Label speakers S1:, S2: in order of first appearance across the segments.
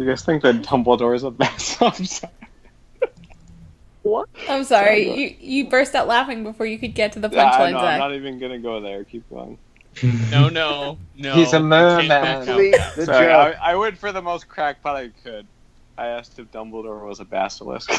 S1: Do you guys think that Dumbledore's a Vassal?
S2: What?
S3: I'm sorry, you burst out laughing before you could get to the punchline,
S1: I know,
S3: Zach.
S1: I'm not even gonna go there. Keep going.
S4: No.
S5: He's a merman.
S2: Actually, the
S1: Sorry,
S2: joke.
S1: I went for the most crackpot I could. I asked if Dumbledore was a basilisk.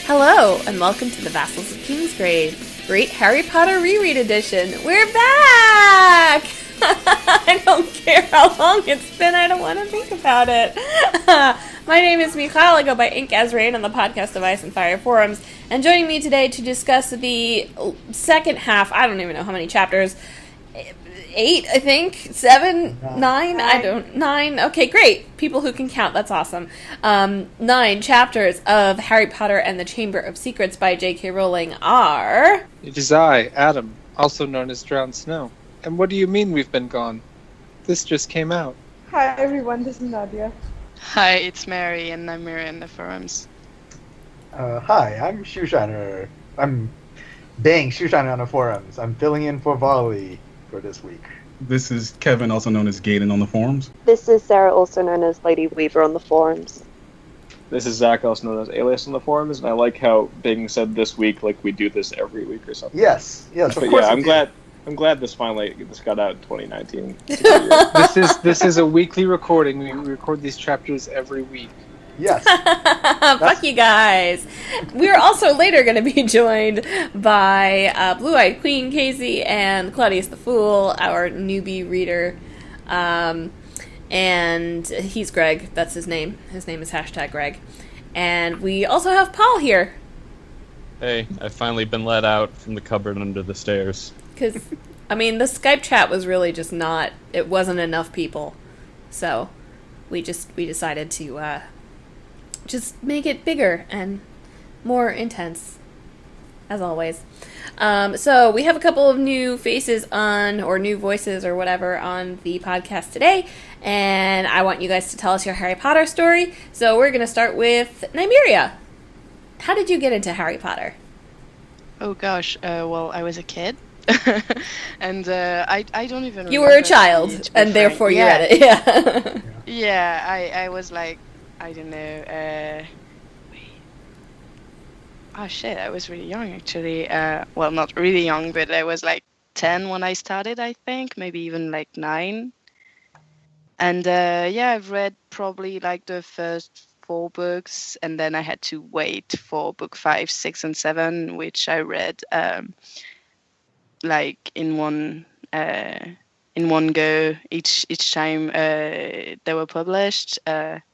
S3: Hello, and welcome to the Vassals of Kingsgrave, Great Harry Potter Reread Edition. We're back! I don't care how long it's been, I don't want to think about it. My name is Michal, I go by inkasrain on the podcast of Ice and Fire forums, and joining me today to discuss the second half, I don't even know how many chapters, 8, I think? 7? 9? 9. Okay, great. People who can count. That's awesome. 9 chapters of Harry Potter and the Chamber of Secrets by J.K. Rowling are...
S5: It is I, Adam, also known as drownedsnow. And what do you mean we've been gone? This just came out.
S6: Hi everyone, this is Nadia.
S7: Hi, it's Mary and Nymeria in the forums.
S2: Hi, I'm shoeshiner. I'm being shoeshiner on the forums. I'm filling in for Volley for this week.
S8: This is Kevin, also known as Gaiden on the forums.
S9: This is Sarah, also known as Lady Weaver on the forums.
S1: This is Zach, also known as Alias on the forums, and I like how Bing said this week, like we do this every week or something.
S2: Yes, of
S1: But
S2: course.
S1: yeah, I'm glad this got out in 2019.
S5: This is a weekly recording. We record these chapters every week.
S2: Yes.
S3: Fuck you guys. We're also later going to be joined by Blue-Eyed Queen Casey and claudiusthefool, our newbie reader. And he's Greg. That's his name. His name is #Greg. And we also have Paul here.
S4: Hey, I've finally been let out from the cupboard under the stairs.
S3: Because, I mean, the Skype chat was really just not... It wasn't enough people. So, we decided to... just make it bigger and more intense, as always. So we have a couple of new faces on, or new voices or whatever, on the podcast today, and I want you guys to tell us your Harry Potter story. So we're going to start with Nymeria. How did you get into Harry Potter?
S7: Oh gosh, well, I was a kid. And I don't even
S3: You were a child, and therefore you read it. Yeah.
S7: Yeah, I was like, I don't know, oh shit, I was really young actually. Well, not really young, but I was like 10 when I started, I think, maybe even like 9. And yeah, I've read probably like the first 4 books, and then I had to wait for book 5, 6, and 7, which I read like in one go each time they were published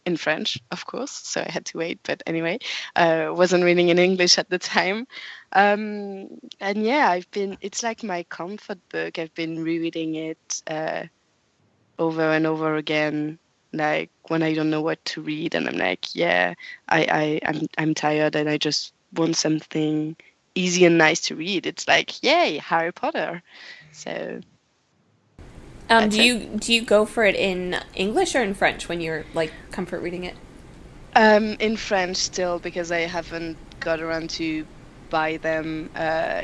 S7: in French, of course, so I had to wait. But anyway, wasn't reading in English at the time. And yeah, it's like my comfort book. I've been rereading it over and over again, like when I don't know what to read, and I'm like, yeah, I'm tired and I just want something easy and nice to read. It's like, yay, Harry Potter. So
S3: Do you go for it in English or in French when you're like comfort reading it?
S7: In French still, because I haven't got around to buy them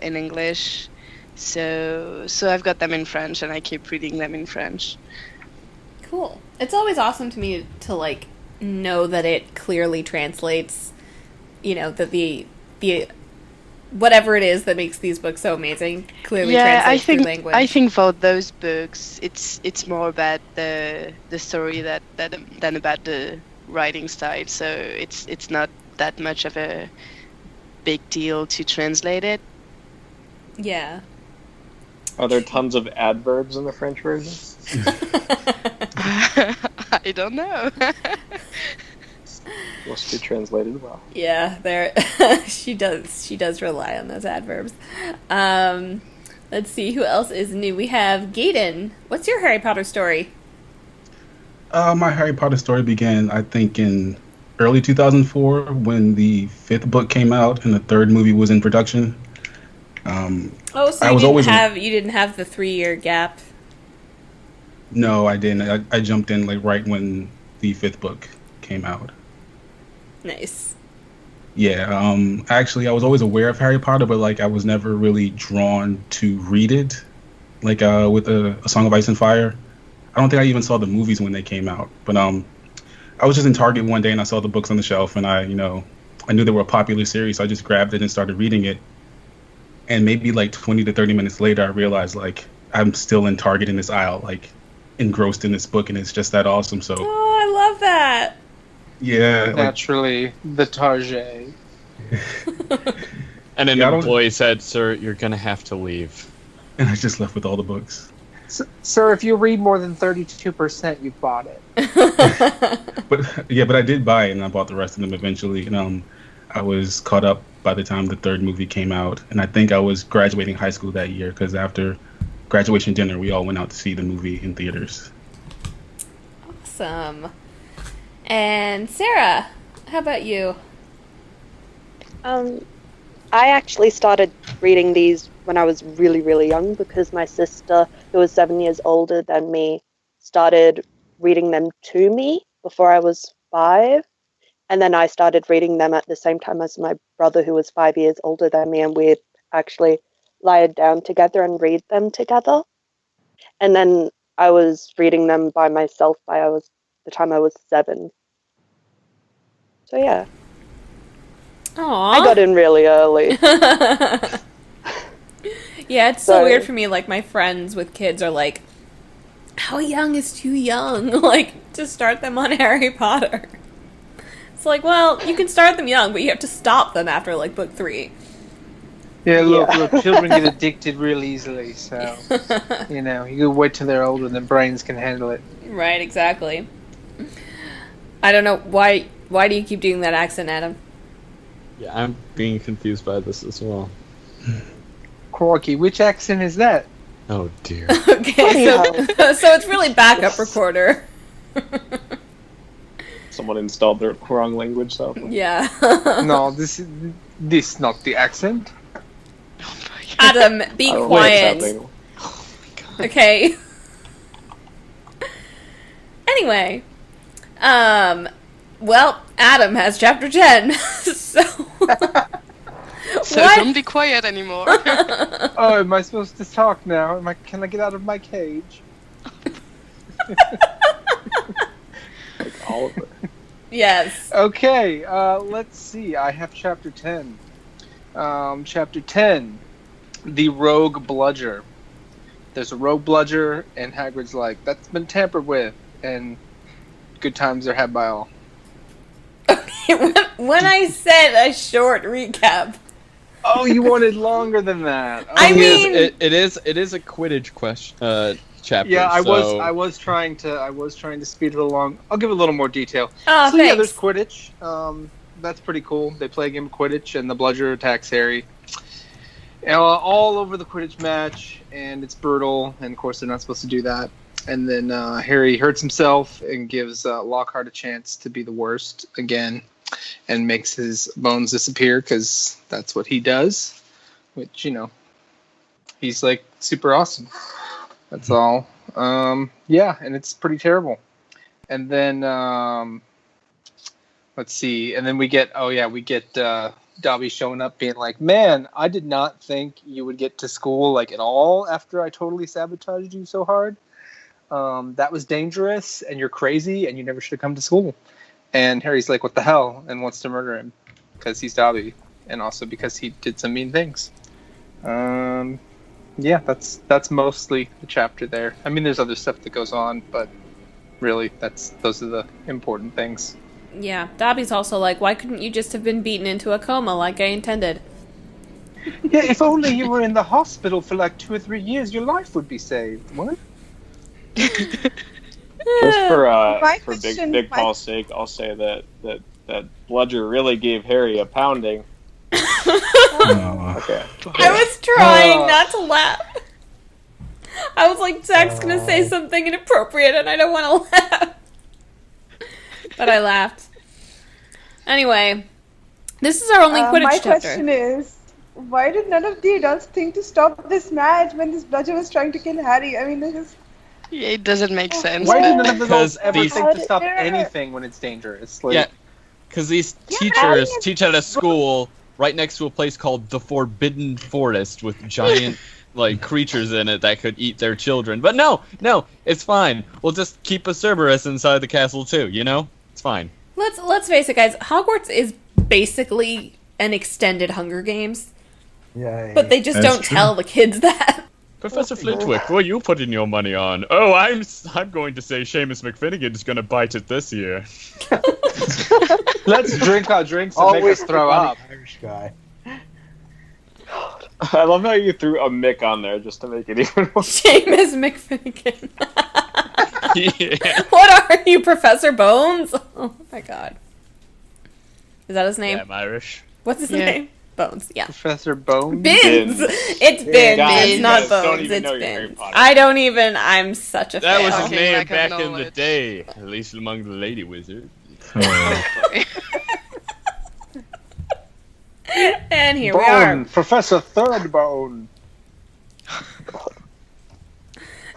S7: in English. So I've got them in French, and I keep reading them in French.
S3: Cool. It's always awesome to me to like know that it clearly translates, you know, that the whatever it is that makes these books so amazing clearly translates through language.
S7: I think for those books, it's more about the story than about the writing style. So it's not that much of a big deal to translate it.
S3: Yeah.
S1: Are there tons of adverbs in the French version?
S7: I don't know.
S1: Must be translated well.
S3: Yeah, there she does rely on those adverbs. Let's see who else is new. We have Gaiden. What's your Harry Potter story?
S8: My Harry Potter story began, I think, in early 2004 when the fifth book came out and the third movie was in production.
S3: Oh, so you didn't have the 3-year gap?
S8: No, I didn't. I jumped in like right when the fifth book came out.
S3: Nice.
S8: Yeah, actually, I was always aware of Harry Potter, but like I was never really drawn to read it. Like with a Song of Ice and Fire, I don't think I even saw the movies when they came out. But I was just in Target one day and I saw the books on the shelf, and I knew they were a popular series, so I just grabbed it and started reading it. And maybe like 20 to 30 minutes later, I realized like I'm still in Target in this aisle, like engrossed in this book, and it's just that awesome. So.
S3: Oh, I love that.
S8: Yeah.
S5: Naturally, the Target.
S4: And an employee said, "Sir, you're gonna have to leave."
S8: And I just left with all the books.
S5: Sir, if you read more than 32%, you've bought it.
S8: But I did buy it, and I bought the rest of them eventually. And I was caught up by the time the third movie came out, and I think I was graduating high school that year because after graduation dinner, we all went out to see the movie in theaters.
S3: Awesome. And Sarah, how about you?
S9: I actually started reading these when I was really, really young because my sister, who was 7 years older than me, started reading them to me before I was 5. And then I started reading them at the same time as my brother, who was 5 years older than me, and we'd actually lie down together and read them together. And then I was reading them by myself by the time I was 7. So yeah.
S3: Aww.
S9: I got in really early.
S3: Yeah, it's so weird for me. Like, my friends with kids are like, how young is too young? Like, to start them on Harry Potter. It's like, well, you can start them young, but you have to stop them after, like, book 3.
S5: Yeah, look, children get addicted real easily, so, you can wait till they're older and their brains can handle it.
S3: Right, exactly. I don't know, why do you keep doing that accent, Adam?
S4: Yeah, I'm being confused by this as well.
S5: Corky, which accent is that?
S4: Oh, dear.
S3: Okay, so it's really backup recorder.
S1: Someone installed the wrong language software.
S3: Yeah.
S5: No, this not the accent.
S3: Adam, be quiet.
S1: Oh my God.
S3: Okay. Anyway, well, Adam has chapter 10, so...
S7: So don't be quiet anymore.
S5: Oh, am I supposed to talk now? Can I get out of my cage?
S1: Like all of it.
S3: Yes.
S5: Okay, let's see. I have chapter 10. Chapter 10, the rogue bludger. There's a rogue bludger, and Hagrid's like, that's been tampered with, and good times are had by all.
S3: When I said a short recap.
S5: Oh, you wanted longer than that. Oh,
S3: I mean,
S4: it is a Quidditch question chapter.
S5: Yeah, I
S4: so...
S5: was trying to speed it along. I'll give a little more detail.
S3: Oh,
S5: so
S3: thanks.
S5: yeah, there's Quidditch. That's pretty cool. They play a game of Quidditch, and the bludger attacks Harry. All over the Quidditch match, and it's brutal. And of course, they're not supposed to do that. And then Harry hurts himself and gives Lockhart a chance to be the worst again, and makes his bones disappear because that's what he does. Which he's like super awesome. That's all. Yeah, and it's pretty terrible. And then let's see. And then we get Dobby showing up being like, man, I did not think you would get to school like at all after I totally sabotaged you so hard. That was dangerous, and you're crazy, and you never should have come to school. And Harry's like, what the hell? And wants to murder him because he's Dobby, and also because he did some mean things. Yeah, that's mostly the chapter there. I mean, there's other stuff that goes on, but really, those are the important things.
S3: Yeah, Dobby's also like, why couldn't you just have been beaten into a coma like I intended?
S5: Yeah, if only you were in the hospital for like 2 or 3 years, your life would be saved. What?
S1: Just for Big Paul's sake, I'll say that bludger really gave Harry a pounding. Okay.
S3: I was trying not to laugh. I was like, Zach's gonna say something inappropriate and I don't want to laugh. But I laughed. Anyway, this is our only Quidditch
S6: My
S3: chapter.
S6: question is, why did none of the adults think to stop this match when this bludger was trying to kill Harry? I mean, this is...
S7: Yeah, it doesn't make sense.
S5: Why did none of the
S4: Because
S5: adults ever
S4: these-
S5: think to stop
S6: Yeah.
S5: anything when it's dangerous? Like,
S4: Yeah, because these teachers teach at a school right next to a place called the Forbidden Forest with giant like creatures in it that could eat their children. But no, it's fine. We'll just keep a Cerberus inside the castle too. You know, it's fine.
S3: Let's face it, guys. Hogwarts is basically an extended Hunger Games,
S2: Yay.
S3: but they just
S8: That's
S3: don't
S8: true.
S3: tell the kids that.
S4: Professor Flitwick, who are you putting your money on? Oh, I'm going to say Seamus McFinnigan's going to bite it this year.
S5: let's drink our drinks and make
S2: Always
S5: us throw
S2: the funny
S5: up.
S2: Irish guy.
S1: I love how you threw a Mick on there just to make it even worse.
S3: Seamus McFinnigan.
S4: Yeah.
S3: What are you, Professor Bones? Oh my god. Is that his name?
S4: Yeah, I'm Irish.
S3: What's his
S7: Yeah.
S3: name? Bones, yeah.
S5: Professor Bones.
S3: Bins!
S1: Bins.
S3: It's Bins,
S1: guys,
S3: it's not
S1: you guys don't
S3: Bones,
S1: even
S3: it's
S1: know your Harry
S3: Bins.
S1: Potter.
S3: I don't even, I'm such a
S4: That
S3: fan.
S4: was his
S7: Talking
S4: name
S7: lack of
S4: back in the
S7: knowledge.
S4: day, at least among the lady wizards.
S3: And here we are.
S5: Bone. Professor Third Bone.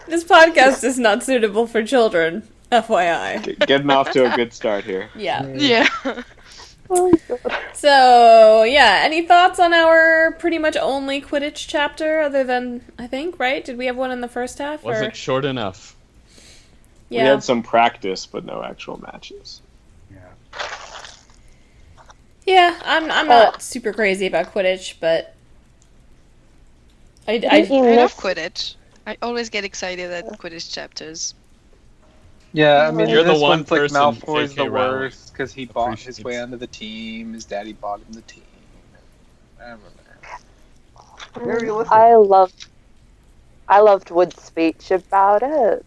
S3: This podcast is not suitable for children, FYI.
S1: Getting off to a good start here.
S3: Yeah.
S7: Yeah.
S9: Oh, God.
S3: So, yeah, any thoughts on our pretty much only Quidditch chapter, other than, I think, right? Did we have one in the first half?
S4: Was
S3: or?
S4: it short enough?
S1: We
S3: Yeah.
S1: had some practice, but no actual matches.
S3: Yeah, I'm not super crazy about Quidditch, but
S9: Didn't
S3: I
S9: you
S7: I love
S9: miss-
S7: Quidditch. I always get excited at Quidditch chapters.
S5: Yeah, I mean,
S4: You're the
S5: this
S4: one
S5: one's like
S4: person,
S5: Malfoy's
S4: J.K.
S5: the
S4: Rowling,
S5: worst because he bought his
S4: appreciates.
S5: way onto the team. His daddy bought him the team. I don't know.
S2: Very realistic.
S9: I loved Wood's speech about it.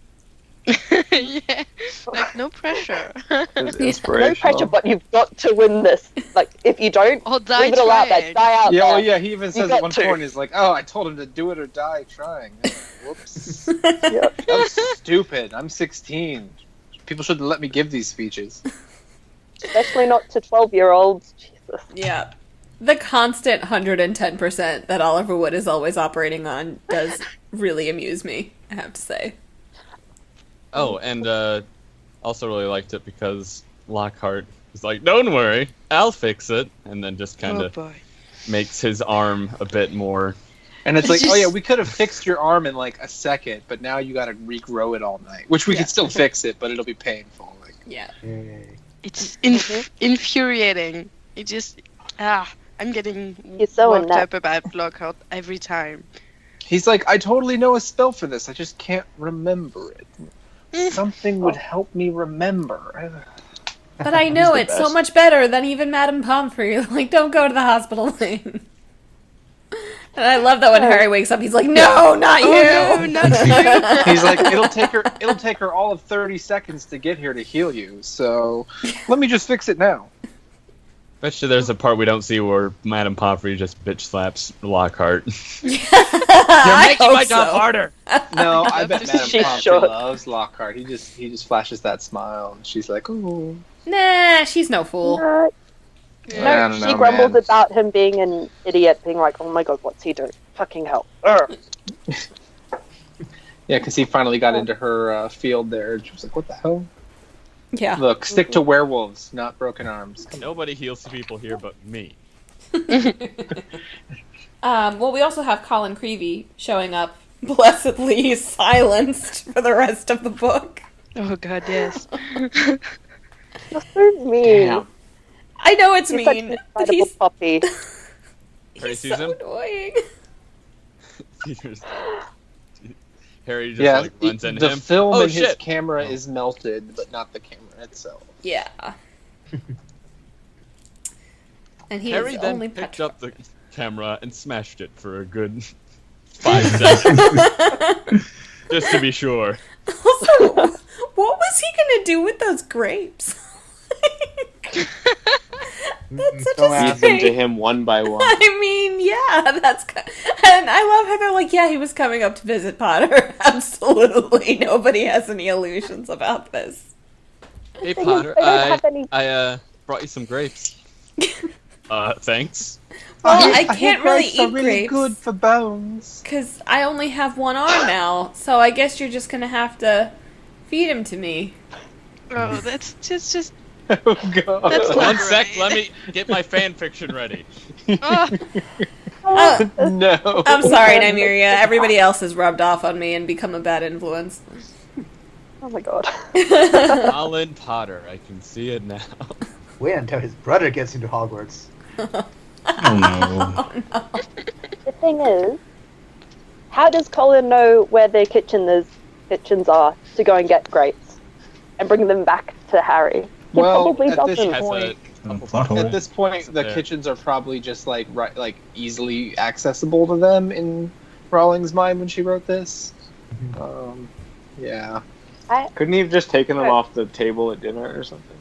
S7: Yeah. Like, no pressure.
S1: It's
S9: No
S1: inspirational.
S9: pressure, but you've got to win this. Like, if you don't,
S7: Or die
S9: leave it all out there.
S7: trying.
S9: Die out
S5: Yeah,
S9: there.
S5: well, yeah, he even says
S9: got
S5: at one
S9: to.
S5: point, he's like, oh, I told him to do it or die trying. Whoops.
S9: Yeah.
S5: I'm stupid. I'm 16. People shouldn't let me give these speeches.
S9: Especially not to 12-year-olds. Jesus.
S3: yeah. The constant 110% that Oliver Wood is always operating on does really amuse me, I have to say.
S4: Oh, and also really liked it because Lockhart was like, "Don't worry, I'll fix it," and then just kind
S7: Oh
S4: of
S7: boy.
S4: makes his arm a bit more.
S5: And it's
S7: It's
S5: like, oh yeah,
S7: just-
S5: we could have fixed your arm in like a second, but now you gotta regrow it all night. Which we
S3: Yeah.
S5: could still fix it, but it'll be painful. Like,
S3: Yeah.
S2: Yay.
S7: It's infuriating. It just I'm getting
S9: He's so
S7: worked
S9: inept.
S7: up about Lockhart every time.
S5: he's like, I totally know a spell for this. I just can't remember it. Something would help me remember.
S3: But I know
S1: the
S3: it's so
S1: best.
S3: much better than even Madame Pomfrey. Like, don't go to the hospital thing. And I love that when Harry wakes up, he's like, "No, not you."
S7: Oh no, not you.
S5: He's like, it'll take her all of 30 seconds to get here to heal you. So let me just fix it now.
S4: Bet you there's a part we don't see where Madame Pomfrey just bitch slaps Lockhart.
S3: I
S4: making
S3: hope
S4: my job
S3: so.
S4: harder.
S5: No, I bet Madame
S9: She's
S5: Pomfrey
S9: shook.
S5: loves Lockhart. He just flashes that smile, and she's like, "Ooh."
S3: Nah, she's no fool.
S9: No,
S5: I don't
S9: she
S5: know,
S9: grumbled
S5: man.
S9: about him being an idiot, being like, "Oh my god, what's he doing? Fucking hell!" Urgh.
S5: Yeah, because he finally got into her field there, and she was like, "What the hell?
S3: Yeah.
S5: Look, stick to werewolves, not broken arms." Come on.
S4: Nobody heals people here but me.
S3: Well, we also have Colin Creevy showing up, blessedly silenced for the rest of the book.
S7: Oh god, yes.
S9: You're so mean.
S1: Damn.
S3: I know it's
S9: He's such
S3: mean,
S9: an
S3: but
S9: excitable
S3: he's,
S9: puppy.
S4: Harry
S3: he's
S4: sees
S3: so
S4: him.
S3: annoying.
S4: Harry just
S5: Yeah,
S4: like runs into
S5: the
S4: him.
S5: film
S4: Oh,
S5: in his
S4: shit.
S5: camera
S4: Oh.
S5: is melted, but not the camera itself.
S3: Yeah. And he
S4: Harry
S3: is
S4: then
S3: only
S4: picked
S3: petrified.
S4: up the camera and smashed it for a good 5 seconds, just to be sure.
S3: Also, what was he gonna do with those grapes? That's such
S2: Don't
S3: a
S2: ask
S1: Feed them to
S3: strange...
S1: him one by one.
S3: I mean, yeah, that's... And I love how they're like, yeah, he was coming up to visit Potter. Absolutely. Nobody has any illusions about this.
S4: Hey
S9: thing is,
S4: Potter,
S9: they don't have any-
S4: brought you some grapes. Thanks.
S3: Well, I can't really
S5: grapes are
S3: eat
S5: really
S3: grapes
S5: good for bones.
S3: because I only have one arm now. So I guess you're just gonna have to feed him to me.
S7: Oh, that's just.
S5: Oh god.
S7: That's not
S4: One sec,
S7: right.
S4: let me get my fan fiction ready.
S7: Oh,
S3: Oh,
S5: No.
S3: I'm sorry, Nymeria. Everybody else has rubbed off on me and become a bad influence.
S9: Oh my god.
S4: Alan Potter, I can see it now.
S2: Wait until his brother gets into Hogwarts.
S8: Oh no.
S9: The thing is, how does Colin know where their kitchens are to go and get grapes and bring them back to Harry? He
S5: Well,
S9: probably
S5: at this
S9: doesn't.
S4: Has
S5: point,
S8: Plot hole.
S5: at this point, the
S4: There.
S5: kitchens are probably just like easily accessible to them in Rowling's mind when she wrote this. Yeah.
S1: Couldn't he have just taken them
S9: Right.
S1: off the table at dinner or something?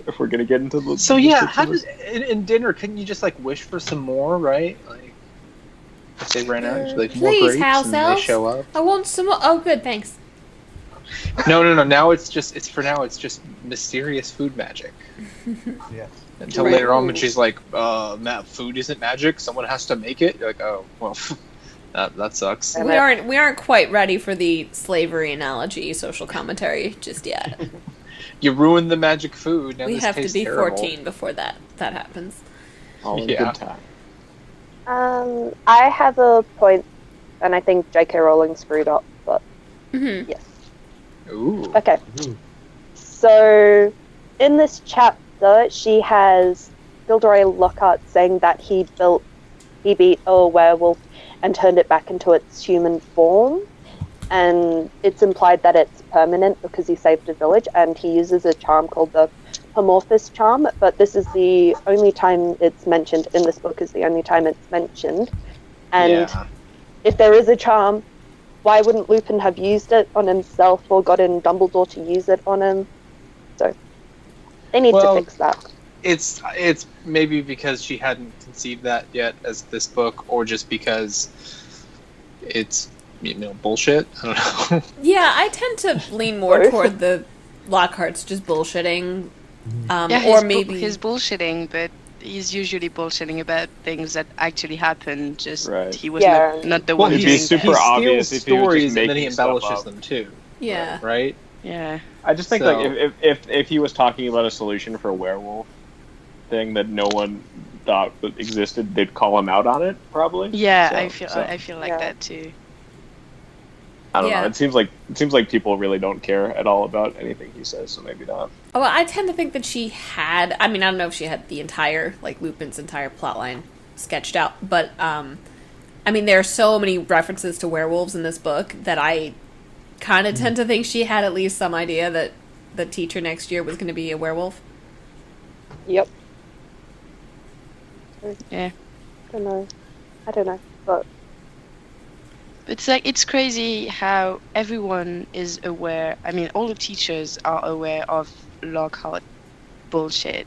S1: If we're gonna get into the
S5: So yeah, how
S1: kitchen.
S5: does in dinner? Couldn't you just like wish for some more, right? Like if they ran out, just, like more
S3: Please,
S5: grapes
S3: house
S5: and they
S3: elves.
S5: show up.
S3: I want some more. Oh, good, thanks.
S5: No. Now it's just mysterious food magic.
S2: Yes.
S5: Until
S9: Right.
S5: later on, when she's like, food isn't magic. Someone has to make it." You're like, oh well, that sucks.
S9: And
S3: We aren't quite ready for the slavery analogy social commentary just yet.
S5: You ruined the magic food. Now
S3: We
S5: this
S3: have to
S5: tastes
S3: be
S5: terrible.
S3: 14 before that happens.
S1: All in
S5: Yeah.
S1: good time.
S9: I have a point, and I think J.K. Rowling screwed up, but
S3: Mm-hmm.
S9: yes.
S5: Ooh.
S9: Okay.
S2: Ooh.
S9: So, in this chapter, she has Gilderoy Lockhart saying that he beat a werewolf and turned it back into its human form. And it's implied that it's permanent because he saved a village, and he uses a charm called the Amorphous charm, but this is the only time it's mentioned in this book, is the only time it's mentioned. And
S5: Yeah.
S9: if there is a charm, why wouldn't Lupin have used it on himself or gotten Dumbledore to use it on him? So they need
S5: Well,
S9: to fix that.
S5: It's maybe because she hadn't conceived that yet as this book, or just because it's bullshit. I don't know.
S3: Yeah, I tend to lean more
S9: Both.
S3: toward the Lockhart's just bullshitting.
S7: yeah,
S3: Or maybe
S7: he's bullshitting, but he's usually bullshitting about things that actually happen. Just
S1: Right.
S7: he was
S9: Yeah.
S7: not the
S5: Well,
S7: one
S1: It'd
S7: doing
S1: be super
S7: that.
S1: obvious
S5: steals
S1: if he was just
S5: stories and then he
S1: making stuff
S5: embellishes
S1: up.
S5: them too.
S3: Yeah.
S5: Right.
S7: Yeah.
S1: I just think
S5: So-
S1: like if he was talking about a solution for a werewolf thing that no one thought that existed, they'd call him out on it probably.
S7: Yeah,
S1: So-
S7: I feel like
S9: Yeah.
S7: that too.
S1: I don't
S3: Yeah.
S1: know. It seems like people really don't care at all about anything he says, so maybe not.
S3: Well, I tend to think that she had. I mean, I don't know if she had the entire, like, Lupin's entire plotline sketched out, but, I mean, there are so many references to werewolves in this book that I kind of tend to think she had at least some idea that the teacher next year was going to be a werewolf.
S9: Yep.
S7: Yeah.
S9: I don't know. But
S7: It's like, it's crazy how everyone is aware. I mean, all the teachers are aware of Lockhart bullshit,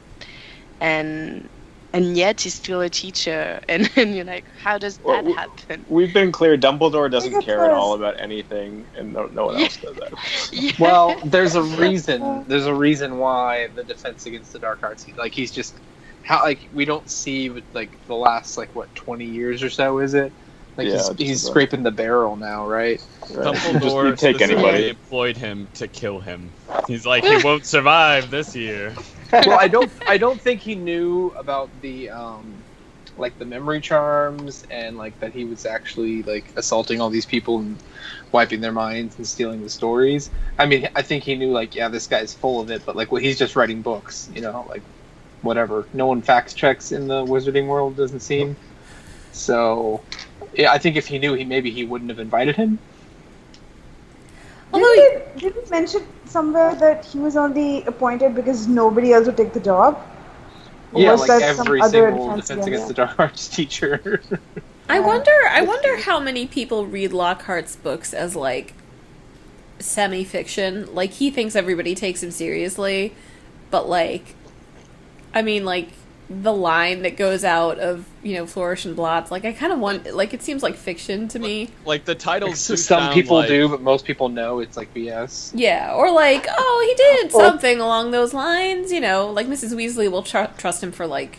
S7: and yet he's still a teacher. And you're like, how does
S1: Well,
S7: that happen?
S1: We've been clear. Dumbledore doesn't
S6: Think
S1: care at
S6: it's-
S1: all about anything, and no one else does that.
S7: Yeah.
S5: Well, there's a reason. There's a reason why the Defense Against the Dark Arts. Like he's just we don't see with like the last 20 years or so, is it? Like
S1: Yeah,
S5: he's
S1: just about.
S5: scraping the barrel now, right?
S1: Right.
S4: Dumbledore
S1: Just take
S4: specifically
S1: anybody.
S4: employed him to kill him. He's like, he won't survive this year.
S5: Well, I don't think he knew about the the memory charms and that he was actually assaulting all these people and wiping their minds and stealing the stories. I mean, I think he knew this guy's full of it, but he's just writing books, whatever. No one fact checks in the wizarding world, doesn't seem. So, yeah, I think if he knew, maybe he wouldn't have invited him.
S3: Although,
S6: Did he mention somewhere that he was only appointed because nobody else would take the job? Or
S5: Yeah,
S6: was that some
S5: every
S6: other
S5: single Defense Against the Dark Arts teacher.
S3: I wonder how many people read Lockhart's books as semi-fiction. He thinks everybody takes him seriously, but I mean the line that goes out of, Flourish and Blots. Like, I kind of want, like, it seems like fiction to me.
S4: Like, the titles do
S5: Some
S4: sound
S5: people
S4: like...
S5: do, but most people know it's like BS.
S3: Yeah, or like, oh, he did something along those lines, like Mrs. Weasley will trust him for, like,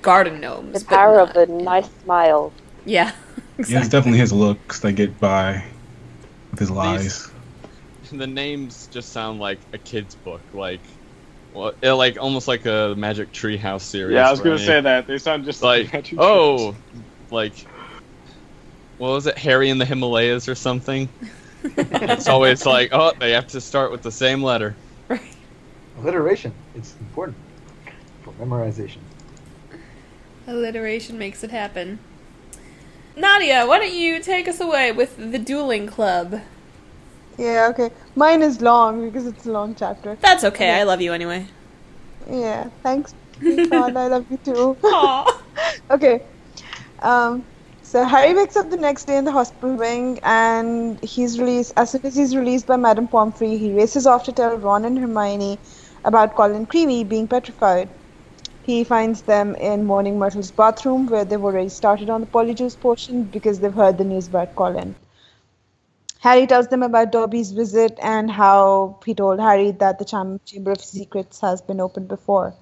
S3: garden gnomes.
S9: The power of a nice smile.
S3: Yeah, exactly.
S8: Yeah, it's definitely his looks that get by with his lies.
S4: The names just sound like a kid's book, like almost like a Magic Treehouse series.
S1: Yeah, I was gonna say that. They sound just
S4: like
S1: Magic
S4: what was it, Harry in the Himalayas or something? It's always like, oh, they have to start with the same letter.
S3: Right.
S2: Alliteration. It's important for memorization.
S3: Alliteration makes it happen. Nadia, why don't you take us away with the Dueling Club?
S6: Yeah, okay. Mine is long because it's a long chapter.
S3: That's okay. I love you anyway.
S6: Yeah, thanks, Michal. I love you too.
S3: Aww.
S6: Okay. So Harry wakes up the next day in the hospital wing, and he's released. As soon as he's released by Madame Pomfrey, he races off to tell Ron and Hermione about Colin Creevey being petrified. He finds them in Mourning Myrtle's bathroom, where they've already started on the Polyjuice potion because they've heard the news about Colin. Harry tells them about Dobby's visit and how he told Harry that the Chamber of Secrets has been opened before.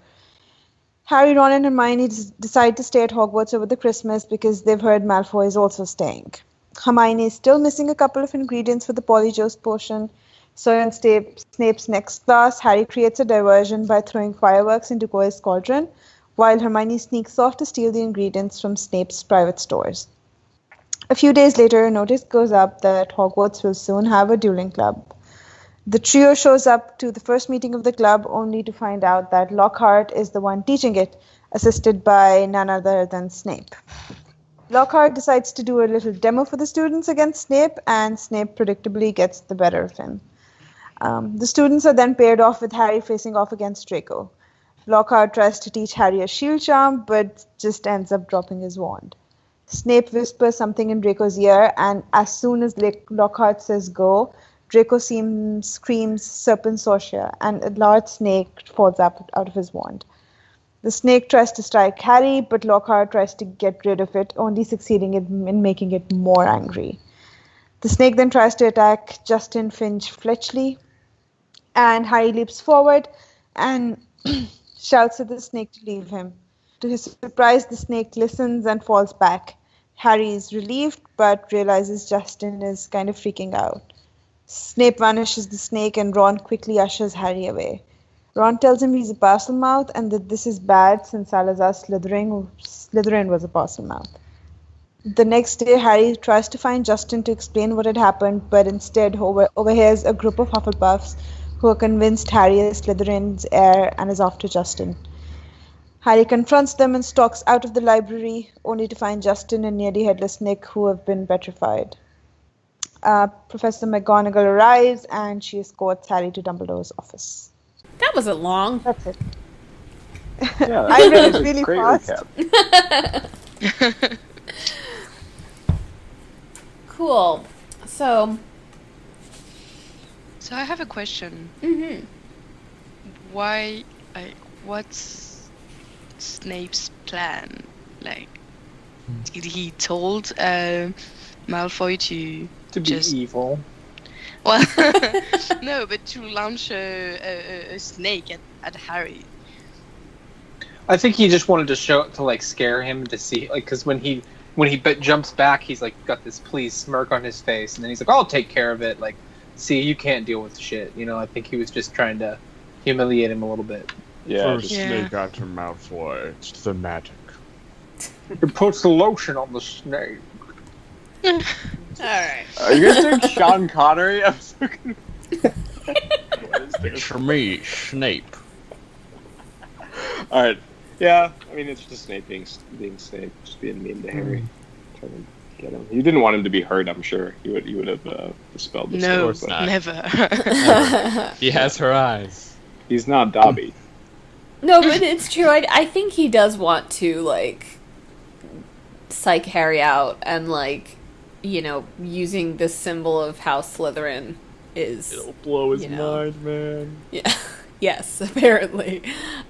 S6: Harry, Ron, and Hermione decide to stay at Hogwarts over the Christmas because they've heard Malfoy is also staying. Hermione is still missing a couple of ingredients for the Polyjuice potion, so in Snape's next class, Harry creates a diversion by throwing fireworks into Decoy's cauldron, while Hermione sneaks off to steal the ingredients from Snape's private stores. A few days later, a notice goes up that Hogwarts will soon have a dueling club. The trio shows up to the first meeting of the club only to find out that Lockhart is the one teaching it, assisted by none other than Snape. Lockhart decides to do a little demo for the students against Snape, and Snape predictably gets the better of him. The students are then paired off with Harry facing off against Draco. Lockhart tries to teach Harry a shield charm, but just ends up dropping his wand. Snape whispers something in Draco's ear, and as soon as Lockhart says go, Draco screams Serpent Sorcia, and a large snake falls out of his wand. The snake tries to strike Harry, but Lockhart tries to get rid of it, only succeeding in making it more angry. The snake then tries to attack Justin Finch Fletchley, and Harry leaps forward and shouts at the snake to leave him. To his surprise, the snake listens and falls back. Harry is relieved, but realizes Justin is kind of freaking out. Snape vanishes the snake, and Ron quickly ushers Harry away. Ron tells him he's a Parselmouth and that this is bad since Salazar Slytherin was a Parselmouth. The next day, Harry tries to find Justin to explain what had happened, but instead overhears a group of Hufflepuffs who are convinced Harry is Slytherin's heir and is after Justin. Harry confronts them and stalks out of the library, only to find Justin and nearly headless Nick, who have been petrified. Professor McGonagall arrives, and she escorts Harry to Dumbledore's office.
S3: That wasn't long.
S6: That's it.
S1: Yeah,
S6: I read it really
S1: great
S6: fast.
S1: Recap.
S3: Cool. So
S7: I have a question.
S3: Mm-hmm.
S7: What's Snape's plan? Like, did he told Malfoy to
S5: be
S7: just
S5: evil?
S7: Well, no, but to launch a snake at Harry.
S5: I think he just wanted to scare him to see, like, because when he jumps back, he's like got this pleased smirk on his face, and then he's like, "I'll take care of it." Like, see, you can't deal with shit. I think he was just trying to humiliate him a little bit.
S1: Yeah,
S4: Snake out your Malfoy. It's the magic.
S5: It puts the lotion on the snake.
S3: Alright.
S1: Are you guys doing Sean Connery? I'm so confused.
S4: Picture me, Snape.
S1: Alright. Yeah, I mean, it's just Snape being Snape, just being mean to Harry. Trying to get him. You didn't want him to be hurt, I'm sure. You would have dispelled this.
S7: No,
S1: story, but
S7: never.
S4: He has her eyes.
S1: he's not Dobby.
S3: No, but it's true. I think he does want to, psych Harry out and, using the symbol of House Slytherin is...
S4: It'll blow his
S3: you know.
S4: mind, man.
S3: Yeah. Yes, apparently.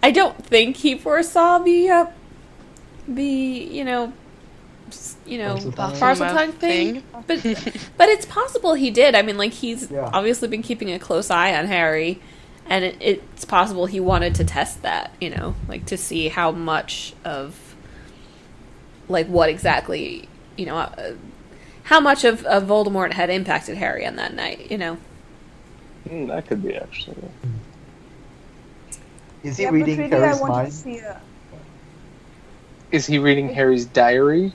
S3: I don't think he foresaw the Parseltongue thing. But it's possible he did. I mean, like, he's obviously been keeping a close eye on Harry, and it's possible he wanted to test that, like, to see how much of, like, what exactly, how much of Voldemort had impacted Harry on that night,
S1: That could be, actually.
S2: Is he reading
S6: really,
S2: Harry's
S6: I wanted
S2: mind?
S6: to see
S5: Is he reading Harry's diary?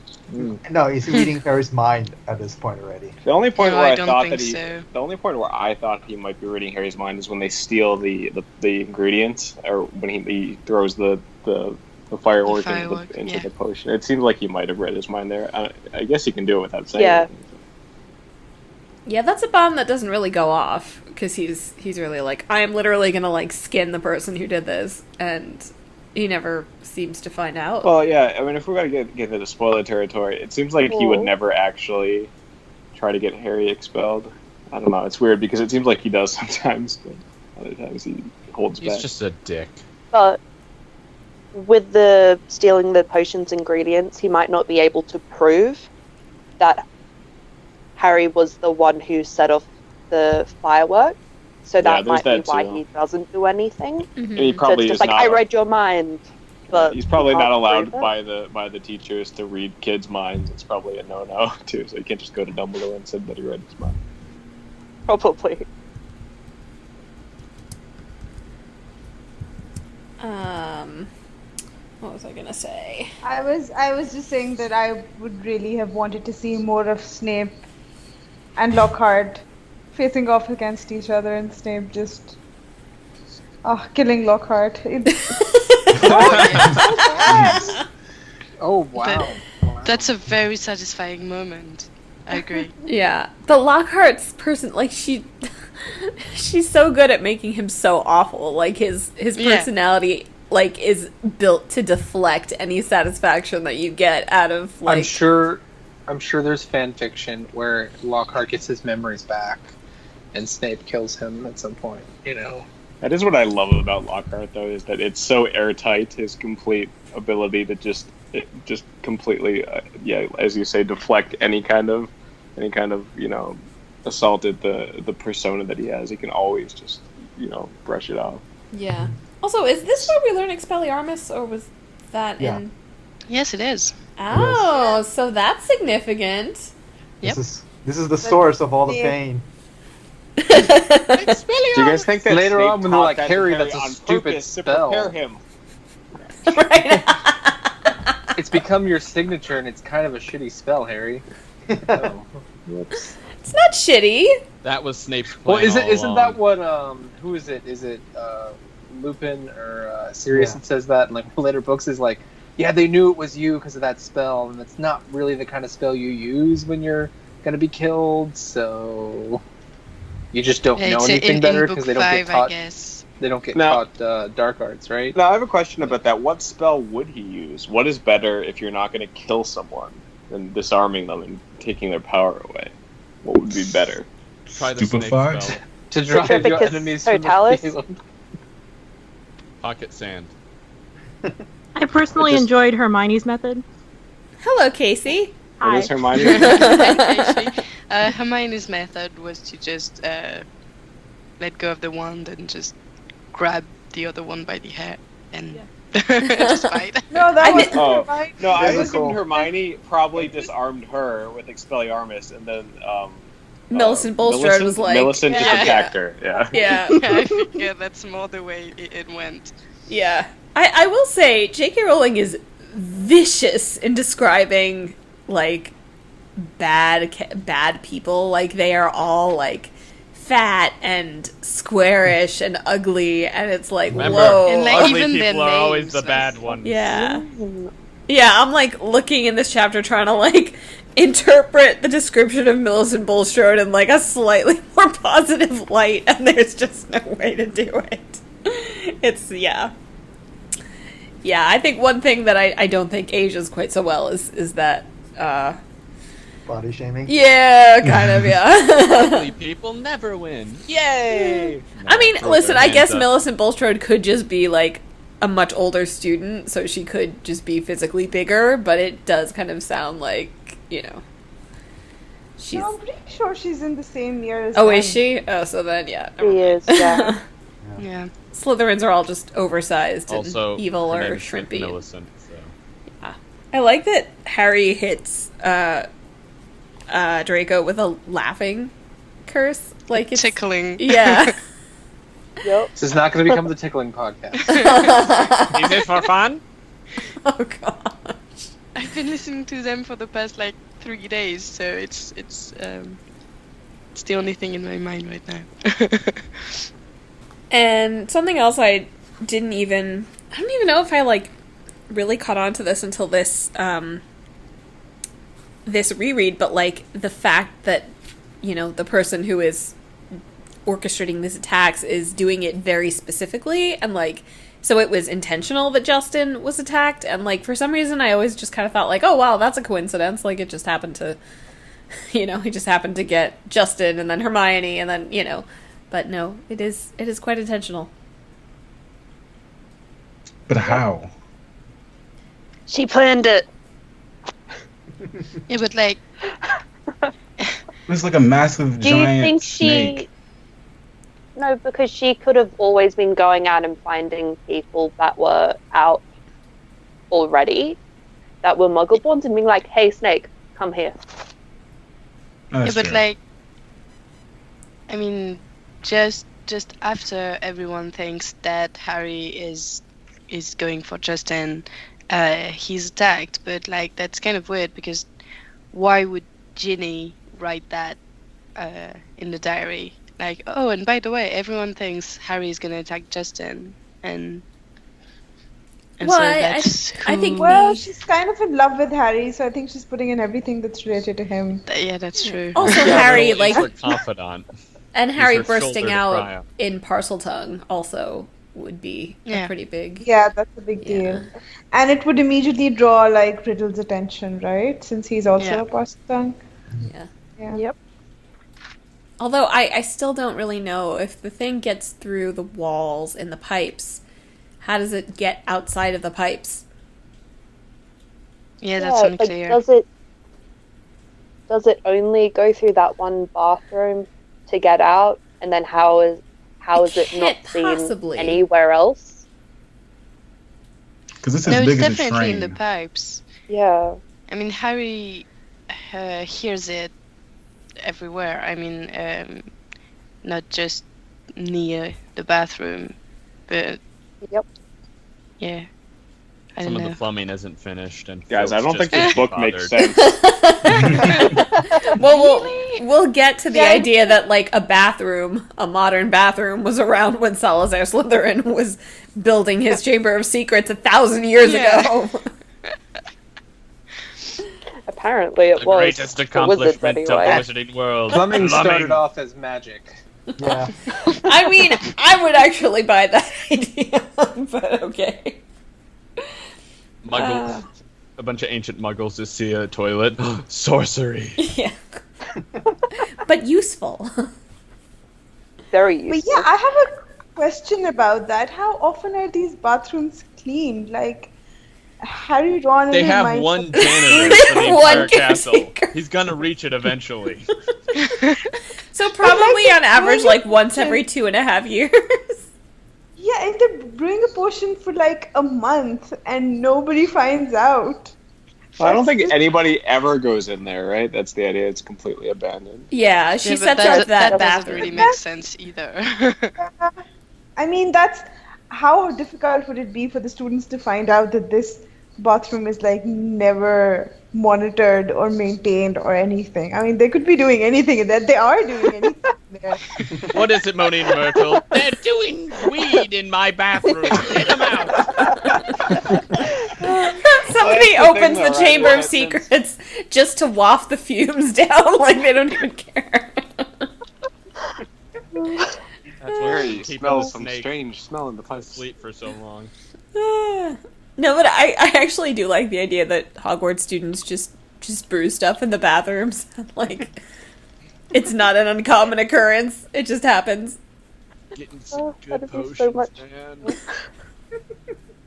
S2: No, he's reading Harry's mind at this point already.
S1: The only point
S7: No,
S1: where
S7: I
S1: I
S7: don't
S1: thought
S7: think
S1: that
S7: so.
S1: the only point where I thought he might be reading Harry's mind is when they steal the ingredients, or when he throws the firework into the potion. It seemed like he might have read his mind there. I guess he can do it without saying anything.
S3: Yeah, that's a bomb that doesn't really go off, because he's really like, I am literally gonna, like, skin the person who did this, and he never seems to find out.
S1: Well, yeah, I mean, if we're gonna get into spoiler territory, it seems like he would never actually try to get Harry expelled. I don't know, it's weird, because it seems like he does sometimes, but other times he holds back.
S4: He's just a dick.
S9: But with the stealing the potion's ingredients, he might not be able to prove that Harry was the one who set off the firework. So that might be why he doesn't do anything.
S3: Mm-hmm.
S1: He probably
S9: so it's just
S1: is
S9: like,
S1: not,
S9: I read your mind. But
S1: he's probably not allowed
S9: prove it.
S1: by the teachers to read kids' minds. It's probably a no-no, too, so you can't just go to Dumbledore and say that he read his mind.
S9: Probably.
S3: What was I gonna say?
S6: I was just saying that I would really have wanted to see more of Snape and Lockhart facing off against each other, and Snape just killing Lockhart.
S5: Oh, wow.
S7: That's a very satisfying moment. I agree.
S3: Yeah, the Lockhart's person, like, she's so good at making him so awful. Like, his personality, like, is built to deflect any satisfaction that you get out of, like...
S5: I'm sure there's fan fiction where Lockhart gets his memories back and Snape kills him at some point,
S1: That is what I love about Lockhart, though, is that it's so airtight, his complete ability to just completely, as you say, deflect any kind of, assault at the persona that he has. He can always just, brush it off.
S3: Yeah. Also, is this where we learn Expelliarmus, or was that in...
S7: Yes, it is.
S3: Oh, so that's significant.
S7: Yep.
S2: This is the source of all the pain.
S1: Do you guys think that
S5: later
S1: Snape
S5: on when they're
S1: taught
S5: like,
S1: that to
S5: Harry, that's a
S1: on
S5: stupid
S1: purpose
S5: spell.
S1: to prepare him?
S3: Right.
S5: It's become your signature and it's kind of a shitty spell, Harry. Oh, whoops.
S3: It's not shitty.
S4: That was Snape's plan.
S5: Well, isn't
S4: all
S5: that
S4: along.
S5: what who is it? Is it Lupin or Sirius that says that? And like later books is like, yeah, they knew it was you because of that spell, and it's not really the kind of spell you use when you're gonna be killed. So you just don't know anything better because they don't get taught.
S7: I guess.
S5: They don't get taught dark arts, right?
S1: Now I have a question about that. What spell would he use? What is better if you're not going to kill someone than disarming them and taking their power away? What would be better?
S4: Try the Snape
S8: Stupefy?
S4: spell.
S5: To drive your
S9: Because
S5: enemies from the
S9: Totalis?
S5: field.
S4: Pocket sand.
S10: I personally enjoyed Hermione's method.
S3: Hello, Casey.
S1: What is Hermione?
S7: Hermione's method was to just let go of the wand and just grab the other one by the hair and just fight.
S6: No, that was
S1: I
S6: That was
S1: assumed Hermione probably disarmed her with Expelliarmus, and then
S3: Millicent Bulstrode was like...
S1: Millicent just attacked her. Yeah.
S3: Yeah.
S7: I figure that's more the way it went.
S3: Yeah. I will say, J.K. Rowling is vicious in describing, like, bad people. Like, they are all, like, fat and squarish and ugly, and it's like,
S4: Remember,
S3: whoa.
S7: And, like,
S4: ugly
S7: even
S4: people
S7: their
S4: are always
S7: names,
S4: the bad ones.
S3: Yeah. Yeah, I'm, like, looking in this chapter trying to, like, interpret the description of Millicent Bulstrode in, like, a slightly more positive light, and there's just no way to do it. It's, yeah, I think one thing that I don't think ages quite so well is that
S2: Body shaming.
S3: Yeah, kind of, yeah.
S4: Ugly people never win. Yay!
S3: I mean, listen, I guess Millicent Bulstrode could just be, like, a much older student, so she could just be physically bigger, but it does kind of sound like, she's...
S6: No, I'm pretty sure she's in the same year as
S3: Oh,
S6: them.
S3: is she? Oh, so then, yeah.
S9: She is, yeah.
S7: Yeah.
S3: Slytherins are all just oversized
S4: Also,
S3: and evil
S4: her
S3: or
S4: name's
S3: shrimpy.
S4: Millicent, so.
S3: I like that Harry hits Draco with a laughing curse. Like it's
S7: Tickling.
S3: Yeah.
S9: Yep.
S5: This is not going to become the tickling podcast.
S4: Is it for fun?
S3: Oh gosh.
S7: I've been listening to them for the past 3 days, so it's the only thing in my mind right now.
S3: And something else I don't even know if I really caught on to this until this this reread, but the fact that the person who is orchestrating these attacks is doing it very specifically, and so it was intentional that Justin was attacked, and for some reason I always just kind of thought oh wow, that's a coincidence, it just happened to he just happened to get Justin and then Hermione and then but no, it is quite intentional.
S8: But how?
S9: She planned it.
S7: Yeah, but
S8: It's like a massive
S9: Do you
S8: giant
S9: think
S8: snake.
S9: No, because she could have always been going out and finding people that were out already, that were Muggleborns, and being like, "Hey, Snake, come here."
S8: Oh,
S7: yeah,
S8: that's
S7: but
S8: true.
S7: I mean, just after everyone thinks that Harry is going for Justin, he's attacked. But that's kind of weird, because why would Ginny write that in the diary? Oh, and by the way, everyone thinks Harry is gonna attack Justin, and
S3: Well,
S7: so
S3: I
S7: that's
S3: think
S6: Well, she's kind of in love with Harry, so I think she's putting in everything that's related to him.
S7: yeah, that's true.
S3: Also,
S4: Yeah,
S3: Harry
S4: he's her confidant.
S3: and
S4: He's
S3: Harry
S4: her
S3: bursting
S4: shoulder to cry
S3: out
S4: on.
S3: in Parseltongue also would be
S7: Yeah.
S3: a pretty big.
S6: Yeah, that's a big deal. And it would immediately draw Riddle's attention, right? Since he's also
S7: Yeah.
S6: a Parseltongue.
S3: Yeah.
S6: Yeah.
S9: Yep.
S3: Although I still don't really know if the thing gets through the walls in the pipes. How does it get outside of the pipes?
S7: Yeah, that's unclear.
S9: Does it only go through that one bathroom to get out, and then how is it not
S3: can't
S9: seen
S3: possibly.
S9: anywhere else?
S8: Because it's
S7: No,
S8: as
S7: it's
S8: big as a
S7: definitely in the
S8: train.
S7: pipes.
S9: Yeah.
S7: I mean, Harry hears it everywhere. I mean, not just near the bathroom, but
S9: Yep.
S7: yeah. I
S4: Some
S7: don't
S4: of
S7: know.
S4: the plumbing isn't finished, and
S1: Guys, I
S4: Phil's
S1: don't think
S4: just
S1: this book
S4: bothered.
S1: makes sense.
S3: Well, we'll get to the idea that a modern bathroom, was around when Salazar Slytherin was building his Chamber of Secrets 1,000 years ago.
S9: Apparently it
S4: The
S9: was.
S4: greatest
S9: for wizards
S4: accomplishment of the
S9: anyway.
S4: wizarding world.
S5: Plumbing started off as magic.
S2: Yeah.
S3: I mean, I would actually buy that idea, but okay.
S4: Muggles. A bunch of ancient muggles just see a toilet. Sorcery.
S3: Yeah. But useful.
S9: Very
S6: But
S9: useful.
S6: yeah, I have a question about that. How often are these bathrooms cleaned? Harry, Ron, and
S4: They have
S6: Hermione-
S4: one janitor
S3: They
S4: for the
S3: have one
S4: entire castle.
S3: caretaker.
S4: He's gonna reach it eventually.
S3: So probably on average,
S6: bring a
S3: once
S6: potion.
S3: every 2.5 years.
S6: Yeah, and they bring a potion for a month and nobody finds out.
S1: I don't think anybody ever goes in there, right? That's the idea. It's completely abandoned.
S3: Yeah, she
S7: Yeah, but
S3: sets
S7: that
S3: up that
S7: doesn't
S3: bathroom.
S7: really make sense either.
S6: I mean, how difficult would it be for the students to find out that this bathroom is never monitored or maintained or anything? I mean, they could be doing anything in there. They are doing anything in there.
S4: What is it, Moni and Myrtle? They're doing weed in my bathroom. Get them out.
S3: Somebody
S1: Well, that's the
S3: opens
S1: thing,
S3: the
S1: though,
S3: Chamber
S1: right?
S3: of Secrets just to waft the fumes down, they don't even care.
S4: That's
S1: Where you
S4: keeping
S1: smell
S4: the
S1: some
S4: snake
S1: strange smell in the place.
S4: asleep for so long.
S3: No, but I actually do like the idea that Hogwarts students just just brew stuff in the bathrooms. Like, it's not an uncommon occurrence. It just happens.
S4: Getting some good potions,
S9: so much.
S4: man.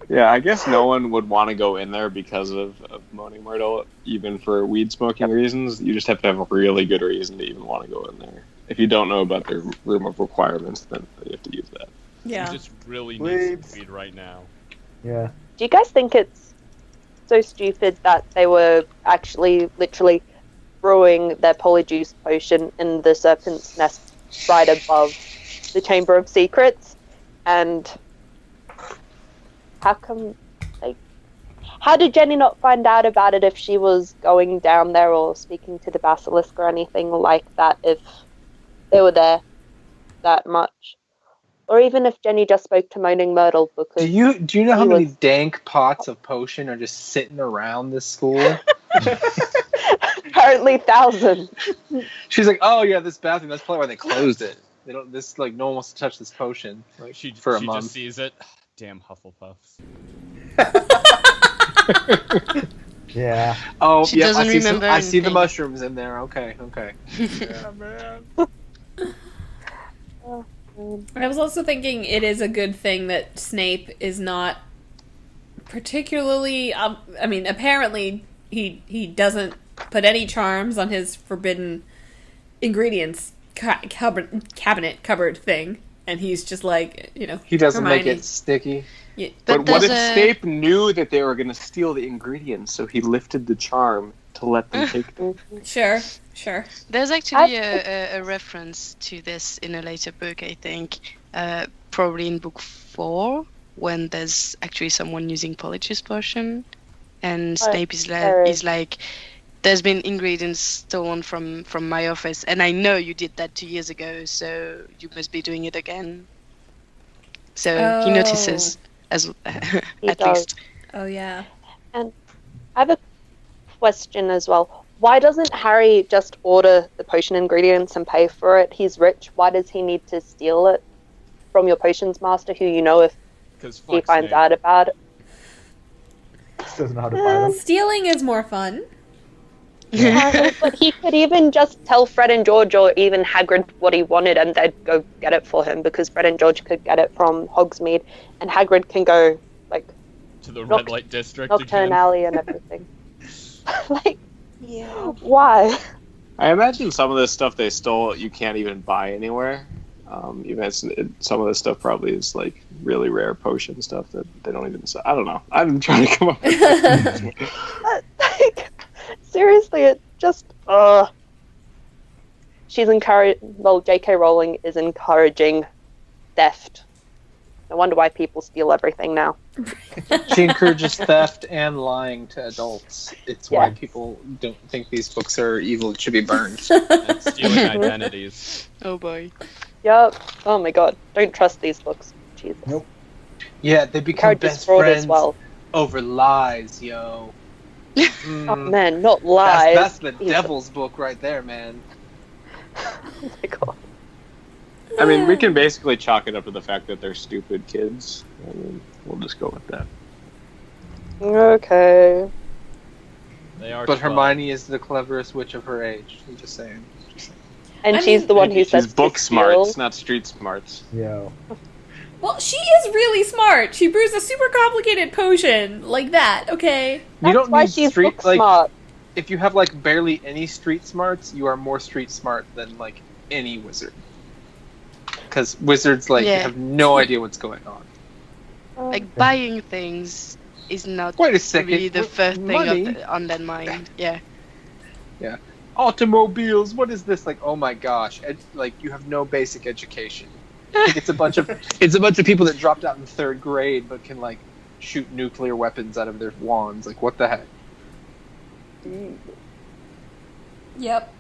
S1: Yeah, I guess no one would want to go in there because of Moaning Myrtle, even for weed smoking reasons. You just have to have a really good reason to even want to go in there. If you don't know about their room of requirements, then you have to use that.
S3: Yeah.
S4: You just really need some weed right now.
S2: Yeah.
S9: Do you guys think it's so stupid that they were actually literally brewing their Polyjuice potion in the Serpent's Nest right above the Chamber of Secrets? And how come, like, how did Jenny not find out about it if she was going down there or speaking to the basilisk or anything like that, if they were there that much? Or even if Jenny just spoke to Moaning Myrtle because...
S5: Do you know how many dank pots of potion are just sitting around this school?
S9: Apparently thousands.
S5: She's like, oh yeah, this bathroom, that's probably why they closed it. They don't, this, like, no one wants to touch this potion, like, for a month.
S4: Just sees it. Damn Hufflepuffs.
S2: Yeah.
S5: Oh,
S7: She
S5: yeah,
S7: doesn't remember
S5: I see the
S7: anything.
S5: mushrooms in there. Okay.
S4: Yeah, man.
S3: I was also thinking it is a good thing that Snape is not particularly... I mean, apparently he doesn't put any charms on his forbidden ingredients cupboard thing. And he's just like, you know...
S5: He doesn't
S3: Hermione.
S5: make it sticky.
S3: Yeah.
S1: But what if
S7: there's
S1: Snape knew that they were going to steal the ingredients, so he lifted the charm to let them take them?
S3: Sure.
S7: There's actually a reference to this in a later book, I think, probably in book 4, when there's actually someone using Polyjuice potion, and Snape is like, there's been ingredients stolen from my office, and I know you did that 2 years ago, so you must be doing it again. So he notices, as at least.
S3: Oh, yeah.
S9: And I have a question as well. Why doesn't Harry just order the potion ingredients and pay for it? He's rich. Why does he need to steal it from your potions master, who you know if he finds out about it?
S2: Doesn't know how to buy them.
S3: Stealing is more fun.
S9: But he could even just tell Fred and George or even Hagrid what he wanted and they'd go get it for him, because Fred and George could get it from Hogsmeade and Hagrid can go, like,
S4: to the red light district
S9: Nocturne
S4: again.
S9: Alley and everything. Like, yeah. Why?
S1: I imagine some of this stuff they stole you can't even buy anywhere. Some of this stuff probably is like really rare potion stuff that they don't even sell. I don't know. I'm trying to come up with
S9: Like, seriously, it just she's J.K. Rowling is encouraging theft. No wonder why people steal everything now.
S5: She encourages theft and lying to adults. It's why people don't think these books are evil. It should be burned.
S4: And stealing identities.
S7: Oh boy.
S9: Yep. Oh my god. Don't trust these books. Jesus.
S2: Nope.
S5: Yeah, they become
S9: Encourages
S5: best
S9: fraud
S5: friends
S9: as well.
S5: over lies, yo.
S9: Oh man, not lies.
S5: That's the devil's book right there, man.
S9: Oh my god.
S1: I mean, we can basically chalk it up to the fact that they're stupid kids. I mean, we'll just go with that.
S9: Okay.
S4: They are.
S5: But
S4: 12.
S5: Hermione is the cleverest witch of her age. I'm just saying.
S9: And she's the one who says
S1: She's book smarts, not street smarts.
S2: Yo.
S3: Well, she is really smart. She brews a super complicated potion like that, okay?
S5: You don't
S9: why
S5: need
S9: she's
S5: street
S9: book smart.
S5: If you have like barely any street smarts, you are more street smart than like any wizard. Because wizards have no idea what's going on.
S7: Like buying things is not
S5: Wait a second.
S7: really the first
S5: Money?
S7: thing on their mind. Yeah.
S5: Yeah. Automobiles. What is this? Like, oh my gosh! Like, you have no basic education. It's a bunch of people that dropped out in 3rd grade but can like shoot nuclear weapons out of their wands. Like, what the heck?
S3: Yep.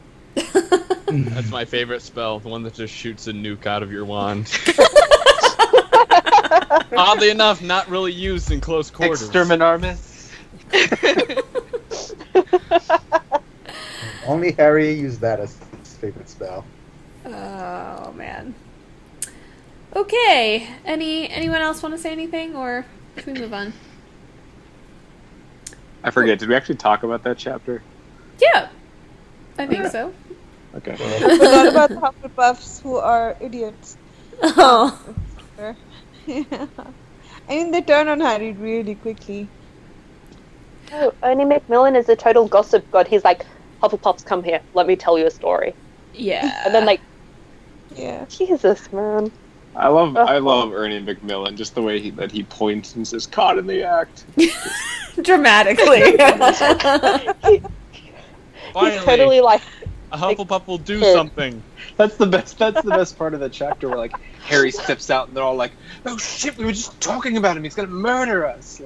S4: That's my favorite spell, the one that just shoots a nuke out of your wand. Oddly enough, not really used in close quarters.
S5: Exterminarmus.
S2: Only Harry used that as his favorite spell.
S3: Oh, man. Okay. Anyone else want to say anything, or should we move on?
S1: I forget. Did we actually talk about that chapter?
S3: Yeah, I think so.
S1: Okay.
S6: Forgot about the Hufflepuffs who are idiots.
S3: Oh.
S6: Yeah. I mean, they turn on Harry really quickly.
S9: Oh, Ernie Macmillan is a total gossip god. He's like, Hufflepuffs, come here. Let me tell you a story.
S3: Yeah.
S9: And then like,
S6: Yeah.
S9: Jesus, man.
S1: I love Ernie Macmillan, just the way he points and says, "Caught in the act."
S3: Dramatically.
S4: Finally,
S9: He's totally like,
S4: a Hufflepuff will do
S9: kid.
S4: something.
S5: That's the best part of the chapter where like Harry steps out and they're all like, "Oh shit, we were just talking about him. He's gonna murder us."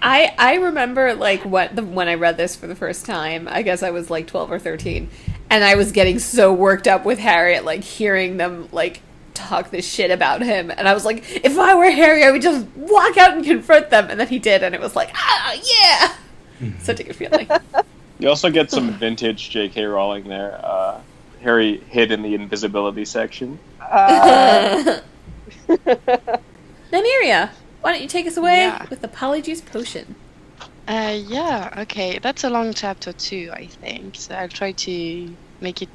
S3: I remember like when I read this for the first time. I guess I was like 12 or 13, and I was getting so worked up with Harry at like hearing them like talk this shit about him, and I was like, if I were Harry, I would just walk out and confront them, and then he did, and it was like, yeah, such a good feeling.
S1: You also get some vintage J.K. Rowling there. Harry hid in the invisibility section.
S3: Nymeria, why don't you take us away
S7: Yeah.
S3: with the Polyjuice potion?
S7: Yeah, okay. That's a long chapter too, I think. So I'll try to make it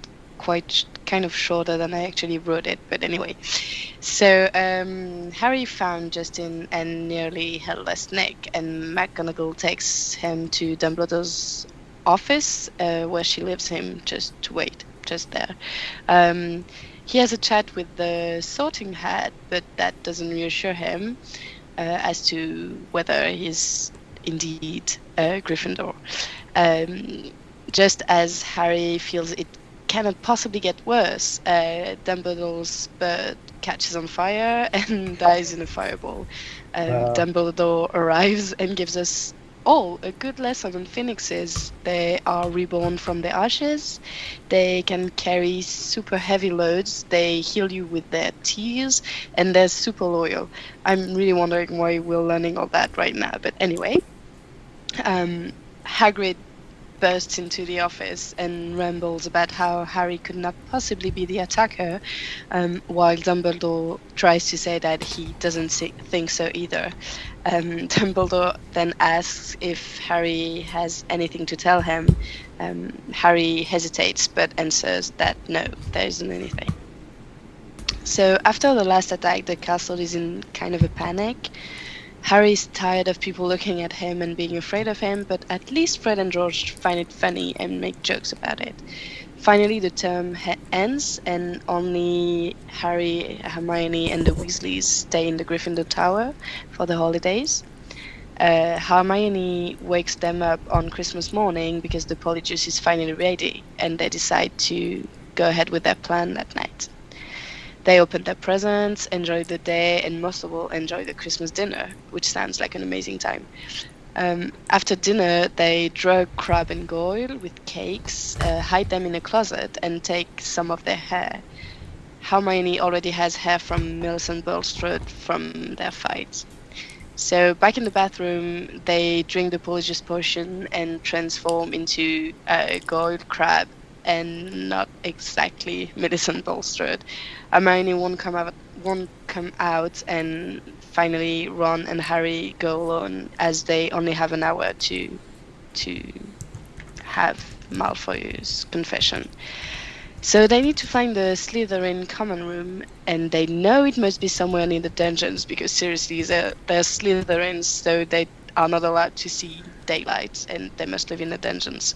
S7: kind of shorter than I actually wrote it. But anyway, so Harry found Justin and nearly headless Nick, and McGonagall takes him to Dumbledore's office, where she leaves him just to wait, just there. He has a chat with the Sorting Hat, but that doesn't reassure him as to whether he's indeed Gryffindor. Just as Harry feels it cannot possibly get worse, Dumbledore's bird catches on fire and dies in a fireball. Dumbledore arrives and gives us all a good lesson on phoenixes. They are reborn from the ashes. They can carry super heavy loads. They heal you with their tears, and they're super loyal. I'm really wondering why we're learning all that right now. But anyway, Hagrid bursts into the office and rambles about how Harry could not possibly be the attacker, while Dumbledore tries to say that he doesn't think so either. Dumbledore then asks if Harry has anything to tell him. Harry hesitates but answers that no, there isn't anything. So after the last attack, the castle is in kind of a panic. Harry's tired of people looking at him and being afraid of him, but at least Fred and George find it funny and make jokes about it. Finally, the term ends, and only Harry, Hermione, and the Weasleys stay in the Gryffindor Tower for the holidays. Hermione wakes them up on Christmas morning because the Polyjuice is finally ready, and they decide to go ahead with their plan that night. They open their presents, enjoy the day, and most of all enjoy the Christmas dinner, which sounds like an amazing time. After dinner, they drug Crabbe and Goyle with cakes, hide them in a closet, and take some of their hair. Hermione already has hair from Millicent Bulstrode from their fight. So back in the bathroom, they drink the Polyjuice potion and transform into Goyle, Crabbe, and not exactly Millicent Bulstrode. Hermione won't come out, and finally Ron and Harry go alone as they only have an hour to have Malfoy's confession. So they need to find the Slytherin common room, and they know it must be somewhere near the dungeons because seriously, they're Slytherins, so they are not allowed to see daylight, and they must live in the dungeons.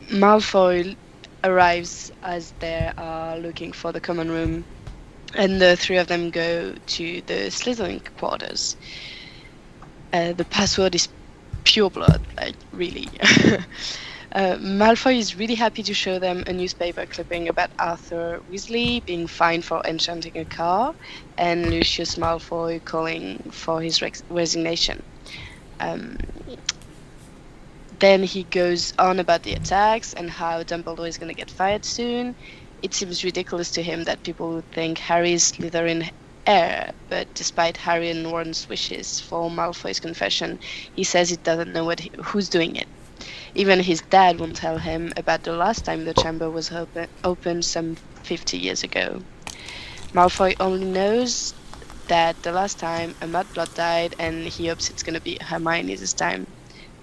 S7: Malfoy arrives as they are looking for the common room, and the three of them go to the Slytherin quarters. The password is pure blood, like really. Malfoy is really happy to show them a newspaper clipping about Arthur Weasley being fined for enchanting a car, and Lucius Malfoy calling for his resignation. Then he goes on about the attacks and how Dumbledore is going to get fired soon. It seems ridiculous to him that people would think Harry is Slytherin heir, but despite Harry and Ron's wishes for Malfoy's confession, he says he doesn't know who's doing it. Even his dad won't tell him about the last time the chamber was opened some 50 years ago. Malfoy only knows that the last time a mudblood died, and he hopes it's going to be Hermione this time.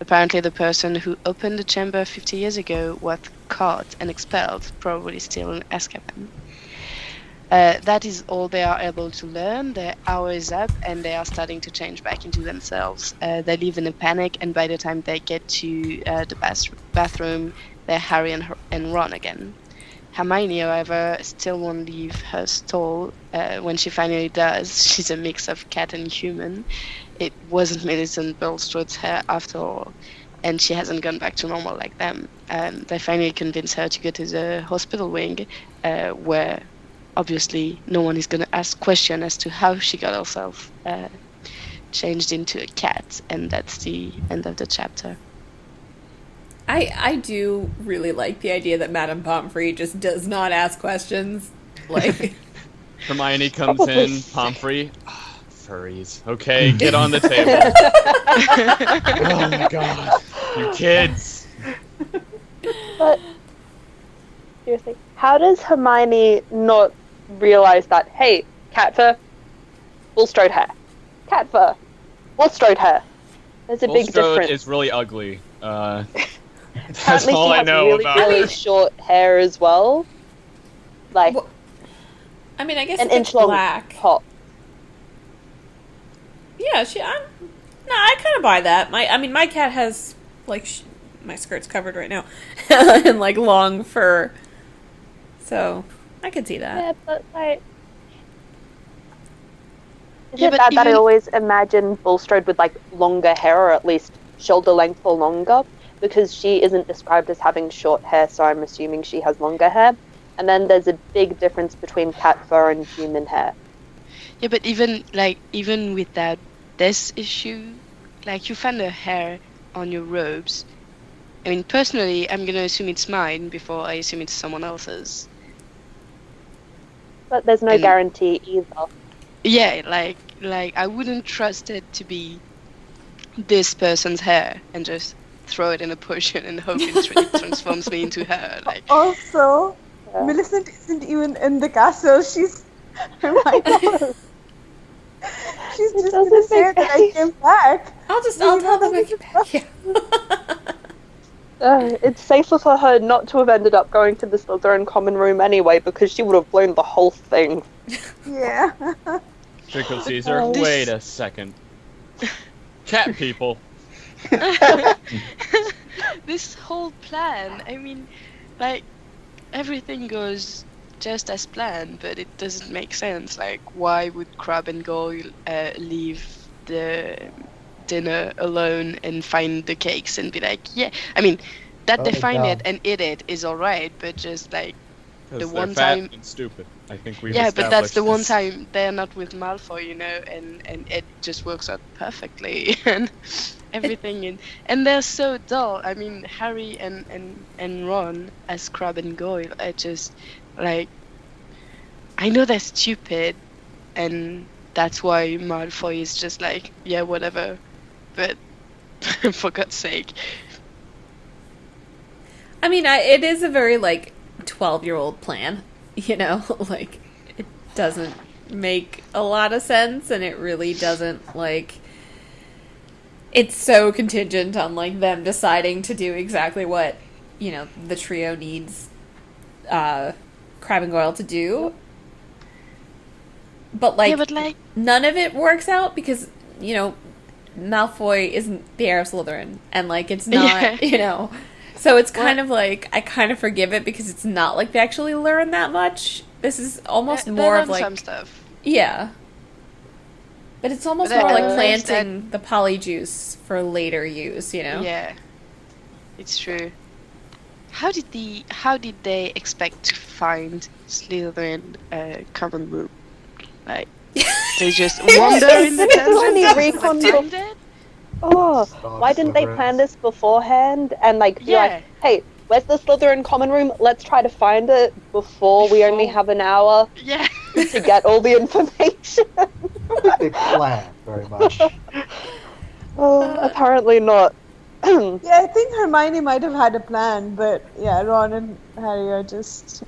S7: Apparently the person who opened the chamber 50 years ago was caught and expelled, probably still in Azkaban. That is all they are able to learn. Their hour is up and they are starting to change back into themselves. They live in a panic, and by the time they get to the bathroom, they're Harry and Ron again. Hermione, however, still won't leave her stall. When she finally does, she's a mix of cat and human. It wasn't Millicent Bulstrode's hair after all, and she hasn't gone back to normal like them. They finally convince her to go to the hospital wing, where obviously no one is going to ask questions as to how she got herself changed into a cat, and that's the end of the chapter.
S3: I do really like the idea that Madame Pomfrey just does not ask questions. Like
S4: Hermione comes in, Pomfrey. Oh, furries. Okay, get on the table. Oh my god. You kids.
S9: But seriously, how does Hermione not realize that, hey, cat fur, Bulstrode hair. Cat fur, Bulstrode hair. There's a big difference.
S4: Bulstrode is really ugly. That's
S9: Apparently
S4: all
S9: she
S4: I
S9: has
S4: know
S9: really,
S4: about
S9: really
S4: her.
S9: short hair as well. Like,
S3: well, I mean, I guess
S9: an
S3: if it's
S9: inch long
S3: black.
S9: top.
S3: Yeah, I kind of buy that. My cat has like my skirt's covered right now, and like long fur, so I could see that.
S9: Yeah, but like, is
S7: Yeah,
S9: it
S7: but
S9: bad that I
S7: even-
S9: always imagine Bulstrode with like longer hair, or at least shoulder length or longer? Because she isn't described as having short hair, so I'm assuming she has longer hair. And then there's a big difference between cat fur and human hair.
S7: Yeah, but even without this issue, like you find a hair on your robes. I mean, personally, I'm gonna assume it's mine before I assume it's someone else's.
S9: But there's no
S7: And-
S9: guarantee either.
S7: Yeah, like I wouldn't trust it to be this person's hair and just throw it in a potion and hope it transforms me into her. Like,
S6: Also,
S9: Yeah.
S6: Millicent isn't even in the castle. She's Hermione. She's just
S9: doesn't
S6: gonna say
S9: make
S6: that I came back.
S3: I'll
S6: You
S3: tell them
S6: know,
S3: I get back. Yeah.
S9: It's safer for her not to have ended up going to the Slytherin common room anyway, because she would have blown the whole thing.
S6: Yeah.
S4: Draco Caesar,
S9: Oh.
S4: wait a second. Cat people.
S7: this whole plan, I mean, like, everything goes just as planned, but it doesn't make sense. Like, why would Crabbe and Goyle leave the dinner alone and find the cakes and be like, yeah, I mean, that they find it and eat it is alright, but just like, the
S4: Because they're
S7: one
S4: fat
S7: time,
S4: and stupid. I think we've
S7: yeah, but that's
S4: established
S7: the one
S4: this.
S7: time they're not with Malfoy, you know, and it just works out perfectly and everything and they're so dull. I mean, Harry and Ron as Crabbe and Goyle are just like, I know they're stupid, and that's why Malfoy is just like, yeah, whatever, but for God's sake.
S3: I mean, it is a very, like, 12-year-old plan, you know? Like, it doesn't make a lot of sense, and it really doesn't, like... It's so contingent on, like, them deciding to do exactly what, you know, the trio needs Crabbe and Goyle to do. But, like,
S7: Yeah, but like,
S3: none of it works out because, you know, Malfoy isn't the heir of Slytherin, and, like, it's not,
S7: Yeah.
S3: you know... So it's kind of like, I kind of forgive it because it's not like they actually learn that much. This is almost
S7: they
S3: more
S7: learn
S3: of like...
S7: some stuff.
S3: Yeah. But it's almost
S7: But
S3: more like
S7: at least
S3: planting the polyjuice for later use, you know?
S7: Yeah, it's true. How did they expect to find Slytherin common room? Like, they just wander in the
S9: Only
S7: dungeon?
S9: recon
S7: Find it?
S9: Oh, why didn't they plan this beforehand and like be
S7: Yeah.
S9: like, hey, where's the Slytherin common room? Let's try to find it before we only have an hour
S7: Yeah.
S9: to get all the information.
S2: They plan very much.
S9: Oh, apparently not.
S6: Yeah, I think Hermione might have had a plan, but yeah, Ron and Harry are just...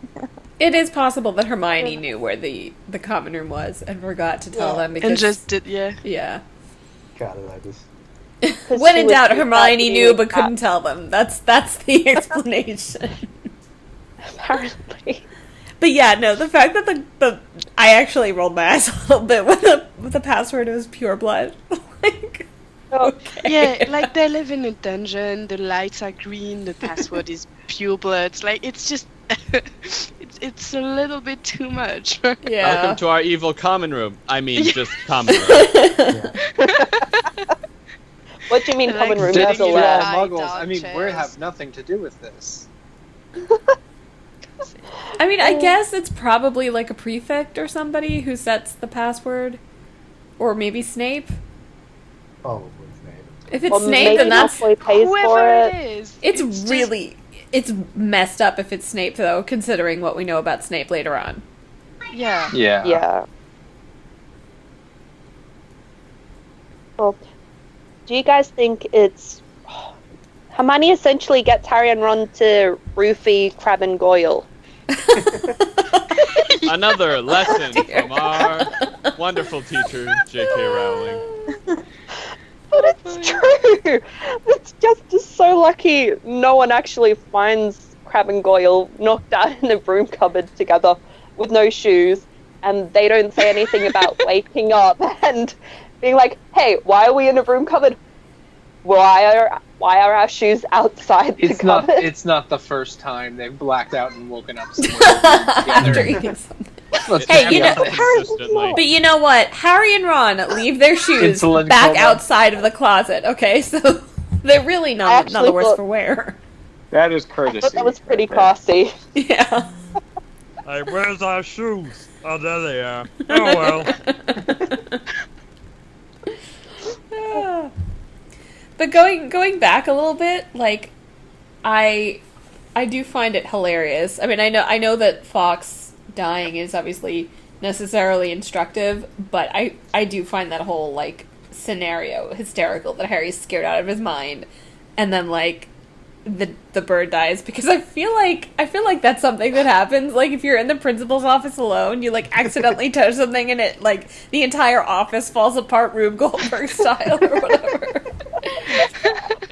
S3: It is possible that Hermione knew where the common room was and forgot to tell them because...
S7: And just did, yeah.
S3: Yeah.
S2: God, I like this.
S3: When in doubt, Hermione knew but couldn't tell them. That's the explanation.
S9: Apparently.
S3: But yeah, no, the fact that the I actually rolled my eyes a little bit when the password was pure blood. Like, okay.
S7: Yeah, like they live in a dungeon, the lights are green, the password is pure blood. Like it's just it's a little bit too much.
S3: Yeah.
S4: Welcome to our evil common room. I mean, just common room.
S9: What do you mean
S7: Like
S9: common room?
S7: sitting
S9: There's a
S7: in a
S9: lair.
S7: high
S5: Muggles.
S7: dark
S5: I mean, we
S7: chairs.
S5: have nothing to do with this.
S3: I mean, I guess it's probably like a prefect or somebody who sets the password. Or maybe Snape.
S2: Probably Snape.
S3: If it's
S9: Or
S3: Snape,
S9: maybe
S3: then that's...
S9: Malfoy pays for
S7: Whoever
S9: it.
S7: it is.
S3: It's
S7: just-
S3: really... It's messed up if it's Snape, though, considering what we know about Snape later on.
S7: Yeah.
S5: Yeah.
S9: Yeah. Well, do you guys think it's... Hermione essentially gets Harry and Ron to roofie Crabbe and Goyle.
S4: Another lesson from our wonderful teacher, J.K. Rowling.
S9: But it's true! It's just so lucky no one actually finds Crabbe and Goyle knocked out in a broom cupboard together with no shoes, and they don't say anything about waking up and being like, hey, why are we in a broom cupboard? Why are our shoes outside the cupboard?
S5: It's not the first time they've blacked out and woken up
S3: After
S5: somewhere.
S3: eating something.
S5: Let's
S3: Hey,
S5: be
S3: you know-
S5: honest.
S4: Consistently.
S3: But you know what? Harry and Ron leave their shoes
S5: Insulin
S3: back
S5: coma.
S3: outside of the closet, okay? So they're really not the
S9: actually
S3: worse
S9: thought-
S3: for wear.
S1: That is
S9: I
S1: courtesy.
S9: thought that was pretty
S1: right there.
S9: classy.
S3: Yeah.
S11: Hey, where's our shoes? Oh, there they are. Oh, well.
S3: But going back a little bit, like I do find it hilarious. I mean, I know that Fox dying is obviously necessarily instructive, but I do find that whole like scenario hysterical that Harry's scared out of his mind, and then like the bird dies, because I feel like that's something that happens. Like if you're in the principal's office alone, you like accidentally touch something and it like the entire office falls apart Rube Goldberg style or whatever.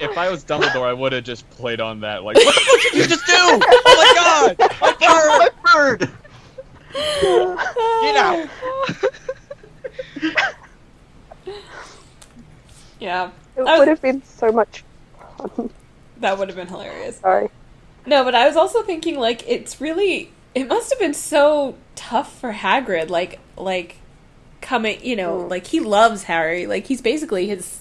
S4: If I was Dumbledore, I would have just played on that. Like, what the fuck did you just do? Oh my god! My bird! Get out!
S3: Yeah.
S9: It would have been so much fun.
S3: That would have been hilarious.
S9: Sorry.
S3: No, but I was also thinking, like, it must have been so tough for Hagrid, like coming, you know, like, he loves Harry, like, he's basically his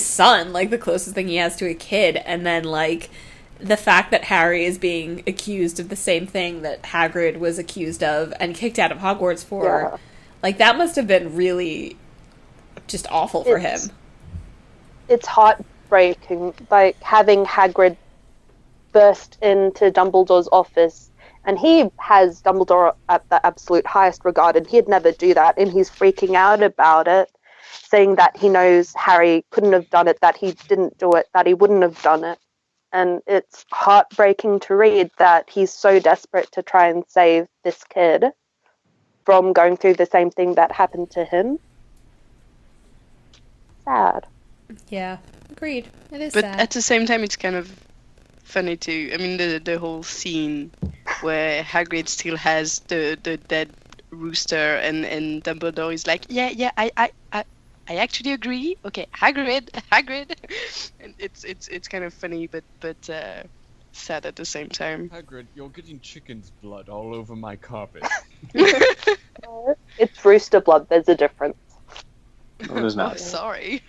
S3: son, like, the closest thing he has to a kid, and then, like, the fact that Harry is being accused of the same thing that Hagrid was accused of and kicked out of Hogwarts for, like, that must have been really just awful for him.
S9: It's heartbreaking, like having Hagrid burst into Dumbledore's office, and he has Dumbledore at the absolute highest regard, and he'd never do that, and he's freaking out about it, saying that he knows Harry couldn't have done it, that he didn't do it, that he wouldn't have done it. And it's heartbreaking to read that he's so desperate to try and save this kid from going through the same thing that happened to him. Sad.
S3: Yeah, agreed. It is
S7: But
S3: sad.
S7: at the same time, it's kind of funny too. I mean, the whole scene where Hagrid still has the dead rooster, and Dumbledore is like, yeah, I actually agree. Okay, Hagrid. And it's kind of funny, but sad at the same time.
S4: Hagrid, you're getting chicken's blood all over my carpet.
S9: It's rooster blood, there's a difference.
S1: No, there's
S7: Oh,
S1: not.
S7: sorry.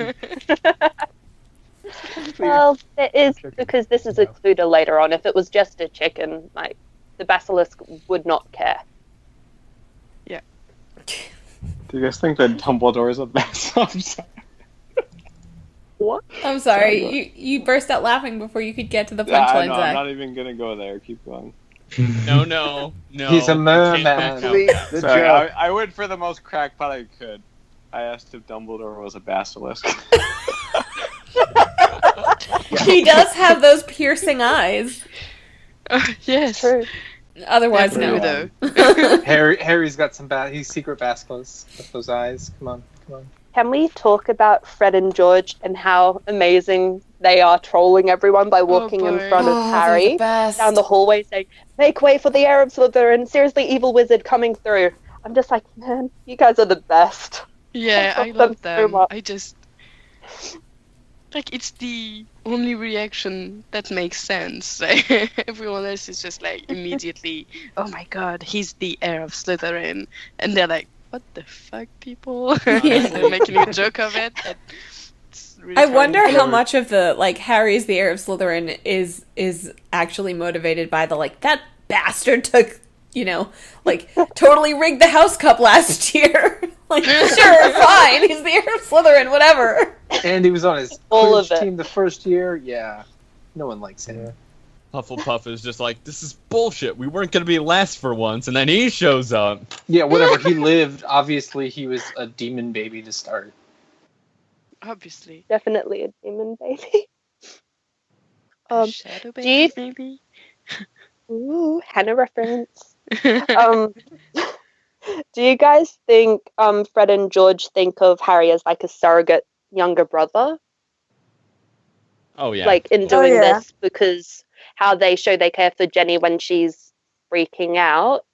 S9: Well, there is, because this is included later on. If it was just a chicken, like, the basilisk would not care.
S7: Yeah.
S1: Do you guys think that Dumbledore is a best?
S9: What?
S3: I'm sorry, you burst out laughing before you could get to the
S1: Yeah, I
S3: punchline,
S1: know, I'm
S3: Zach.
S1: not even gonna go there. Keep going.
S4: No.
S5: He's a
S4: You
S5: merman.
S4: can't back out.
S2: The
S1: Sorry,
S2: joke.
S1: I went for the most crackpot I could. I asked if Dumbledore was a basilisk.
S3: He does have those piercing eyes.
S7: Yes.
S9: True.
S3: Otherwise,
S7: True,
S3: no.
S7: though.
S5: Harry's got some he's secret basilisks with those eyes. Come on.
S9: Can we talk about Fred and George and how amazing they are trolling everyone by walking in front of Harry down the hallway saying, "Make way for the heir of Slytherin, seriously evil wizard coming through." I'm just like, man, you guys are the best.
S7: Yeah, I love them.
S9: so much.
S7: I just... Like, it's the only reaction that makes sense. Everyone else is just like, immediately, "Oh my god, he's the heir of Slytherin." And they're like, "What the fuck, people?" And they're making a joke of it. Really
S3: I wonder how much of the, like, Harry's the heir of Slytherin is actually motivated by the, like, that bastard took, you know, like, totally rigged the house cup last year. Like, sure, fine, he's the heir of Slytherin, whatever.
S5: And he was on his Quidditch team the first year. Yeah, no one likes him.
S2: Yeah.
S4: Hufflepuff is just like, this is bullshit. We weren't going to be last for once, and then he shows up.
S5: Yeah, whatever. He lived. Obviously, he was a demon baby to start.
S7: Obviously.
S9: Definitely a demon baby.
S7: Shadow baby, maybe?
S9: Ooh, Hannah reference. Do you guys think Fred and George think of Harry as like a surrogate younger brother?
S4: Oh, yeah.
S9: Like in doing this, because how they show they care for Jenny when she's freaking out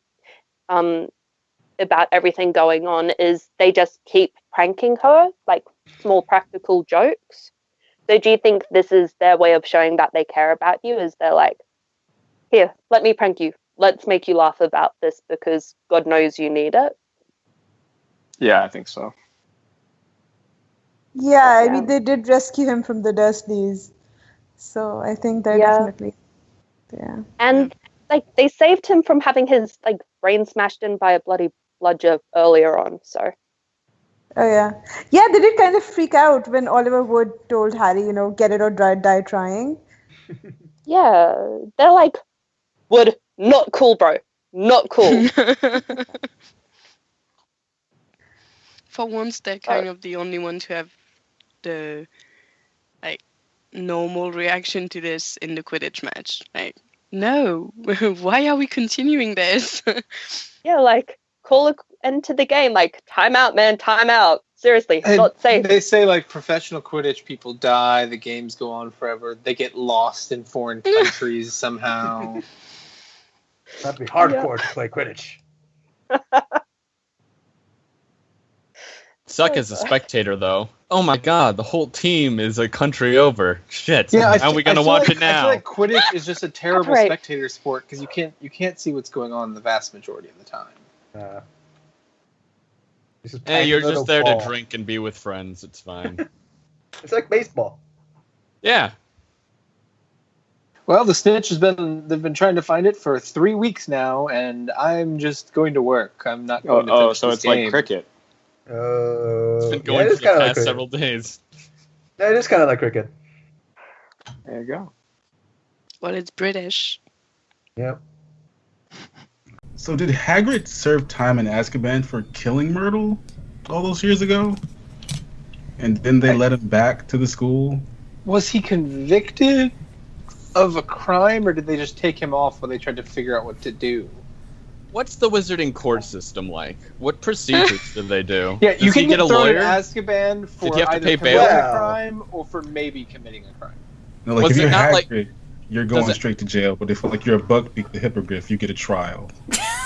S9: about everything going on is they just keep pranking her, like small practical jokes. So do you think this is their way of showing that they care about you? Is they're like, "Here, let me prank you. Let's make you laugh about this because God knows you need it."
S1: Yeah, I think so.
S6: Yeah, I mean, they did rescue him from the Dursleys. So I think they're definitely... Yeah.
S9: And, like, they saved him from having his, like, brain smashed in by a bloody bludger earlier on, so...
S6: Oh, yeah. Yeah, they did kind of freak out when Oliver Wood told Harry, you know, get it or die trying.
S9: Yeah, they're like, Wood, not cool, bro. Not cool.
S7: For once, they're kind of the only ones who have the, like, normal reaction to this in the Quidditch match. Like, no, why are we continuing this?
S9: Yeah, like, call an end to the game. Like, time out, man, time out. Seriously,
S5: And
S9: not safe.
S5: They say, like, professional Quidditch people die, the games go on forever, they get lost in foreign countries somehow.
S2: That'd be hardcore to play Quidditch.
S4: Suck as a spectator, though. Oh my god, the whole team is a country over. Shit.
S5: Yeah,
S4: how are we gonna watch it now?
S5: I feel like Quidditch is just a terrible spectator sport because you can't see what's going on the vast majority of the time.
S4: Hey, you're just there to drink and be with friends. It's fine.
S2: It's like baseball.
S4: Yeah.
S5: Well, the Snitch they've been trying to find it for 3 weeks now, and I'm just going to work. I'm not going to finish
S1: so
S5: this
S1: it's
S5: game.
S1: like cricket.
S4: It's been going for the past several days.
S2: Yeah, it is kind of like cricket.
S1: There you go.
S7: Well, it's British.
S2: Yep.
S8: So did Hagrid serve time in Azkaban for killing Myrtle all those years ago? And then they let him back to the school?
S5: Was he convicted of a crime, or did they just take him off when they tried to figure out what to do?
S4: What's the wizarding court system like? What procedures do they do?
S5: Yeah, you
S4: Does he
S5: can
S4: get a
S5: thrown
S4: lawyer?
S5: in Azkaban for
S4: Did you have to
S5: either
S4: pay
S5: committing
S4: bail?
S5: a crime or for maybe committing a crime.
S8: No, like
S4: Was
S8: if
S4: it
S8: you're
S4: not
S8: Hagrid, you're going straight to jail. But if like you're a Buckbeak the Hippogriff, you get a trial.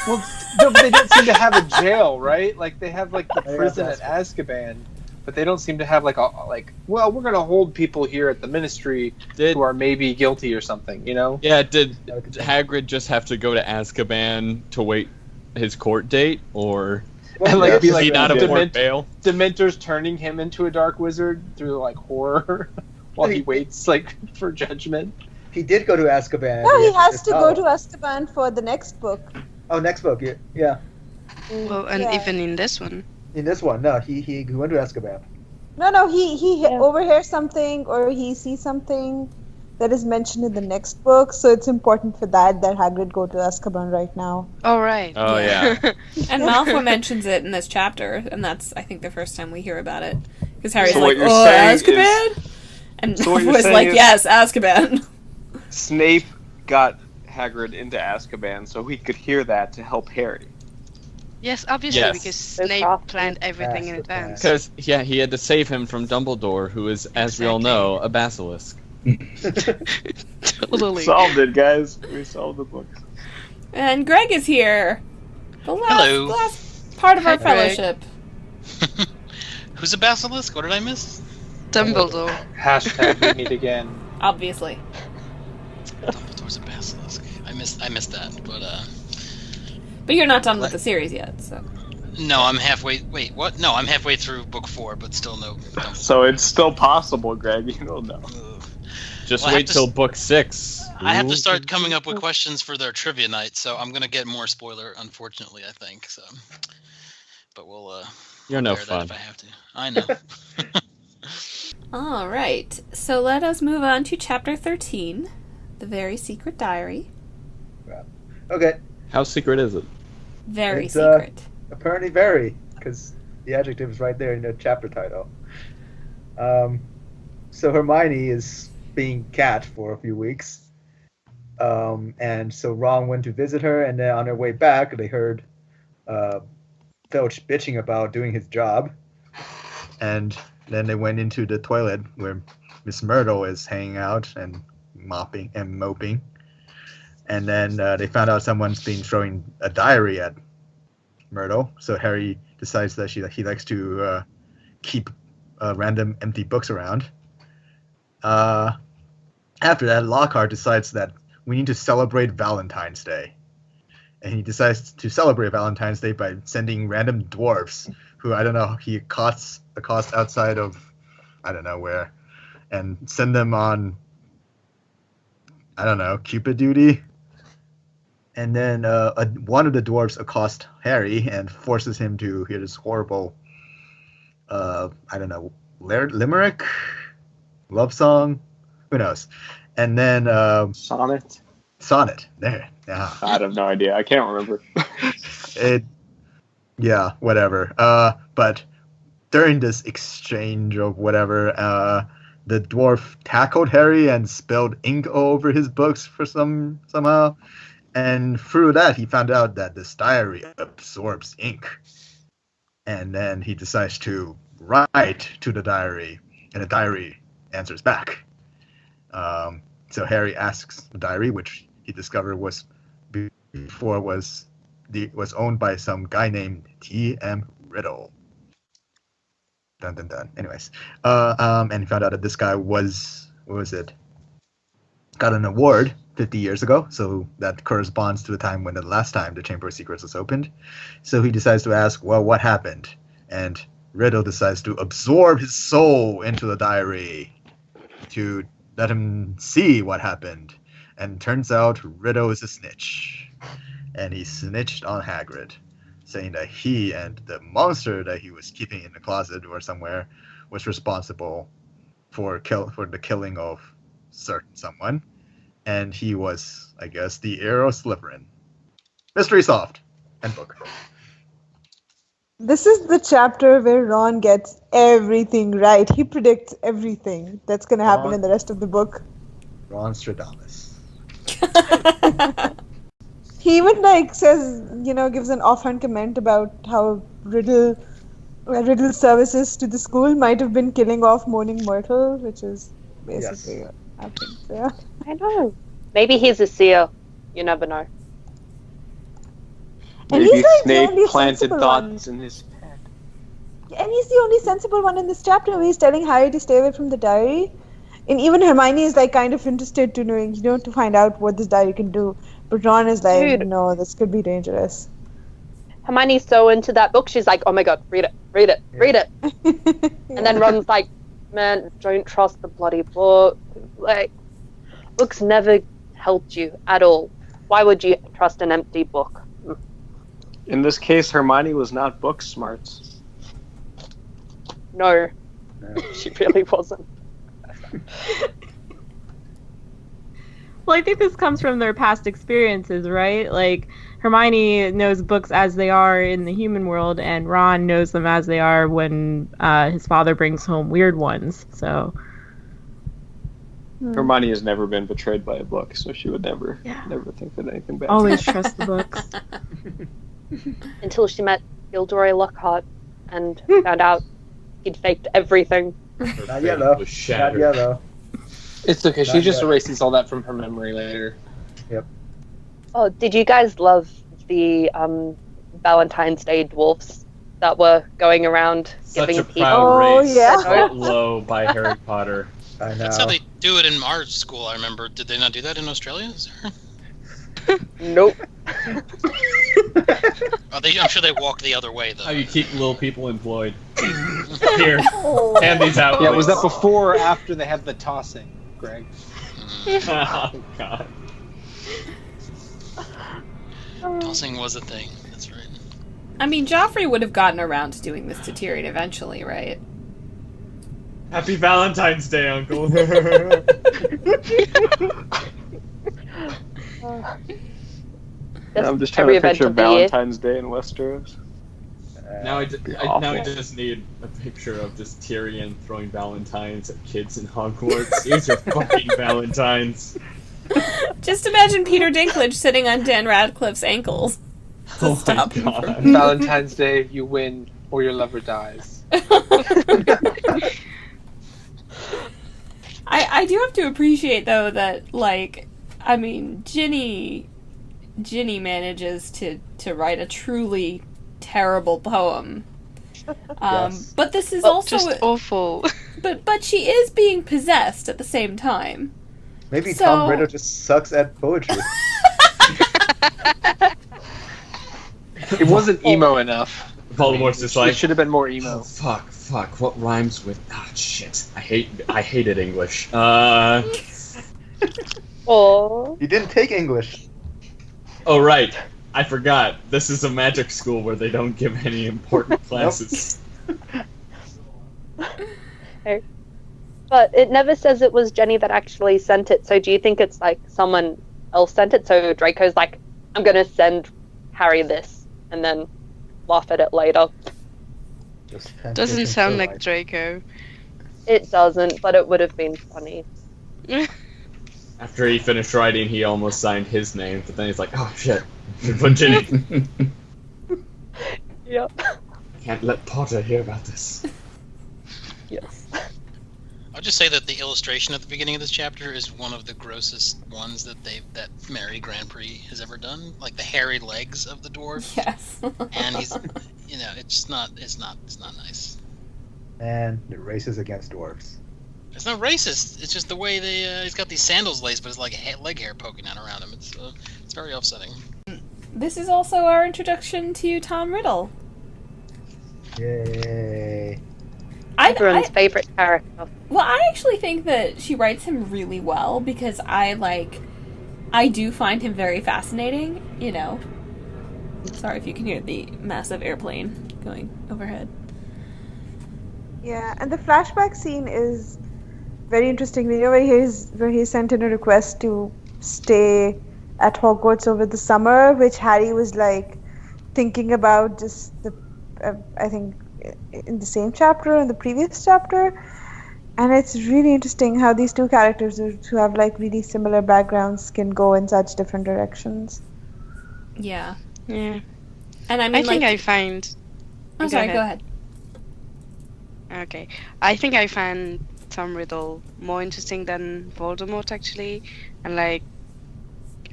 S5: Well, no, but they don't seem to have a jail, right? Like they have like the prison at Azkaban, but they don't seem to have well, we're gonna hold people here at the Ministry who are maybe guilty or something, you know?
S4: Yeah, did Hagrid just have to go to Azkaban to wait his court date, or
S5: And like be like
S4: he not afford bail?
S5: Dementors turning him into a dark wizard through like horror while he waits like for judgment.
S2: He did go to Azkaban.
S6: No, he has to go to Azkaban for the next book.
S2: Oh, next book, yeah.
S7: Well, and even in this one.
S2: In this one, no, he went to Azkaban.
S6: No, he overhears something or he sees something that is mentioned in the next book, so it's important for that Hagrid go to Azkaban right now.
S7: Oh, right.
S4: Oh, yeah.
S3: And Malfoy mentions it in this chapter, and that's, I think, the first time we hear about it. Because Harry's
S1: So
S3: like,
S1: what you're
S3: oh,
S1: saying
S3: Azkaban? And
S1: So what you're
S3: Malfoy's
S1: saying
S3: like,
S1: is-
S3: yes, Azkaban.
S1: Snape got Hagrid into Azkaban so he could hear that to help Harry.
S7: Yes, obviously,
S4: Yes.
S7: because
S9: So
S7: Snape
S9: crafty.
S7: planned everything in
S2: That's the
S7: advance.
S4: Because he had to save him from Dumbledore, who is, as we all know, a basilisk.
S7: Totally.
S1: Solved it, guys. We solved the book.
S3: And Greg is here. The
S12: Hello.
S3: last part of our
S7: Hi, Greg.
S3: fellowship.
S12: Who's a basilisk? What did I miss?
S7: Dumbledore.
S5: Hashtag we meet again.
S3: Obviously.
S12: Dumbledore's a basilisk. I missed that, but
S3: But you're not done with the series yet, so.
S12: no, I'm halfway. Wait, what? No, I'm halfway through book 4, but still no.
S1: So it's still possible, Greg. You don't know.
S4: Just
S12: Well, I have
S4: wait
S12: to
S4: till book 6.
S12: I have to start coming up with questions for their trivia night, so I'm gonna get more spoiler, unfortunately. I think so. But we'll.
S4: You're no
S12: bear that
S4: fun.
S12: if I have to. I know.
S3: All right. So let us move on to chapter 13, The Very Secret Diary.
S2: Okay.
S4: How secret is it?
S3: Very
S2: It's,
S3: secret.
S2: Apparently very, because the adjective is right there in the chapter title. So Hermione is being cat for a few weeks. And so Ron went to visit her, and then on their way back, they heard Filch bitching about doing his job. And then they went into the toilet where Miss Myrtle is hanging out and mopping and moping. And then they found out someone's been throwing a diary at Myrtle. So Harry decides that he likes to keep random empty books around. After that, Lockhart decides that we need to celebrate Valentine's Day. And he decides to celebrate Valentine's Day by sending random dwarfs who, I don't know, he accosts outside of, I don't know where, and send them on, I don't know, Cupid duty. And then one of the dwarves accosts Harry and forces him to hear this horrible, I don't know, limerick? Love song? Who knows? And then... Sonnet. There. Yeah.
S1: I have no idea. I can't remember.
S2: Yeah, whatever. But during this exchange of whatever, the dwarf tackled Harry and spilled ink all over his books for somehow. And through that, he found out that this diary absorbs ink. And then he decides to write to the diary, and the diary answers back. So Harry asks the diary, which he discovered was owned by some guy named T.M. Riddle. Dun dun dun. Anyways, and he found out that this guy got an award 50 years ago, so that corresponds to the time when the last time the Chamber of Secrets was opened. So he decides to ask, well, what happened? And Riddle decides to absorb his soul into the diary to let him see what happened. And turns out Riddle is a snitch. And he snitched on Hagrid, saying that he and the monster that he was keeping in the closet or somewhere was responsible for the killing of someone. And he was, I guess, the heir of Slytherin. Mystery solved. End book.
S6: This is the chapter where Ron gets everything right. He predicts everything that's going to happen in the rest of the book.
S2: Ron Stradamus.
S6: He even says, gives an offhand comment about how Riddle's services to the school might have been killing off Moaning Myrtle, which is basically what happened. Yeah.
S9: I know. Maybe he's a seer. You never know.
S6: And
S1: Maybe
S6: he's the
S1: Snape
S6: only
S1: planted
S6: sensible
S1: thoughts in his head.
S6: And he's the only sensible one in this chapter where he's telling Harry to stay away from the diary. And even Hermione is kind of interested to knowing, to find out what this diary can do. But Ron is like, no, this could be dangerous.
S9: Hermione's so into that book, she's like, oh my god, read it. And then Ron's like, man, don't trust the bloody book. Books never helped you at all. Why would you trust an empty book?
S1: In this case, Hermione was not book smart.
S9: No, she really wasn't.
S10: Well, I think this comes from their past experiences, right? Hermione knows books as they are in the human world, and Ron knows them as they are when his father brings home weird ones. So
S1: Hermione has never been betrayed by a book, so she would never think that anything bad.
S10: Always trust the books.
S9: until she met Gilderoy Lockheart and found out he'd faked everything.
S2: Not yet, though. Not yet, though.
S5: It's okay. She
S2: Not
S5: just
S2: yet.
S5: erases all that from her memory later.
S2: Yep.
S9: Oh, did you guys love the Valentine's Day dwarfs that were going around
S4: Such
S9: giving
S4: a
S9: people?
S4: proud race.
S6: yeah.
S4: Brought low by Harry Potter.
S2: I know.
S12: That's how they do it in our school, I remember. Did they not do that in Australia?
S9: Nope.
S12: I'm sure they walk the other way, though.
S4: How you keep little people employed. Here, hand these out.
S5: Yeah, was
S4: please.
S5: that before or after they had the tossing, Greg?
S4: Oh, God.
S12: Tossing was a thing. That's right.
S3: I mean, Joffrey would have gotten around to doing this to Tyrion eventually, right?
S4: Happy Valentine's Day, Uncle.
S1: I'm just trying to picture Valentine's Day in Westeros.
S4: Now I just need a picture of just Tyrion throwing Valentines at kids in Hogwarts. Here's your fucking Valentines.
S3: Just imagine Peter Dinklage sitting on Dan Radcliffe's ankles.
S4: Oh
S3: Stop.
S4: my God.
S5: Valentine's Day, you win or your lover dies.
S3: I do have to appreciate, though, that, like, I mean, Ginny manages to write a truly terrible poem.
S2: Yes.
S3: But this is
S7: Well,
S3: also
S7: just awful.
S3: But she is being possessed at the same time.
S2: Maybe
S3: So-
S2: Tom Riddle just sucks at poetry.
S5: It wasn't emo enough.
S4: Voldemort's just like,
S5: It should have been more
S4: oh,
S5: emo.
S4: fuck, what rhymes with, shit, I hated English.
S9: Or
S2: You didn't take English.
S4: Oh, right, I forgot, this is a magic school where they don't give any important classes.
S9: but it never says it was Jenny that actually sent it. So do you think it's like someone else sent it? So Draco's like, I'm gonna send Harry this, and then laugh at it later.
S7: Doesn't sound like Draco.
S9: It doesn't, but it would have been funny.
S4: After he finished writing, he almost signed his name, but then he's like, oh shit, should put Ginny.
S9: Yep.
S4: Can't let Potter hear about this.
S9: Yes.
S12: I'll just say that the illustration at the beginning of this chapter is one of the grossest ones that Mary Grand Prix has ever done. Like the hairy legs of the dwarf.
S3: Yes.
S12: And he's, it's not nice.
S2: And the races against dwarves.
S12: It's not racist. It's just the way he's got these sandals laced, but it's like leg hair poking out around him. It's very upsetting.
S3: This is also our introduction to Tom Riddle.
S2: Yay.
S9: Everyone's favorite character.
S3: Well, I actually think that she writes him really well because I do find him very fascinating, Sorry if you can hear the massive airplane going overhead.
S6: Yeah, and the flashback scene is very interesting. Where he sent in a request to stay at Hogwarts over the summer, which Harry was like thinking about just I think in the same chapter, in the previous chapter. And it's really interesting how these two characters who have like really similar backgrounds can go in such different directions.
S3: Yeah.
S7: Yeah.
S3: And I mean,
S7: I find...
S3: I'm sorry, go ahead.
S7: Okay. I think I find Tom Riddle more interesting than Voldemort, actually. And, like,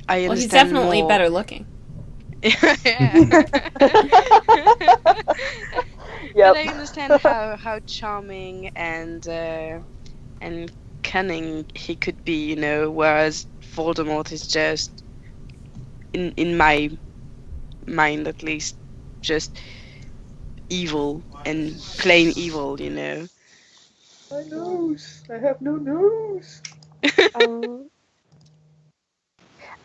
S7: I understand
S3: he's definitely
S7: more...
S3: better looking.
S7: But I understand how charming and cunning he could be, whereas Voldemort is just, in my mind at least, just evil and plain evil,
S2: My nose! I have no nose!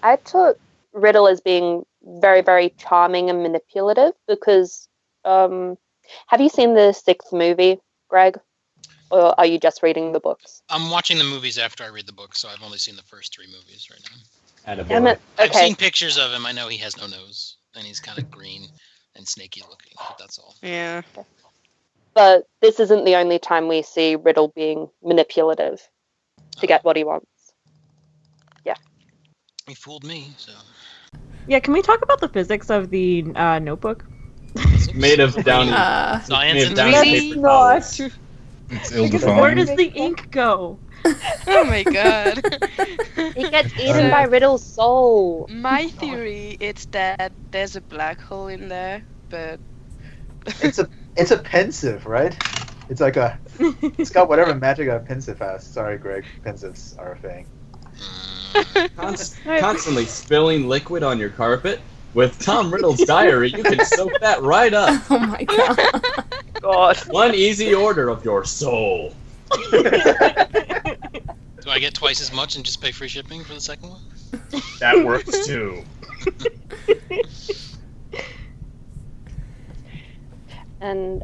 S9: I took Riddle as being very, very charming and manipulative because, have you seen the 6th movie, Greg? Or are you just reading the books?
S12: I'm watching the movies after I read the book, so I've only seen the first 3 movies right now. I've seen pictures of him. I know he has no nose, and he's kind of green and snaky looking, but that's all.
S7: Yeah.
S9: But this isn't the only time we see Riddle being manipulative to get what he wants. Yeah.
S12: He fooled me, so...
S10: Yeah, can we talk about the physics of the notebook?
S4: Made of downy.
S12: Science and
S6: Let's not.
S8: It's
S10: Where does the ink go?
S7: Oh my god.
S9: It gets eaten by Riddle's soul.
S7: My theory is that there's a black hole in there, but
S2: It's a pensive, right? It's like it's got whatever magic a pensive has. Sorry, Greg. Pensives are a thing.
S4: Constantly spilling liquid on your carpet. With Tom Riddle's diary, you can soak that right up.
S3: Oh my god.
S9: God.
S4: One easy order of your soul.
S12: Do I get twice as much and just pay free shipping for the second one?
S4: That works too.
S9: And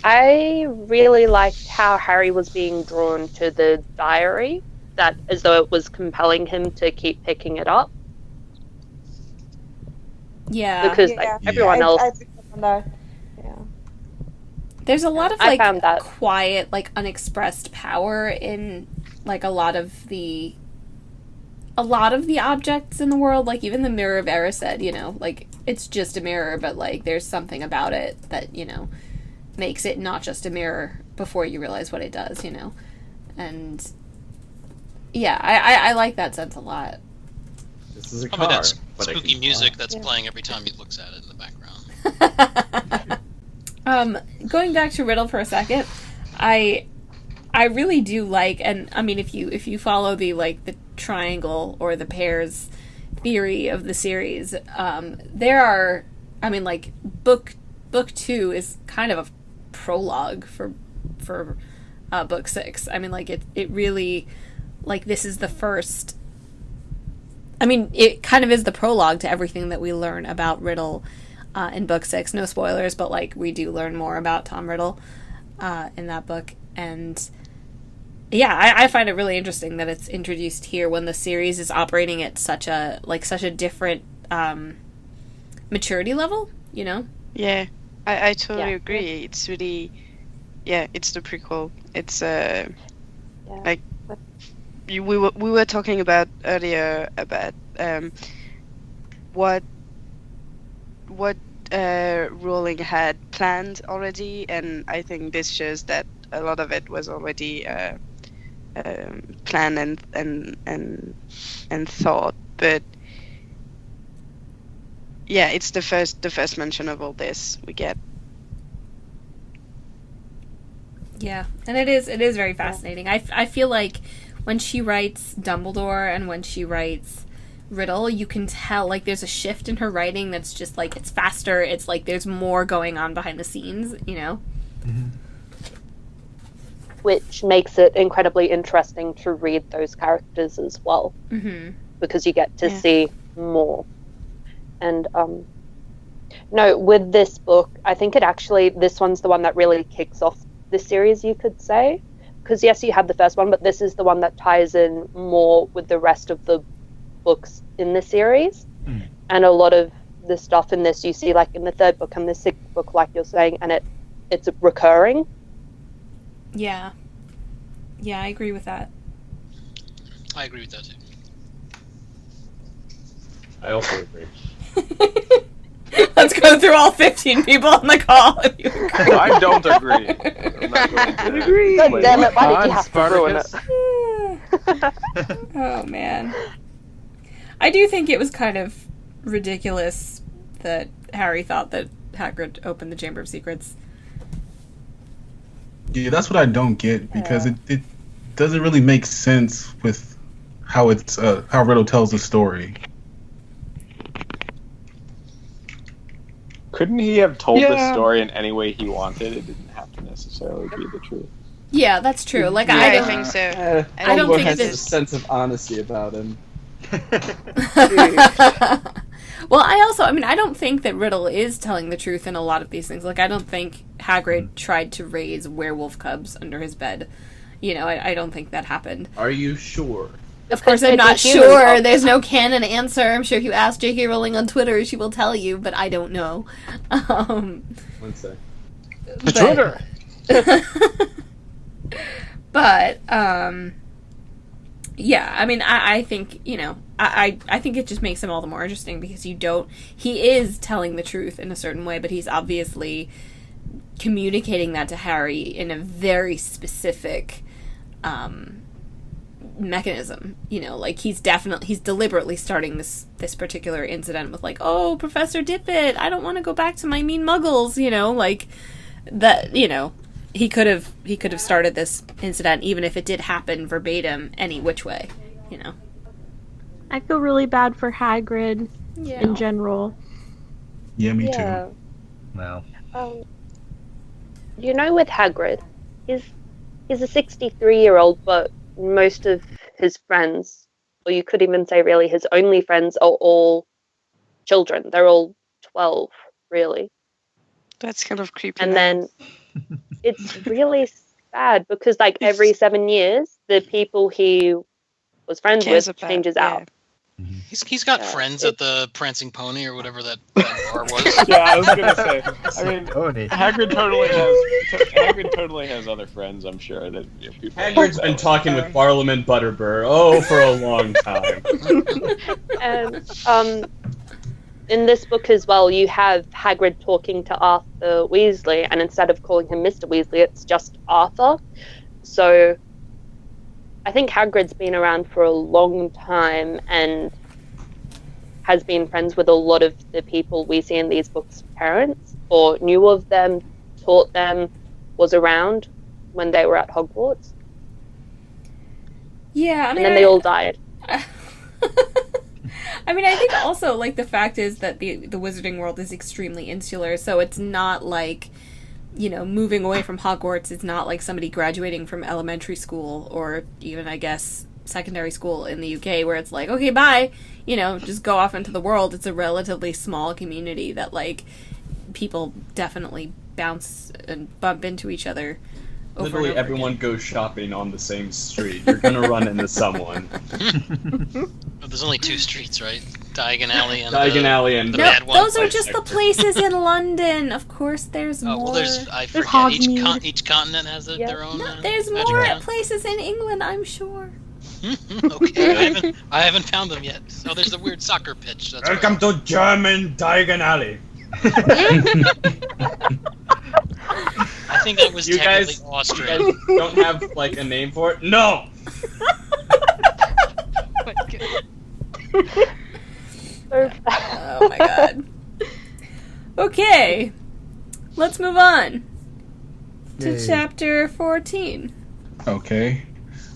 S9: I really liked how Harry was being drawn to the diary, that as though it was compelling him to keep picking it up.
S3: Yeah.
S9: Because everyone else.
S6: I picked up on that. Yeah.
S3: There's a lot of
S9: I found that.
S3: quiet, unexpressed power in a lot of the objects in the world. Like even the Mirror of Erised, it's just a mirror, but there's something about it that makes it not just a mirror before you realize what it does. And yeah, I like that sense a lot.
S4: This is a
S12: Probably
S4: car,
S12: that
S4: but
S12: spooky music that's playing every time he looks at it in the background.
S3: Going back to Riddle for a second, I really do like, and I mean, if you follow the triangle or the pairs theory of the series, there are, book 2 is kind of a prologue for book 6. I mean, it really, this is the first. I mean, it kind of is the prologue to everything that we learn about Riddle in book 6. No spoilers, but we do learn more about Tom Riddle in that book. And yeah, I find it really interesting that it's introduced here when the series is operating at such a different maturity level,
S7: Yeah, I totally agree. It's really, it's the prequel. It's we were talking about earlier about what Rowling had planned already, and I think this shows that a lot of it was already planned and thought. But yeah, it's the first mention of all this we get.
S3: Yeah, and it is very fascinating. I feel like when she writes Dumbledore and when she writes Riddle, you can tell there's a shift in her writing that's just it's faster. It's there's more going on behind the scenes,
S2: Mm-hmm.
S9: Which makes it incredibly interesting to read those characters as well, because you get to see more. And no, with this book, I think this one's the one that really kicks off the series, you could say. Because yes, you have the first one, but this is the one that ties in more with the rest of the books in the series. And a lot of the stuff in this you see in the third book and the sixth book, like you're saying, and it's recurring.
S3: Yeah, I agree with that.
S12: I agree with that too.
S4: I also agree.
S3: Let's go through all 15 people on the call if you agree.
S1: I don't agree. I'm not going to
S9: agree. God damn it, why did you have to ruin it?
S3: Oh, man. I do think it was kind of ridiculous that Harry thought that Hagrid opened the Chamber of Secrets.
S8: Yeah, that's what I don't get, because it doesn't really make sense with how how Riddle tells the story.
S1: Couldn't he have told the story in any way he wanted? It didn't have to necessarily be the truth.
S3: Yeah, that's true. I don't think so. I don't think
S4: has a sense of honesty about him.
S3: Well, I don't think that Riddle is telling the truth in a lot of these things. I don't think Hagrid tried to raise werewolf cubs under his bed. I don't think that happened.
S4: Are you sure?
S3: Of course, I'm not sure. There's no canon answer. I'm sure if you ask J.K. Rowling on Twitter, she will tell you, but I don't know.
S4: One sec.
S1: Twitter!
S3: But, Yeah, I mean, I think, I think it just makes him all the more interesting because he is telling the truth in a certain way, but he's obviously communicating that to Harry in a very specific mechanism. He's deliberately starting this particular incident with oh, Professor Dippet, I don't want to go back to my mean muggles, that, he could have started this incident even if it did happen verbatim any which way,
S10: I feel really bad for Hagrid in general.
S8: Yeah, me too.
S2: Well.
S9: With Hagrid, he's a 63-year-old, but most of his friends, or you could even say really his only friends, are all children. They're all 12, really.
S7: That's kind of creepy.
S9: And then it's really sad because every 7 years, the people he was friends with changes out.
S12: He's got friends at the Prancing Pony or whatever that bar was.
S1: Yeah, I was gonna say. I mean, Hagrid totally has other friends. I'm sure that people.
S4: Hagrid's been talking with Parliament Butterbur for a long time.
S9: And in this book as well, you have Hagrid talking to Arthur Weasley, and instead of calling him Mr. Weasley, it's just Arthur. So I think Hagrid's been around for a long time and has been friends with a lot of the people we see in these books' parents, or knew of them, taught them, was around when they were at Hogwarts.
S3: Yeah, I mean,
S9: and then they all died.
S3: I mean, I think also, the fact is that the wizarding world is extremely insular, so it's not moving away from Hogwarts is not like somebody graduating from elementary school or even, I guess, secondary school in the UK where it's okay, bye, just go off into the world. It's a relatively small community that, people definitely bounce and bump into each other.
S4: Literally everyone goes shopping on the same street. You're gonna run into someone.
S12: Well, there's only 2 streets, right? Diagon Alley and
S4: the
S12: bad one.
S3: Those are just the places in London. Of course, there's more.
S12: Well, I forget. Each continent has their own.
S3: No, there's more places in England, I'm sure.
S12: Okay, I haven't found them yet. Oh, there's the weird soccer pitch. That's
S11: Welcome to German Diagon Alley.
S12: I think that was technically Austrian.
S4: You guys don't have a name for it? No.
S3: Oh my god. Okay, let's move on to chapter 14.
S8: Okay.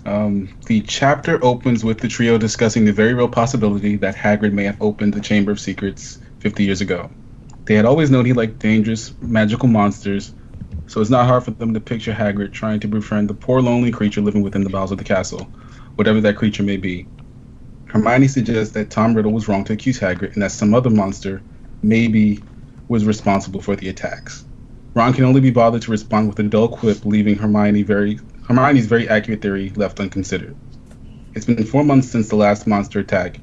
S8: The chapter opens with the trio discussing the very real possibility that Hagrid may have opened the Chamber of Secrets 50 years ago. They had always known he liked dangerous, magical monsters, so it's not hard for them to picture Hagrid trying to befriend the poor lonely creature living within the bowels of the castle, whatever that creature may be. Hermione suggests that Tom Riddle was wrong to accuse Hagrid and that some other monster maybe was responsible for the attacks. Ron can only be bothered to respond with a dull quip, leaving Hermione's very accurate theory left unconsidered. It's been 4 months since the last monster attack.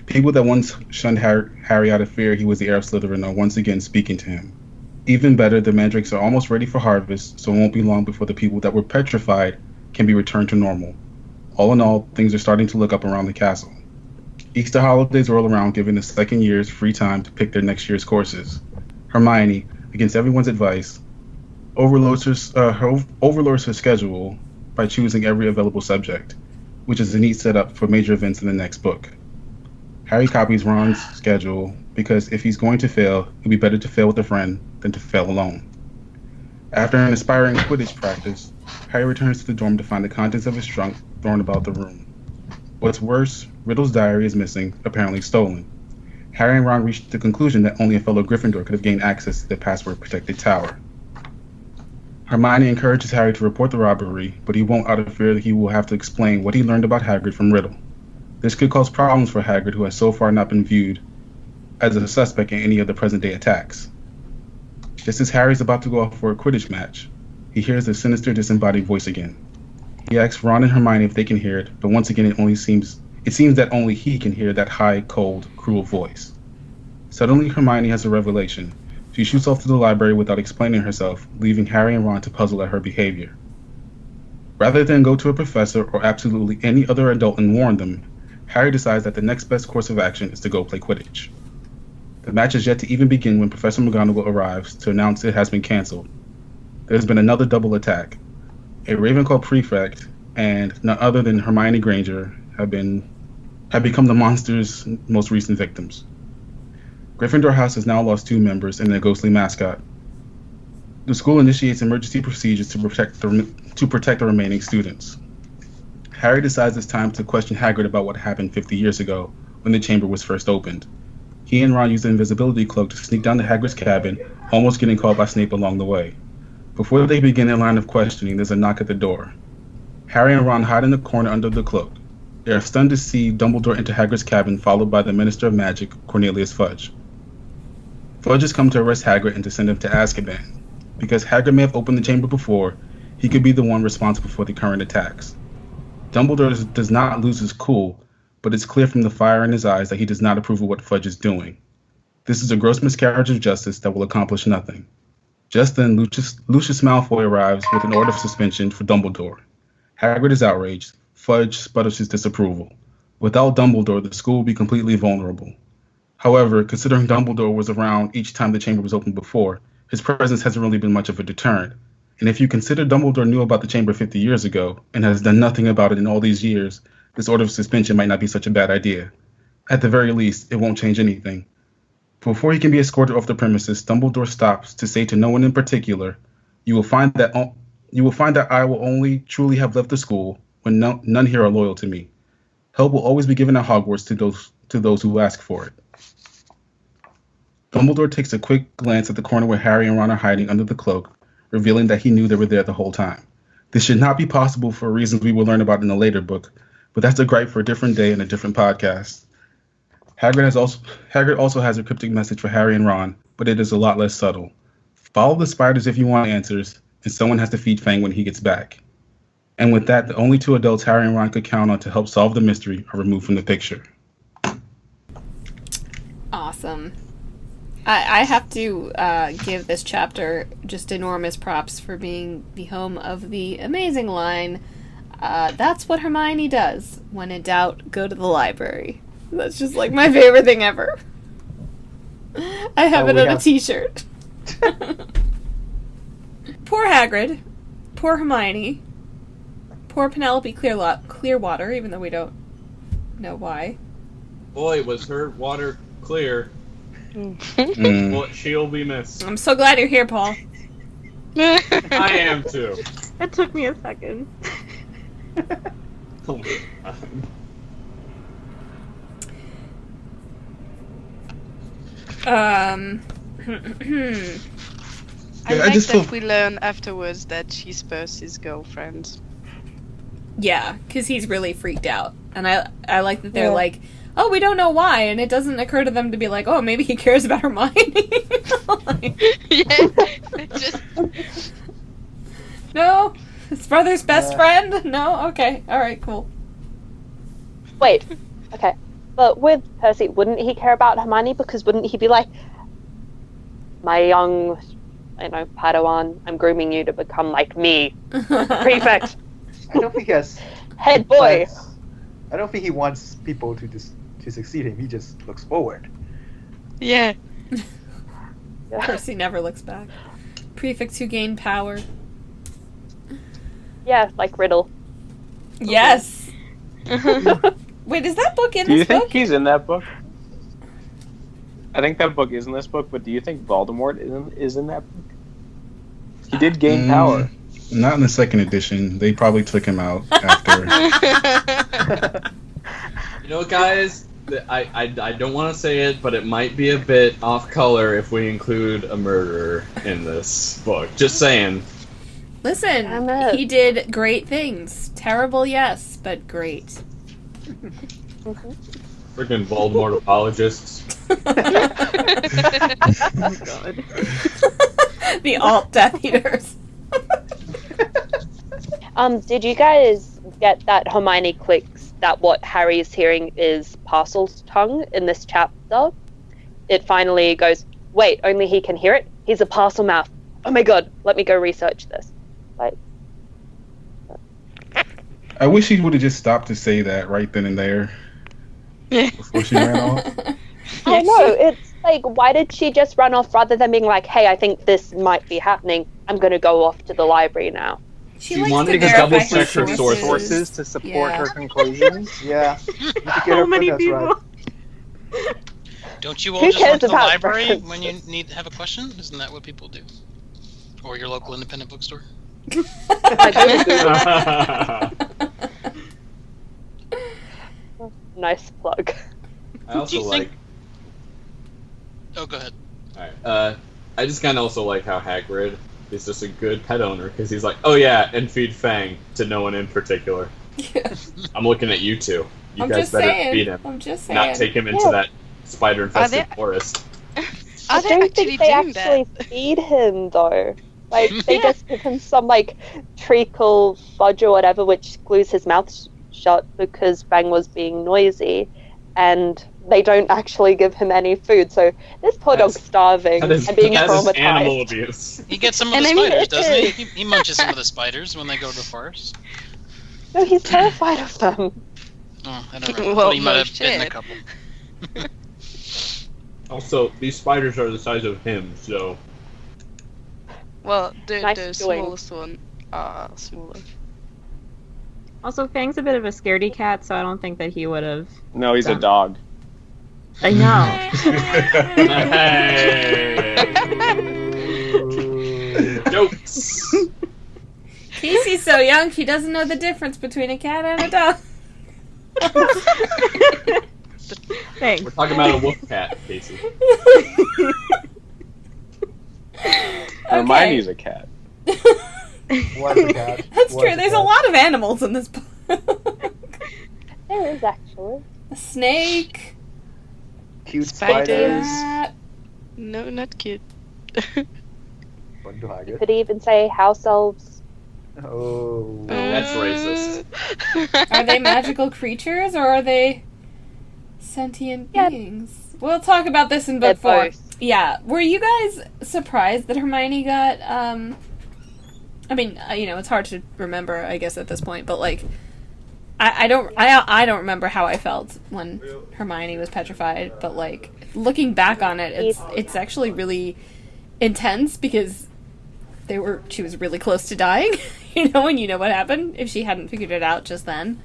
S8: People that once shunned Harry out of fear he was the heir of Slytherin are once again speaking to him. Even better, the Mandrakes are almost ready for harvest, so it won't be long before the people that were petrified can be returned to normal. All in all, things are starting to look up around the castle. Easter holidays roll around, giving the second years free time to pick their next year's courses. Hermione, against everyone's advice, overloads her schedule by choosing every available subject, which is a neat setup for major events in the next book. Harry copies Ron's schedule because if he's going to fail, it'd be better to fail with a friend than to fail alone. After an inspiring Quidditch practice, Harry returns to the dorm to find the contents of his trunk thrown about the room. What's worse, Riddle's diary is missing, apparently stolen. Harry and Ron reach the conclusion that only a fellow Gryffindor could have gained access to the password-protected tower. Hermione encourages Harry to report the robbery, but he won't out of fear that he will have to explain what he learned about Hagrid from Riddle. This could cause problems for Hagrid, who has so far not been viewed as a suspect in any of the present-day attacks. Just as Harry's about to go off for a Quidditch match, he hears the sinister disembodied voice again. He asks Ron and Hermione if they can hear it, but once again it seems that only he can hear that high, cold, cruel voice. Suddenly Hermione has a revelation. She shoots off to the library without explaining herself, leaving Harry and Ron to puzzle at her behavior. Rather than go to a professor or absolutely any other adult and warn them, Harry decides that the next best course of action is to go play Quidditch. The match is yet to even begin when Professor McGonagall arrives to announce it has been cancelled. There's been another double attack. A Ravenclaw prefect and none other than Hermione Granger have become the monster's most recent victims. Gryffindor House has now lost 2 members and their ghostly mascot. The school initiates emergency procedures to protect the remaining students. Harry decides it's time to question Hagrid about what happened 50 years ago when the chamber was first opened. He and Ron use the invisibility cloak to sneak down to Hagrid's cabin, almost getting caught by Snape along the way. Before they begin their line of questioning, there's a knock at the door. Harry and Ron hide in the corner under the cloak. They are stunned to see Dumbledore enter Hagrid's cabin, followed by the Minister of Magic, Cornelius Fudge. Fudge has come to arrest Hagrid and to send him to Azkaban. Because Hagrid may have opened the chamber before, he could be the one responsible for the current attacks. Dumbledore does not lose his cool, but it's clear from the fire in his eyes that he does not approve of what Fudge is doing. This is a gross miscarriage of justice that will accomplish nothing. Just then, Lucius Malfoy arrives with an order of suspension for Dumbledore. Hagrid is outraged. Fudge sputters his disapproval. Without Dumbledore, the school would be completely vulnerable. However, considering Dumbledore was around each time the chamber was opened before, his presence hasn't really been much of a deterrent. And if you consider Dumbledore knew about the chamber 50 years ago and has done nothing about it in all these years, this order of suspension might not be such a bad idea. At the very least, it won't change anything. Before he can be escorted off the premises, Dumbledore stops to say to no one in particular, You will find that I will only truly have left the school when none here are loyal to me. Help will always be given at Hogwarts to those who ask for it. Dumbledore takes a quick glance at the corner where Harry and Ron are hiding under the cloak, revealing that he knew they were there the whole time. This should not be possible for reasons we will learn about in a later book, but that's a gripe for a different day and a different podcast. Hagrid also has a cryptic message for Harry and Ron, but it is a lot less subtle. Follow the spiders if you want answers, and someone has to feed Fang when he gets back. And with that, the only 2 adults Harry and Ron could count on to help solve the mystery are removed from the picture.
S3: Awesome. I have to give this chapter just enormous props for being the home of the amazing line, that's what Hermione does. When in doubt, go to the library. That's just like my favorite thing ever. I have it on a t-shirt. Poor Hagrid. Poor Hermione. Poor Penelope Clearwater, even though we don't know why.
S4: Boy, was her water clear. Well, she'll be missed.
S3: I'm so glad you're here, Paul.
S4: I am too.
S10: It took me a second.
S4: Oh my God.
S7: I like that we learn afterwards that she's Percy's girlfriend.
S3: Yeah, because he's really freaked out. And I like that they're like, oh, we don't know why, and it doesn't occur to them to be like, oh, maybe he cares about Hermione. No? His brother's best friend? No? Okay. Alright, cool.
S9: Wait. Okay. But with Percy, wouldn't he care about Hermione? Because wouldn't he be like, my young, Padawan, I'm grooming you to become like me. Prefect.
S2: I don't think he has...
S9: Head boy.
S2: I don't think he wants people to succeed him. He just looks forward.
S7: Yeah.
S3: Percy never looks back. Prefects who gain power.
S9: Yeah, like Riddle.
S3: Yes. Wait, is that book in this book?
S1: Do you think he's in that book? I think that book is in this book, but do you think Voldemort is in that book? He did gain power.
S8: Not in the second edition. They probably took him out after.
S4: You know, guys, I don't want to say it, but it might be a bit off color if we include a murderer in this book. Just saying.
S3: Listen, he did great things. Terrible, yes, but great.
S4: Freaking Voldemort apologists.
S3: Oh, God. The alt Death Eaters.
S9: Did you guys get that Hermione clicks that what Harry is hearing is Parcel's tongue in this chapter? It finally goes, wait, only he can hear it? He's a parcel mouth. Oh my God, let me go research this.
S8: I wish he would have just stopped to say that right then and there before she ran off.
S9: I know, it's like, why did she just run off rather than being like, hey, I think this might be happening. I'm going to go off to the library now.
S1: She wanted to double check her sources to support her conclusions.
S2: Yeah.
S10: How many people?
S2: Right.
S12: Don't you all just run to the library when you have a question? Isn't that what people do? Or your local independent bookstore?
S9: Nice plug.
S4: I also like...
S12: Oh, go ahead.
S4: Alright, I just kind of also like how Hagrid is just a good pet owner, because he's like, oh yeah, and feed Fang to no one in particular. Yeah. I'm looking at you two. You guys better feed him.
S3: I'm just saying.
S4: Not take him into that spider-infested forest.
S9: I don't think they actually feed him, though. Like, they just give him some, like, treacle fudge or whatever, which glues his mouth shut because Fang was being noisy, and they don't actually give him any food. So this poor dog's starving and being traumatized.
S4: Animal abuse.
S12: He gets some of the spiders, doesn't he? He munches some of the spiders when they go to the forest.
S9: No, he's terrified of them.
S12: Oh, I don't know. Well, he might have bitten a couple.
S4: Also, these spiders are the size of him, so...
S7: Well, the
S9: Nice
S7: smallest one are smaller.
S10: Also, Fang's a bit of a scaredy cat, so I don't think that he would have.
S1: No, he's a dog.
S10: I know.
S4: Hey. Jokes.
S3: Casey's so young, she doesn't know the difference between a cat and a dog.
S10: Thanks.
S4: We're talking about a wolf cat, Casey.
S1: Hermione's a cat.
S2: Was a cat.
S3: That's true. There's a lot of animals in this book.
S9: There is, actually.
S3: A snake.
S2: Cute
S7: Spiders.
S3: Cat.
S7: No, not cute.
S9: You could even say house elves.
S2: Oh.
S4: That's racist.
S3: Are they magical creatures or are they sentient beings? We'll talk about this in book 4. Yeah. Were you guys surprised that Hermione got, I mean, it's hard to remember, I guess, at this point, but, like, I don't remember how I felt when Hermione was petrified, but, like, looking back on it, it's actually really intense because she was really close to dying, and you know what happened if she hadn't figured it out just then.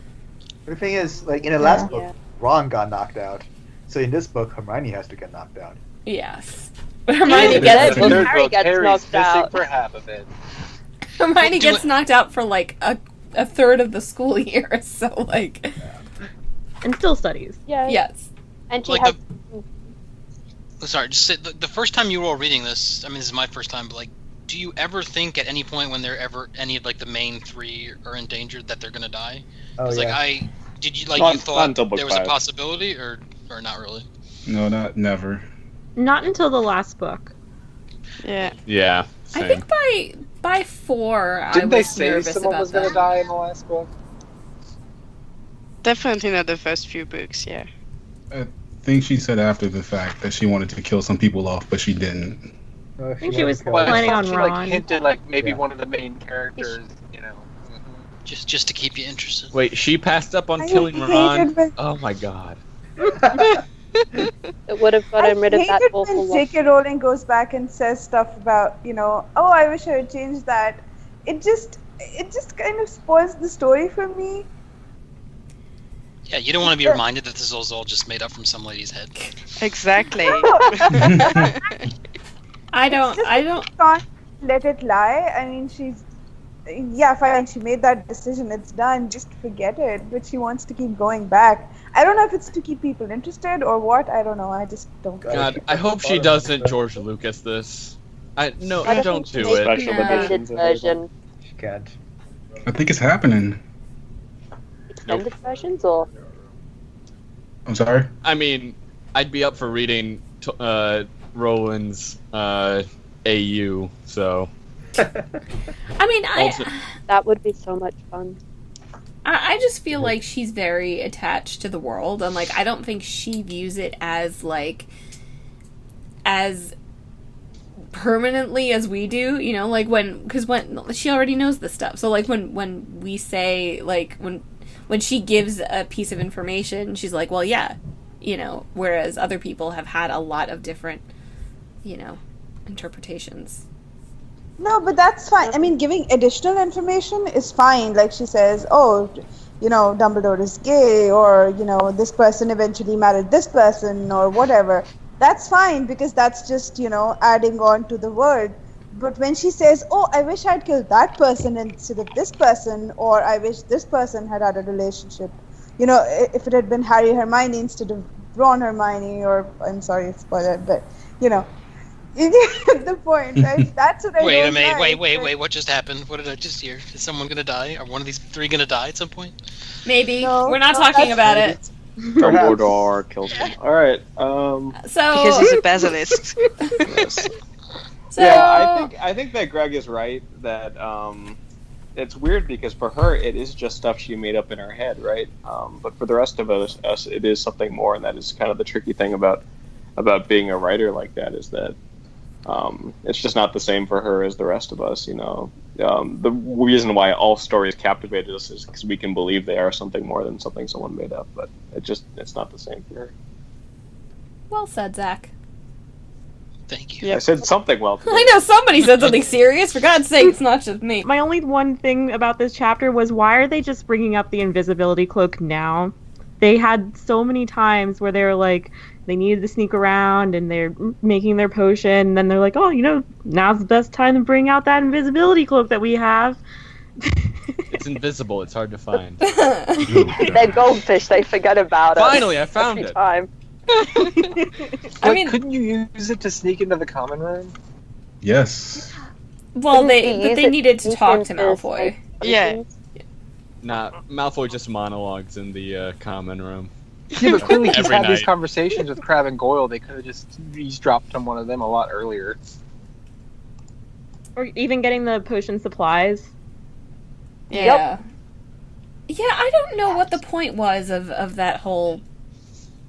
S2: But the thing is, like, in the last book, Ron got knocked out, so in this book, Hermione has to get knocked out.
S3: Yes. But Hermione gets
S5: knocked out. For half of it.
S3: Hermione gets knocked out for, like, a third of the school year, so, like...
S10: And still studies.
S9: Yeah.
S3: Yes.
S9: And she
S12: like Sorry, just say, the first time you were all reading this, I mean, this is my first time, but, like, do you ever think at any point when they're ever, any of, like, the main 3 are endangered that they're gonna die?
S2: Oh, yeah.
S12: Like, you thought there was a possibility, or not really?
S8: No, never.
S10: Not until the last book.
S7: Yeah.
S4: Yeah. Same.
S3: I think by 4,
S5: Didn't
S3: I
S5: they
S3: was
S5: say
S3: nervous
S5: someone
S3: about
S5: was going to
S3: that.
S5: die in the last book?
S7: Definitely not the first few books, yeah.
S8: I think she said after the fact that she wanted to kill some people off, but she didn't.
S10: I think she was planning on Ron.
S5: Like, hinted like maybe one of the main characters,
S12: Just to keep you interested.
S4: Wait, she passed up on killing Ron? Oh my god.
S9: It would have gotten rid of that awful
S6: when J.K. Rowling goes back and says stuff about, oh, I wish I had changed that. It just kind of spoils the story for me.
S12: Yeah, you don't want to be reminded that this was all just made up from some lady's head.
S7: Exactly.
S3: I don't
S6: can't let it lie. I mean, fine, she made that decision, it's done, just forget it. But she wants to keep going back. I don't know if it's to keep people interested or what, I don't know, I just don't get it.
S4: God, I hope she doesn't George Lucas this. Don't do it.
S1: Special editions
S9: version.
S2: She can't.
S8: I think it's happening.
S9: Extended versions, or?
S8: I'm sorry?
S4: I mean, I'd be up for reading Rowland's AU, so...
S3: I mean,
S9: that would be so much fun.
S3: I just feel like she's very attached to the world, and, like, I don't think she views it as, like, as permanently as we do, you know, like because when she already knows this stuff. So like when we say, like, when she gives a piece of information, she's like, well, yeah, you know, whereas other people have had a lot of different, you know, interpretations.
S6: No, but that's fine. I mean, giving additional information is fine. Like she says, oh, you know, Dumbledore is gay, or, you know, this person eventually married this person, or whatever. That's fine, because that's just, you know, adding on to the word. But when she says, oh, I wish I'd killed that person instead of this person, or I wish this person had had a relationship, you know, if it had been Harry Hermione instead of Ron Hermione, or, I'm sorry, spoiler, but, you know, you get the point, right? That's what I don't like.
S12: Wait, what just happened? What did I just hear? Is someone gonna die? Are one of these three gonna die at some point?
S3: Maybe. No, we're not talking about it.
S1: Dumbledore kills him. Alright,
S3: So...
S7: Because he's a basilisk.
S1: Yes.
S3: So...
S1: Yeah, I think that Greg is right, that, it's weird because for her, it is just stuff she made up in her head, right? But for the rest of us, it is something more, and that is kind of the tricky thing about being a writer like that, is that it's just not the same for her as the rest of us, you know. The reason why all stories captivated us is because we can believe they are something more than something someone made up, but it's not the same for her.
S3: Well said, Zach.
S12: Thank you.
S1: Yep. I said something well today.
S3: I know somebody said something serious. For God's sake, it's not just me.
S10: My only one thing about this chapter was, why are they just bringing up the invisibility cloak now? They had so many times where they were like, they needed to sneak around and they're making their potion, and then they're like, oh, you know, now's the best time to bring out that invisibility cloak that we have.
S4: It's invisible. It's hard to find.
S9: They're goldfish. They forget about it.
S4: Finally, I found
S9: every
S4: it.
S9: Time.
S5: I mean, couldn't you use it to sneak into the common room?
S8: Yes.
S3: Well, they needed to talk to Malfoy.
S7: Yeah.
S4: Nah, Malfoy just monologues in the common room.
S5: Yeah, but clearly he's
S4: Every
S5: had these
S4: night.
S5: conversations with Crabbe and Goyle. They could have just eavesdropped on one of them a lot earlier.
S10: Or even getting the potion supplies.
S3: Yeah. Yeah, I don't know what the point was of that whole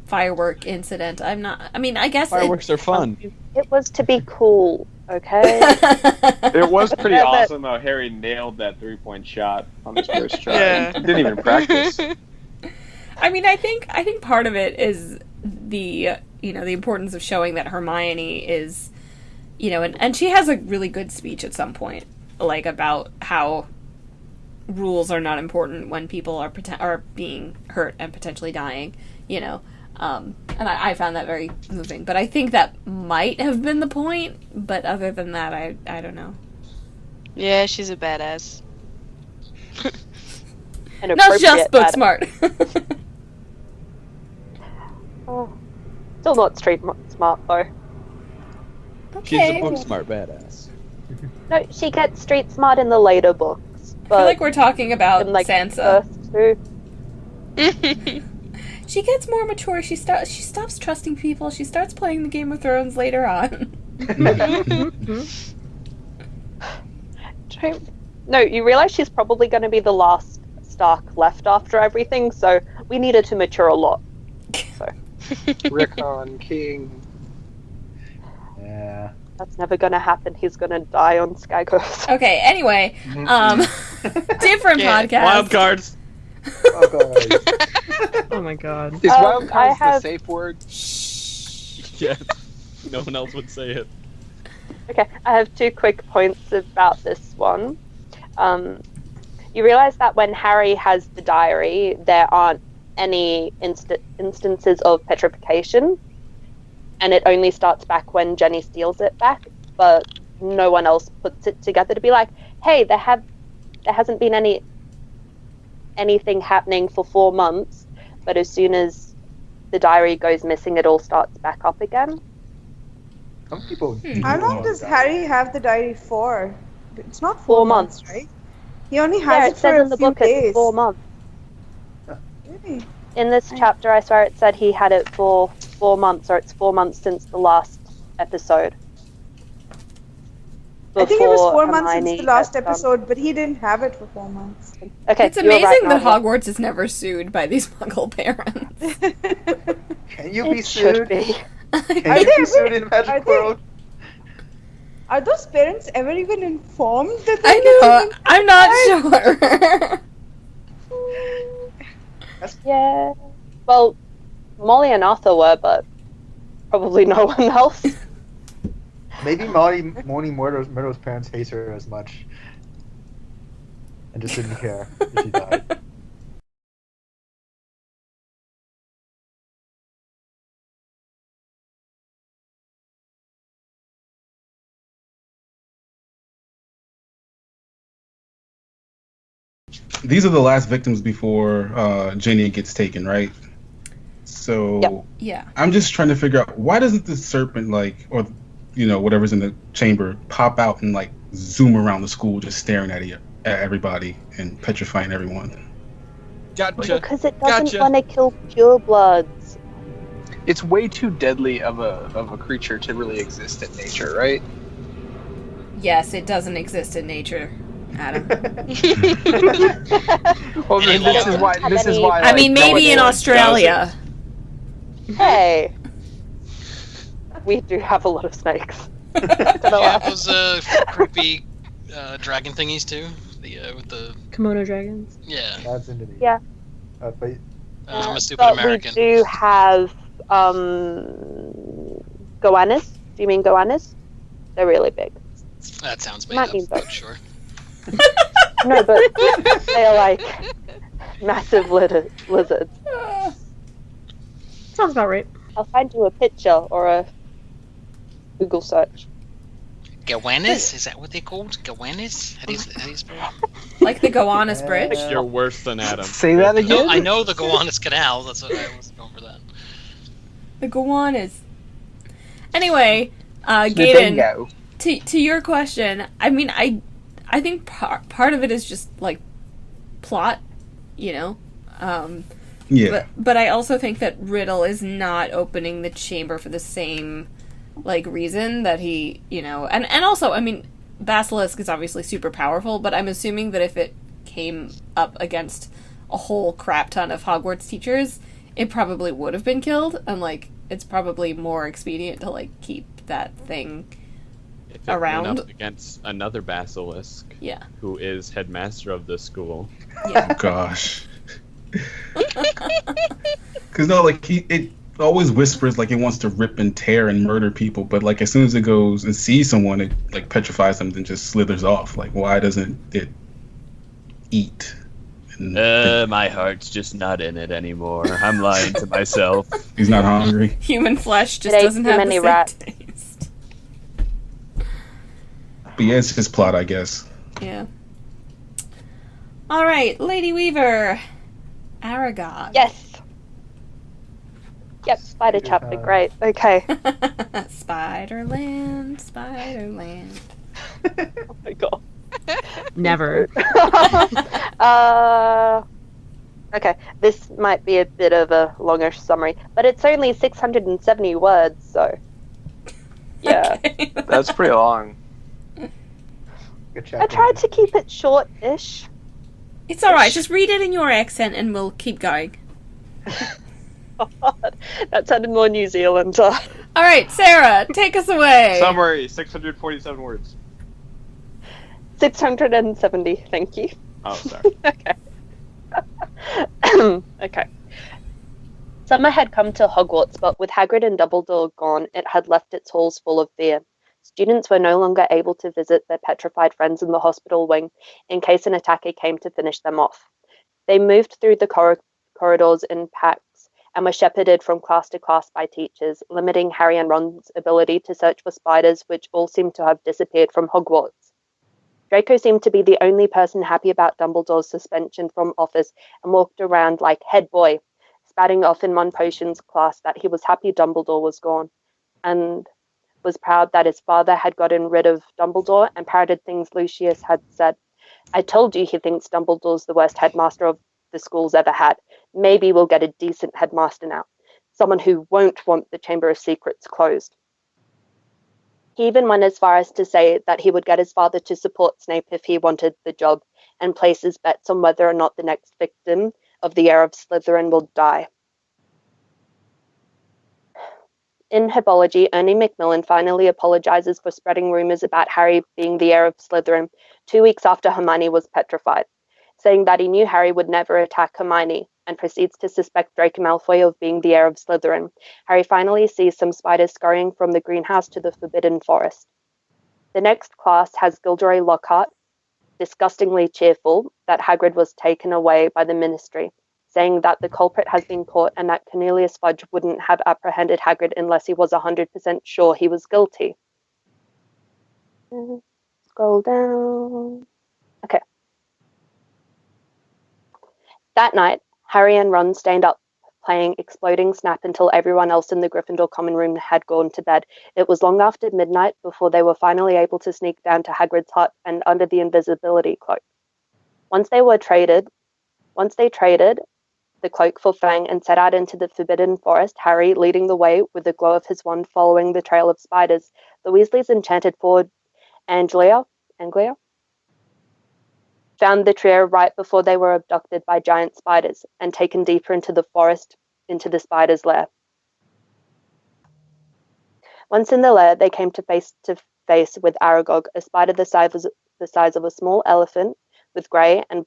S3: firework incident. I guess
S4: Fireworks are fun.
S9: It was to be cool, okay?
S1: It was pretty awesome how Harry nailed that 3-point shot on his first try.
S7: Yeah.
S1: He didn't even practice.
S3: I mean, I think part of it is the importance of showing that Hermione is, you know, and she has a really good speech at some point, like, about how rules are not important when people are being hurt and potentially dying, you know. And I found that very moving. But I think that might have been the point. But other than that, I don't know.
S7: Yeah, she's a badass.
S3: Not just book smart.
S9: Oh, still not street smart though.
S3: Okay.
S4: She's a book smart badass.
S9: No, she gets street smart in the later books. But
S3: I feel like we're talking about
S9: in, like,
S3: Sansa.
S9: the first two.
S3: She gets more mature. She stops trusting people. She starts playing the Game of Thrones later on.
S9: No, you realize she's probably going to be the last Stark left after everything, so we need her to mature a lot. So.
S5: Rickon, King.
S2: Yeah.
S9: That's never going to happen. He's going to die on Skagos.
S3: Okay, anyway. Different podcast.
S4: Wild cards.
S5: Oh god.
S10: Oh my god.
S5: Is wild cards the safe word?
S4: Yes. No one else would say it.
S9: Okay, I have 2 quick points about this one. You realize that when Harry has the diary, there aren't any instances of petrification, and it only starts back when Jenny steals it back, but no one else puts it together to be like, hey, there hasn't been anything happening for 4 months, but as soon as the diary goes missing, it all starts back up again.
S2: Some people.
S6: How long does Harry have the diary for? It's not
S9: 4 months,
S6: right? He only has it for
S9: says in
S6: a
S9: the
S6: few
S9: book
S6: days.
S9: it's 4 months.
S6: Really?
S9: In this chapter, I swear it said he had it for 4 months, or it's 4 months since the last episode.
S6: I think it was 4 months
S9: Hermione
S6: since the last
S9: gets,
S6: episode, but he didn't have it for 4 months.
S9: Okay,
S3: It's amazing that
S9: Nadia.
S3: Hogwarts is never sued by these Muggle parents.
S2: Can you be
S9: It should
S2: sued?
S9: be.
S2: Can you be sued in Magic World?
S6: Are those parents ever even informed that
S3: I know. I'm not sure.
S9: Yeah. Well, Molly and Arthur were, but probably no one else.
S2: Maybe Moni Myrtle's parents hate her as much. And just didn't care if she died.
S8: These are the last victims before Ginny gets taken, right? So
S3: Yeah.
S8: I'm just trying to figure out, why doesn't the serpent, like, or whatever's in the chamber, pop out and like zoom around the school, just staring at everybody and petrifying everyone?
S4: Gotcha.
S9: Because it doesn't want to kill purebloods.
S5: It's way too deadly of a creature to really exist in nature, right?
S3: Yes, it doesn't exist in nature, Adam.
S5: Well, this is why.
S3: I mean, maybe in Australia.
S9: Hey, we do have a lot of snakes.
S12: Yeah, those creepy dragon thingies too. With the
S10: Kimono dragons.
S12: Yeah.
S2: That's Indonesia.
S9: Yeah.
S2: But
S12: I'm a stupid
S9: but
S12: American.
S9: We do have goannas. Do you mean goannas? They're really big.
S12: That sounds made
S9: Might
S12: up,
S9: mean both.
S12: but sure.
S9: No, but they're like massive lizards.
S10: Sounds about right.
S9: I'll find you a picture or a Google search.
S12: Goannas? Is that what they're called? Goannas? How do you spell it?
S3: Like the Gowanus Bridge?
S4: You're worse than Adam.
S5: Say that again.
S12: No, I know the Gowanus Canal. That's what I was going for that.
S3: The Gowanus. Anyway, Gaiden, to your question, I mean, I think part of it is just like plot,
S8: Yeah.
S3: But I also think that Riddle is not opening the chamber for the same reason that he, and also, I mean, Basilisk is obviously super powerful, but I'm assuming that if it came up against a whole crap ton of Hogwarts teachers, it probably would have been killed, and it's probably more expedient to keep that thing
S4: if it
S3: around.
S4: Went up against another basilisk,
S3: Yeah.
S4: who is headmaster of the school.
S3: Yeah.
S8: Oh gosh. Because it always whispers it wants to rip and tear and murder people, but as soon as it goes and sees someone, it petrifies them and just slithers off. Why doesn't it eat?
S4: My heart's just not in it anymore. I'm lying to myself.
S8: He's not hungry.
S3: Human flesh just doesn't have the same taste.
S8: But yeah, it's his plot, I guess.
S3: Yeah. All right, Lady Weaver, Aragog.
S9: Yes. Yep, spider chapter, great. Okay.
S3: Spiderland.
S9: Oh my god.
S10: Never.
S9: Okay, this might be a bit of a longer summary, but it's only 670 words, so yeah.
S3: Okay.
S5: That's pretty long.
S9: I tried to keep it short-ish.
S3: It's alright, just read it in your accent and we'll keep going.
S9: That sounded more New Zealand.
S3: Alright, Sarah, take us away.
S1: Summary, 647 words.
S9: 670, thank you.
S1: Oh, sorry.
S9: Okay. Okay. Summer had come to Hogwarts, but with Hagrid and Dumbledore gone, it had left its halls full of fear. Students were no longer able to visit their petrified friends in the hospital wing in case an attacker came to finish them off. They moved through the corridors in packs and were shepherded from class to class by teachers, limiting Harry and Ron's ability to search for spiders, which all seemed to have disappeared from Hogwarts. Draco seemed to be the only person happy about Dumbledore's suspension from office and walked around like head boy, spouting off in Mon Potion's class that he was happy Dumbledore was gone, and was proud that his father had gotten rid of Dumbledore and parroted things Lucius had said. I told you he thinks Dumbledore's the worst headmaster of the school's ever had. Maybe we'll get a decent headmaster now. Someone who won't want the Chamber of Secrets closed. He even went as far as to say that he would get his father to support Snape if he wanted the job, and place his bets on whether or not the next victim of the heir of Slytherin will die. In Herbology, Ernie Macmillan finally apologizes for spreading rumors about Harry being the heir of Slytherin 2 weeks after Hermione was petrified, saying that he knew Harry would never attack Hermione, and proceeds to suspect Draco Malfoy of being the heir of Slytherin. Harry finally sees some spiders scurrying from the greenhouse to the Forbidden Forest. The next class has Gilderoy Lockheart, disgustingly cheerful that Hagrid was taken away by the Ministry, saying that the culprit has been caught and that Cornelius Fudge wouldn't have apprehended Hagrid unless he was 100% sure he was guilty. Scroll down. Okay. That night, Harry and Ron stayed up playing Exploding Snap until everyone else in the Gryffindor common room had gone to bed. It was long after midnight before they were finally able to sneak down to Hagrid's hut and under the invisibility cloak. Once they traded the cloak for Fang and set out into the Forbidden Forest, Harry leading the way with the glow of his wand following the trail of spiders. The Weasleys' enchanted forward Anglia, found the trio right before they were abducted by giant spiders and taken deeper into the forest, into the spider's lair. Once in the lair, they came to face with Aragog, a spider the size of a small elephant, with grey in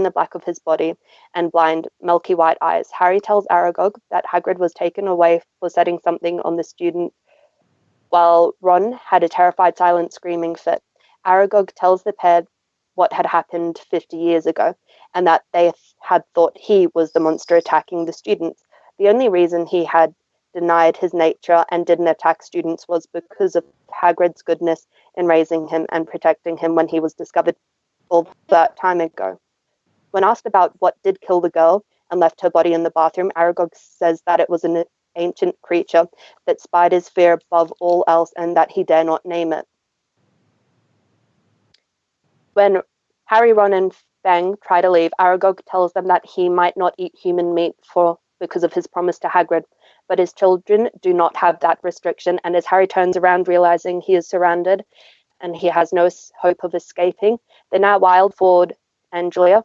S9: the back of his body and blind, milky white eyes. Harry tells Aragog that Hagrid was taken away for setting something on the student, while Ron had a terrified silent screaming fit. Aragog tells the pair what had happened 50 years ago, and that they had thought he was the monster attacking the students. The only reason he had denied his nature and didn't attack students was because of Hagrid's goodness in raising him and protecting him when he was discovered all that time ago. When asked about what did kill the girl and left her body in the bathroom, Aragog says that it was an ancient creature that spiders fear above all else and that he dare not name it. When Harry, Ron, and Fang try to leave, Aragog tells them that he might not eat human meat because of his promise to Hagrid, but his children do not have that restriction, and as Harry turns around realizing he is surrounded and he has no hope of escaping, the now wild forward Anglia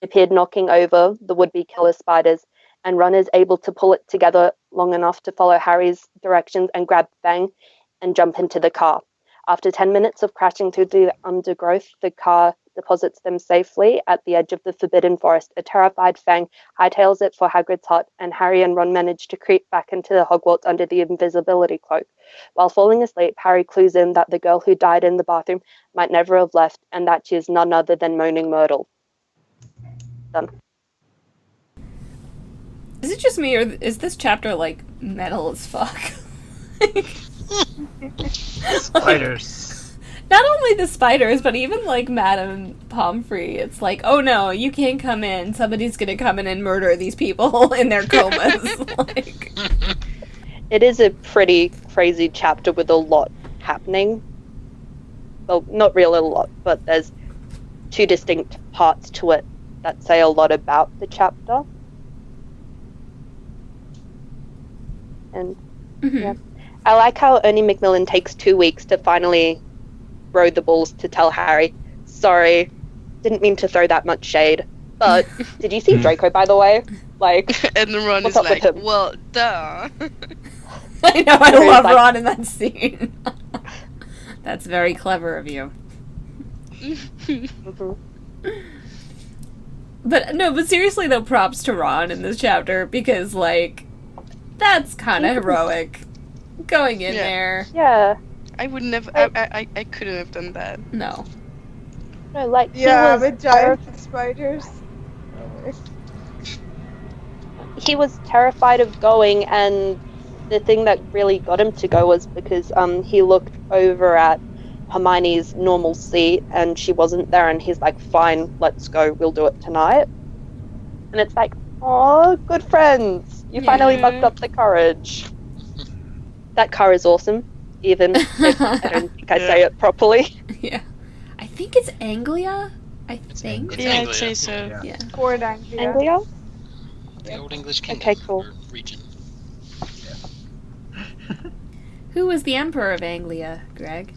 S9: appeared knocking over the would-be killer spiders, and Ron is able to pull it together long enough to follow Harry's directions and grab Fang and jump into the car. After 10 minutes of crashing through the undergrowth, the car deposits them safely at the edge of the Forbidden Forest. A terrified Fang hightails it for Hagrid's hut, and Harry and Ron manage to creep back into the Hogwarts under the invisibility cloak. While falling asleep, Harry clues in that the girl who died in the bathroom might never have left, and that she is none other than Moaning Myrtle. Done.
S3: Is it just me, or is this chapter, like, metal as fuck?
S2: Spiders.
S3: Not only the spiders, but even, like, Madame Pomfrey. It's like, oh no, you can't come in. Somebody's gonna come in and murder these people in their comas. Like,
S9: it is a pretty crazy chapter with a lot happening. Well, not really a lot, but there's two distinct parts to it that say a lot about the chapter. And yeah, I like how Ernie Macmillan takes 2 weeks to finally throw the balls to tell Harry, sorry, didn't mean to throw that much shade, but did you see Draco, by the way? Like,
S7: and Ron
S9: what's
S7: is
S9: up
S7: like,
S9: with him?
S7: well, duh.
S3: I know, I love Ron in that scene. That's very clever of you. But seriously though, props to Ron in this chapter, because, like, that's kind of heroic. Going in there.
S9: Yeah.
S7: I would never, I couldn't have done that.
S3: No.
S9: No, like,
S6: yeah, with giant spiders.
S9: He was terrified of going, and the thing that really got him to go was because he looked over at Hermione's normal seat and she wasn't there, and he's like, fine, let's go, we'll do it tonight. And it's like, oh, good friends, you finally bucked up the courage. That car is awesome, even if I don't think I say it properly.
S3: Yeah. I think it's Anglia, I think.
S12: It's
S7: yeah,
S12: Anglia.
S7: I'd say so.
S3: Yeah.
S6: Ford Anglia.
S9: Anglia?
S12: The Old English Kingdom.
S9: Okay, cool.
S12: Or region.
S3: Who was the Emperor of Anglia, Greg?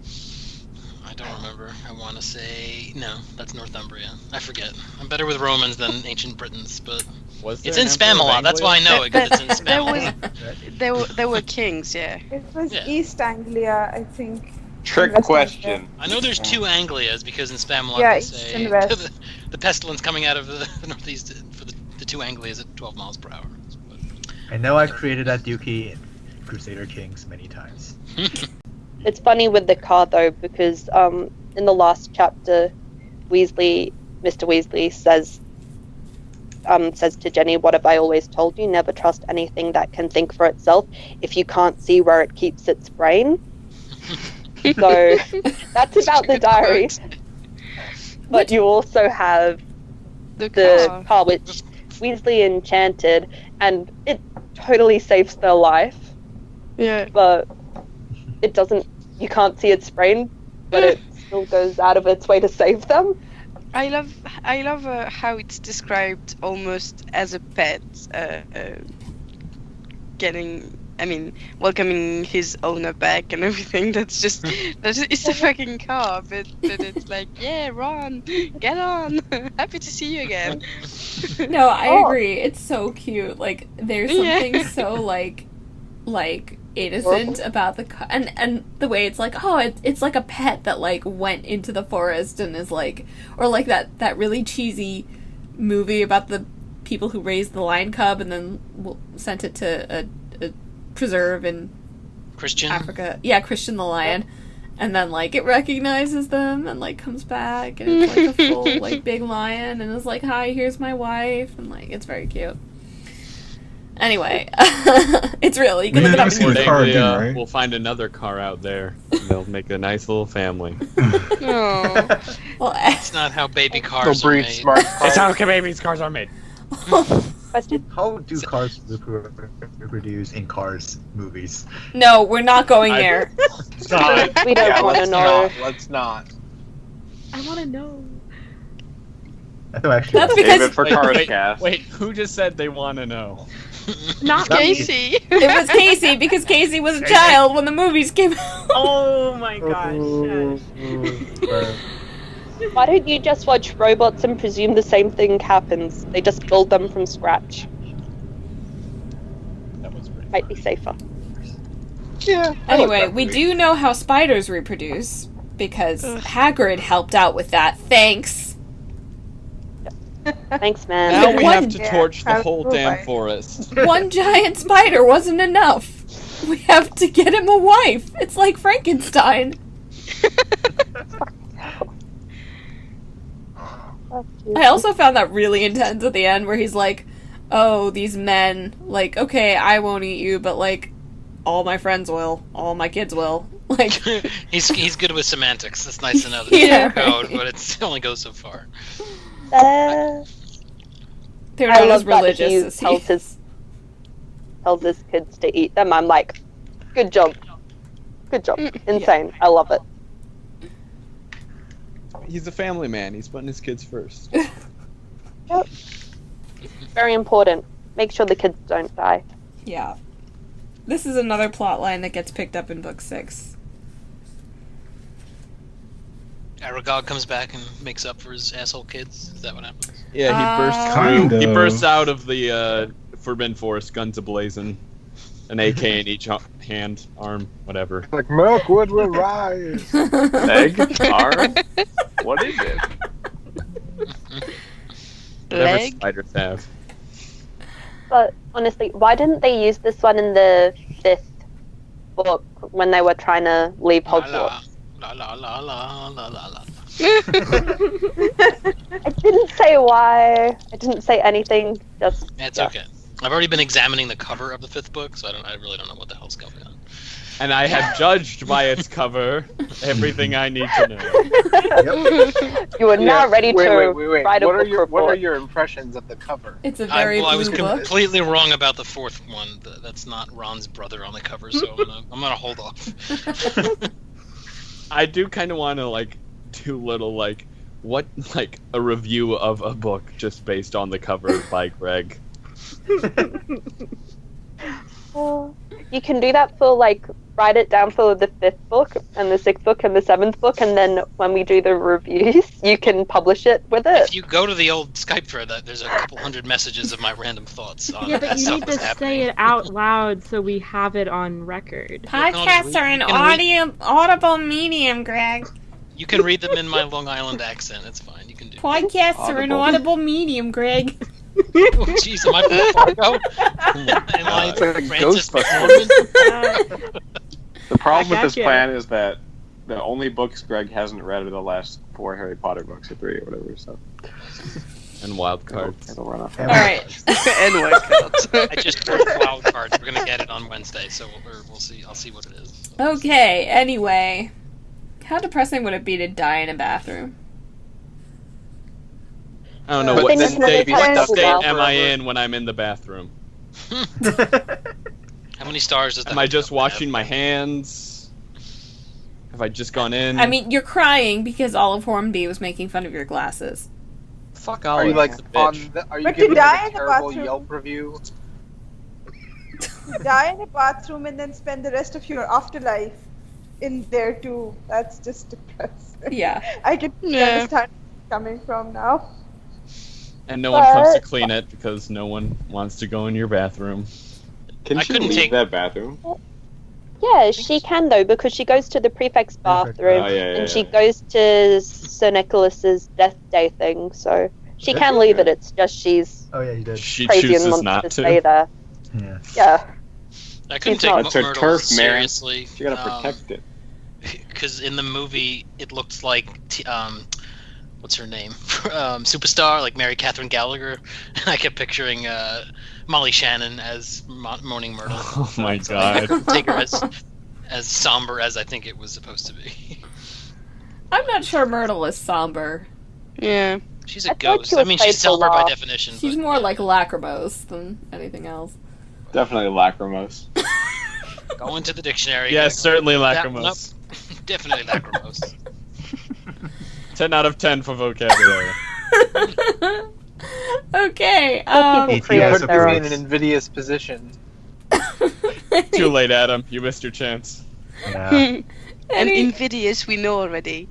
S12: I don't remember. I want to say... No, that's Northumbria. I forget. I'm better with Romans than ancient Britons, but...
S4: Was there
S12: It's in
S4: an
S12: spam a
S4: Emperor of
S12: lot. That's why I know it, because it's in
S7: There
S12: spam.
S7: was there were kings, yeah.
S6: It was
S12: Yeah.
S6: East Anglia, I think.
S1: Trick
S6: West
S1: question.
S12: I know there's two Anglias because in spam a lot
S6: Yeah,
S12: they
S6: east
S12: say
S6: and west.
S12: the pestilence coming out of the northeast for the two Anglias at 12 miles per hour.
S2: I know I created that dookie in Crusader Kings many times.
S9: It's funny with the car though, because in the last chapter, Mr. Weasley says to Jenny, "What have I always told you? Never trust anything that can think for itself if you can't see where it keeps its brain." So that's about the diary. But you also have the car, which Weasley enchanted, and it totally saves their life.
S7: Yeah.
S9: But it doesn't. You can't see its brain, but it still goes out of its way to save them.
S7: I love how it's described almost as a pet, welcoming his owner back and everything. It's a fucking car, but it's like, yeah, Ron, get on, happy to see you again.
S3: No, I agree. It's so cute. Like, there's something so like innocent about the car, and the way it's like, it's like a pet that like went into the forest and is like, or like that really cheesy movie about the people who raised the lion cub and then sent it to a preserve in
S12: Christian
S3: Africa. Yeah, Christian the lion. And then like it recognizes them and like comes back and it's like a full like big lion and is like, "Hi, here's my wife," and like it's very cute. Anyway, it's real. You can look it up.
S8: See the car again, right?
S4: We'll find another car out there. They'll make a nice little family.
S3: Well,
S12: That's not how baby cars
S1: They'll
S12: are
S1: breed
S12: made.
S1: smart
S11: That's how baby cars are made.
S9: Question.
S2: How do cars reproduce in Cars movies?
S3: no, we're not going there.
S1: Stop.
S9: We don't want to know.
S1: Let's not.
S10: I want to know.
S2: I thought actually.
S3: That's
S1: Save
S3: because
S1: it for Cars Cast.
S4: Wait, who just said they want to know?
S10: Not
S7: Casey.
S3: it was Casey because Casey was a child when the movies came out.
S10: Oh my gosh.
S9: Why don't you just watch robots and presume the same thing happens? They just build them from scratch.
S4: That was pretty.
S9: Might be safer.
S1: Yeah.
S3: Anyway, we do know how spiders reproduce because Hagrid helped out with that. Thanks.
S9: Thanks, man.
S4: Now we
S3: One-
S4: have to torch the whole damn forest.
S3: One giant spider wasn't enough. We have to get him a wife. It's like Frankenstein. I also found that really intense at the end where he's like, "Oh, these men, like, okay, I won't eat you, but like, all my friends will, all my kids will." Like,
S12: he's good with semantics. It's nice to know that
S3: Yeah,
S12: it's code, but it only goes so far.
S3: they're
S9: I
S3: not
S9: love
S3: as religious
S9: that he
S3: as he
S9: tells his kids to eat them. I'm like, good job. Insane. I love it.
S4: He's a family man. He's putting his kids first.
S9: Yep. Very important. Make sure the kids don't die.
S3: Yeah. This is another plot line that gets picked up in book 6.
S12: Aragog comes back and makes up for his asshole kids. Is that what happens?
S4: Yeah, he bursts
S8: Kind
S4: through. He
S8: of.
S4: bursts out of the Forbidden Forest, guns ablazing, an AK in each hand, arm, whatever.
S1: Like Milkwood will rise. Leg, arm. What is it?
S4: Whatever
S7: Leg?
S4: spiders have.
S9: But honestly, why didn't they use this one in the 5th book when they were trying to leave Hogwarts?
S12: La la la la la la la.
S9: I didn't say why. I didn't say anything. Just
S12: That's okay. I've already been examining the cover of the 5th book, so I really don't know what the hell's going on.
S4: And I have judged by its cover everything I need to know.
S9: You are now ready to
S1: Wait.
S9: write a
S1: What are
S9: book
S1: your
S9: report.
S1: impressions of the cover?
S3: It's a very
S12: I was
S3: blue book.
S12: completely wrong about the 4th one. That's not Ron's brother on the cover, so I'm gonna hold off.
S4: I do kind of want to do little a review of a book just based on the cover by Greg.
S9: You can do that for write it down for the 5th book and the 6th book and the 7th book, and then when we do the reviews, you can publish it with it.
S12: If you go to the old Skype thread, there's a couple hundred messages of my random thoughts on
S10: Yeah, but you
S12: stuff
S10: need to
S12: that's happening.
S10: say it out loud so we have it on record.
S3: Podcasts are an audible medium, Greg.
S12: You can read them in my Long Island accent. It's fine. You can do.
S3: Podcasts are an audible medium, Greg.
S12: Oh, jeez, am I from Fargo? Am I
S1: It's like a
S12: Francis
S1: Ghostbusters. The problem with this
S10: gotcha.
S1: plan is that the only books Greg hasn't read are the last 4 Harry Potter books, or 3 or whatever. So.
S4: And wild cards.
S1: It'll run off.
S3: All right.
S7: And white cards.
S12: I just wrote wild cards. We're gonna get it on Wednesday, so we'll see. I'll see what it is.
S3: Okay. Anyway, how depressing would it be to die in a bathroom?
S4: I don't know
S9: But
S4: what
S9: then
S4: state
S9: it's not
S4: am I in when I'm in the bathroom.
S12: How many stars does that?
S4: Am I just washing my hands? Have I just gone in?
S3: I mean, you're crying because Olive Hornby was making fun of your glasses.
S4: Fuck
S5: Are
S4: Olive.
S5: you like
S4: she's a
S5: on?
S4: bitch.
S5: Are you
S6: But to
S5: giving
S6: die
S5: like
S6: in
S5: a
S6: the
S5: terrible
S6: bathroom-
S5: Yelp review?
S6: Die in a bathroom and then spend the rest of your afterlife in there too. That's just depressing.
S3: Yeah.
S6: I can
S7: Yeah.
S6: understand where it's coming from now.
S4: And no one comes to
S6: But-
S4: clean it because no one wants to go in your bathroom.
S1: Can
S12: I
S1: she
S12: couldn't
S1: leave
S12: take-
S1: that bathroom?
S9: Yeah, she can though, because she goes to the prefect's bathroom
S1: Oh, yeah,
S9: and she goes to Sir Nicholas's death day thing, so she can leave it. It's just she's
S2: Oh yeah, you did.
S4: She
S9: crazy and
S4: chooses
S9: wants
S4: not
S9: to
S4: to.
S9: stay there.
S2: Yeah.
S9: Yeah.
S12: I couldn't
S9: It's
S12: take
S9: not-
S1: That's her
S12: Myrtle
S1: turf, man.
S12: seriously.
S1: You gotta protect it.
S12: Because in the movie, it looked like what's her name? Superstar, like Mary Catherine Gallagher. And I kept picturing Molly Shannon as Moaning Myrtle.
S4: Oh my
S12: So I
S4: god.
S12: couldn't take her as somber as I think it was supposed to be.
S3: I'm not sure Myrtle is somber.
S7: Yeah.
S12: She's
S9: I
S12: a
S9: thought
S12: ghost.
S9: she
S12: I
S9: was
S12: mean,
S9: played
S12: she's
S9: for
S12: somber by
S9: laugh.
S12: definition.
S3: She's
S12: but,
S3: more
S12: yeah.
S3: like lachrymose than anything else.
S1: Definitely lachrymose.
S12: Go into the dictionary.
S4: Yes, certainly
S12: That-
S4: lachrymose.
S12: nope. Definitely lachrymose.
S4: 10 out of 10 for vocabulary.
S3: Okay.
S9: People
S2: You
S9: create
S2: guys
S5: Put
S2: are
S9: their
S5: me
S9: own.
S5: in an invidious position.
S4: Too late, Adam. You missed your chance.
S2: Yeah.
S7: And
S3: any,
S7: invidious we know already.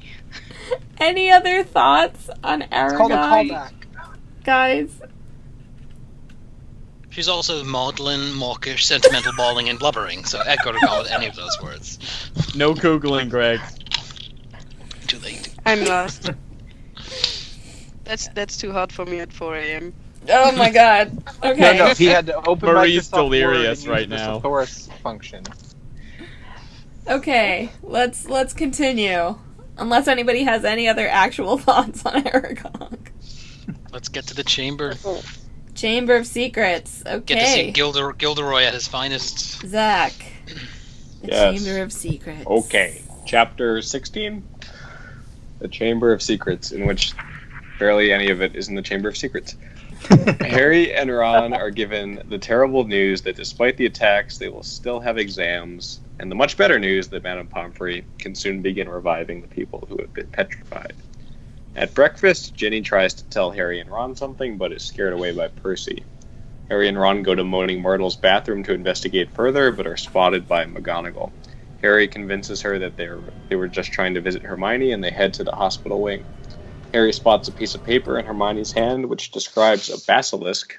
S3: any other thoughts on
S5: It's called a
S3: Aragog,
S5: callback.
S3: guys?
S12: She's also maudlin, mawkish, sentimental, bawling, and blubbering. So echo to go with any of those words.
S4: No Googling, Greg.
S12: Too late.
S7: I'm lost. That's too hard for me at 4 a.m.
S3: Oh my god. Okay.
S5: No, he had to open
S4: Marie's
S5: Microsoft Word
S4: delirious
S5: and use
S4: right
S5: the
S4: now.
S5: thesaurus function.
S3: Okay. Let's continue. Unless anybody has any other actual thoughts on Aragog.
S12: Let's get to the chamber.
S3: Chamber of Secrets.
S12: Get to see
S3: Okay.
S12: Gilderoy at his finest.
S3: Zach. The
S1: Yes.
S3: Chamber of Secrets.
S1: Okay. Chapter 16? The Chamber of Secrets, in which barely any of it is in the Chamber of Secrets. Harry and Ron are given the terrible news that despite the attacks, they will still have exams, and the much better news that Madame Pomfrey can soon begin reviving the people who have been petrified. At breakfast, Ginny tries to tell Harry and Ron something, but is scared away by Percy. Harry and Ron go to Moaning Myrtle's bathroom to investigate further, but are spotted by McGonagall. Harry convinces her that they were just trying to visit Hermione, and they head to the hospital wing. Harry spots a piece of paper in Hermione's hand, which describes a basilisk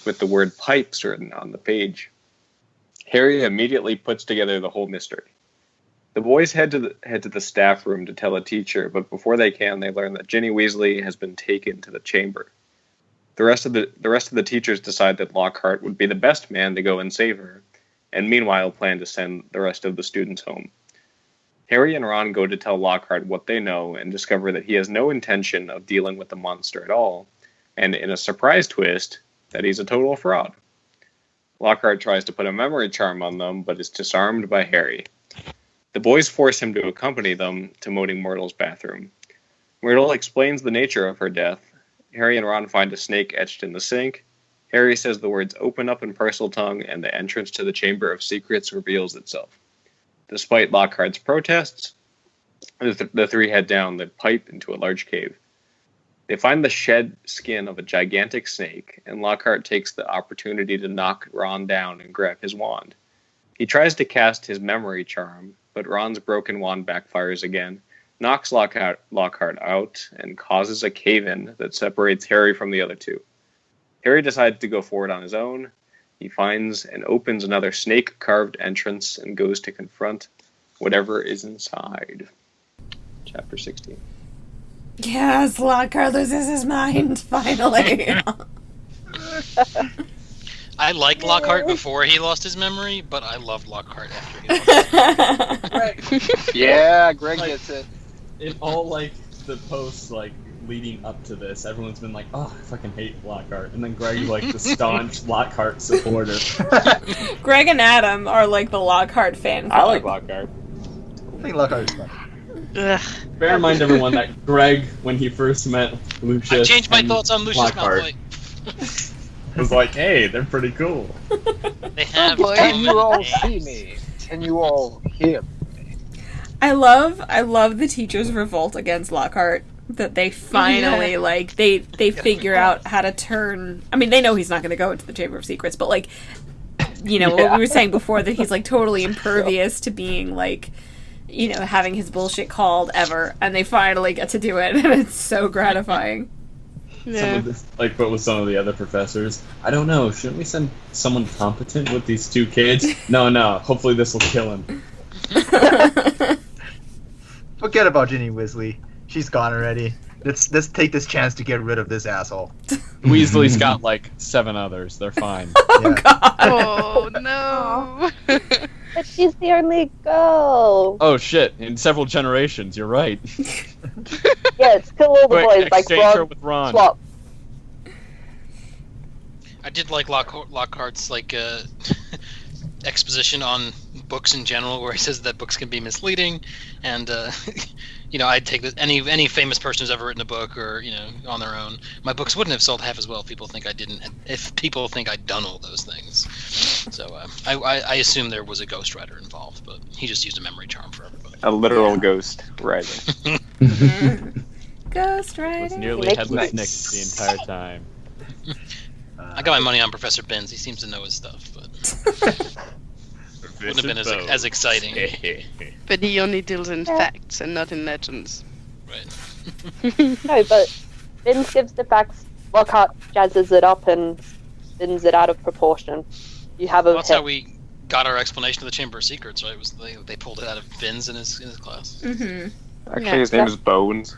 S1: with the word pipes written on the page. Harry immediately puts together the whole mystery. The boys head to the staff room to tell a teacher, but before they can, they learn that Ginny Weasley has been taken to the chamber. The rest of the teachers decide that Lockhart would be the best man to go and save her, and meanwhile plan to send the rest of the students home. Harry and Ron go to tell Lockhart what they know and discover that he has no intention of dealing with the monster at all, and in a surprise twist, that he's a total fraud. Lockhart tries to put a memory charm on them, but is disarmed by Harry. The boys force him to accompany them to Moaning Myrtle's bathroom. Myrtle explains the nature of her death. Harry and Ron find a snake etched in the sink. Harry says the words open up in Parseltongue, and the entrance to the Chamber of Secrets reveals itself. Despite Lockhart's protests, the three head down the pipe into a large cave. They find the shed skin of a gigantic snake, and Lockhart takes the opportunity to knock Ron down and grab his wand. He tries to cast his memory charm, but Ron's broken wand backfires again, knocks Lockhart out, and causes a cave-in that separates Harry from the other two. Harry decides to go forward on his own. He finds and opens another snake-carved entrance and goes to confront whatever is inside. Chapter 16.
S3: Yes, Lockhart loses his mind, finally.
S12: I liked Lockhart before he lost his memory, but I loved Lockhart after he lost his memory.
S5: Yeah, Greg gets it.
S4: In all, like, the posts, like, leading up to this, everyone's been like, oh, I fucking hate Lockhart. And then Greg's like the staunch Lockhart supporter.
S3: Greg and Adam are like the Lockhart fan club.
S1: I like Lockhart.
S2: I think Lockhart is fun.
S7: Ugh.
S4: Bear in mind, everyone, that Greg, when he first met Lucius,
S12: I changed my thoughts on Lucius
S4: Lockhart,
S12: Malfoy.
S4: was like, hey, they're pretty cool.
S12: They have
S5: Can you all see me? Can you all hear me?
S3: I love the teachers' revolt against Lockhart. That they finally, like, they figure out how to turn... I mean, they know he's not going to go into the Chamber of Secrets, but, like, you know, what we were saying before, that he's, like, totally impervious to being, like, you know, having his bullshit called ever, and they finally get to do it, and it's so gratifying.
S4: Yeah. Like, but with some of the other professors, I don't know, shouldn't we send someone competent with these two kids? No, hopefully this will kill him.
S2: Forget about Ginny Weasley. She's gone already. Let's take this chance to get rid of this asshole.
S4: Weasley's got like 7 others. They're fine.
S3: Oh, God.
S7: Oh, no.
S9: But she's the only girl.
S4: Oh, shit. In several generations, you're right.
S9: Yes, kill all the
S4: Quick,
S9: boys like
S4: exchange her
S9: Ron.
S4: with Ron.
S9: Swap.
S12: I did like Lockhart's like exposition on books in general, where he says that books can be misleading, and you know, I'd take this, any famous person who's ever written a book, or you know, on their own, my books wouldn't have sold half as well if people think I didn't, if people think I'd done all those things. So I assume there was a ghostwriter involved, but he just used a memory charm for everybody.
S1: A literal ghost writer.
S3: Ghost writer.
S4: Was nearly headless Nick the entire time.
S12: I got my money on Professor Binns. He seems to know his stuff, but wouldn't have been as exciting.
S7: But he only deals in facts and not in legends.
S12: Right.
S9: No, but Binns gives the facts. Lockhart jazzes it up and spins it out of proportion. You have a.
S12: Well, that's how we got our explanation of the Chamber of Secrets, right? Was they pulled it out of Binns in his class?
S3: Mm-hmm.
S1: Actually, his name is Bones.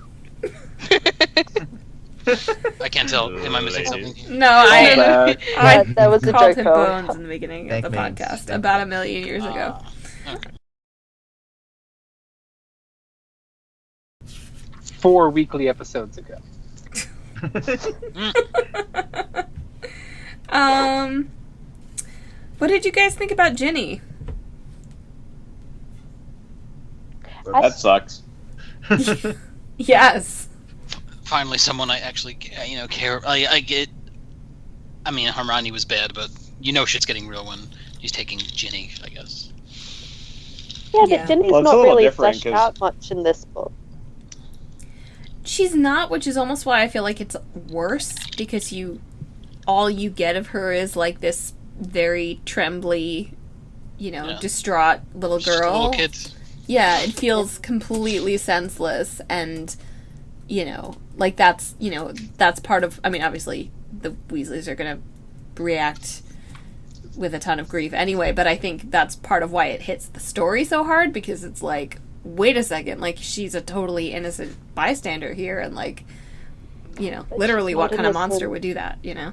S12: I can't tell. Am I missing something?
S3: No,
S9: that was a
S3: called
S9: joke.
S3: him Bones in the beginning of the
S2: Thank
S3: podcast about 1 million years ago.
S12: Okay.
S5: 4 weekly episodes ago.
S3: What did you guys think about Ginny?
S1: That sucks.
S3: Yes.
S12: Finally, someone I actually, you know, care. I get. I mean, Hermione was bad, but you know, shit's getting real when he's taking Ginny, I guess.
S9: Yeah,
S3: Yeah.
S9: but Ginny's
S1: Well, it's a
S9: not
S1: little
S9: really
S1: different,
S9: fleshed out much in this book.
S3: She's not, which is almost why I feel like it's worse, because all you get of her is like this very trembly, you know, distraught little
S12: Just a
S3: girl.
S12: little kid.
S3: Yeah, it feels completely senseless, and, you know, like that's part of, I mean, obviously the Weasleys are going to react with a ton of grief anyway, but I think that's part of why it hits the story so hard, because it's like, wait a second, like, she's a totally innocent bystander here, and like, you know,
S9: But
S3: literally
S9: she's
S3: what
S9: not
S3: kind of
S9: innocent.
S3: monster would do that, you know?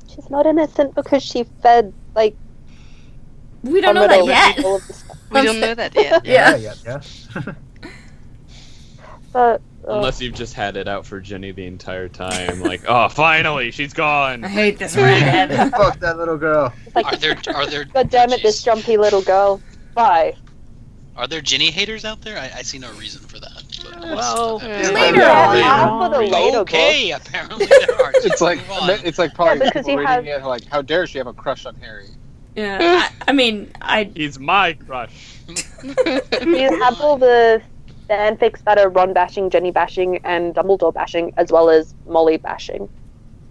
S9: She's not innocent because she fed, like,
S3: We don't know that yet.
S9: all of the stuff.
S7: We don't know that yet.
S2: Yeah.
S9: But
S4: Unless you've just had it out for Ginny the entire time, like, oh, finally, she's gone.
S3: I hate this redhead.
S2: Fuck that little girl.
S9: it's like,
S12: Are there?
S9: God damn it, this
S12: jeez.
S9: jumpy little girl. Bye.
S12: Are there Ginny haters out there? I see no reason for that. But
S7: Well,
S3: Later
S9: Yeah,
S3: on.
S9: not for the later
S12: okay, apparently there are.
S5: It's like
S12: Move on.
S5: probably
S9: Yeah, because
S5: people
S9: you
S5: reading it like, how dare she have a crush on Harry?
S3: Yeah, I mean,
S11: He's my crush.
S9: You have all the fanfics that are Ron bashing, Jenny bashing, and Dumbledore bashing, as well as Molly bashing.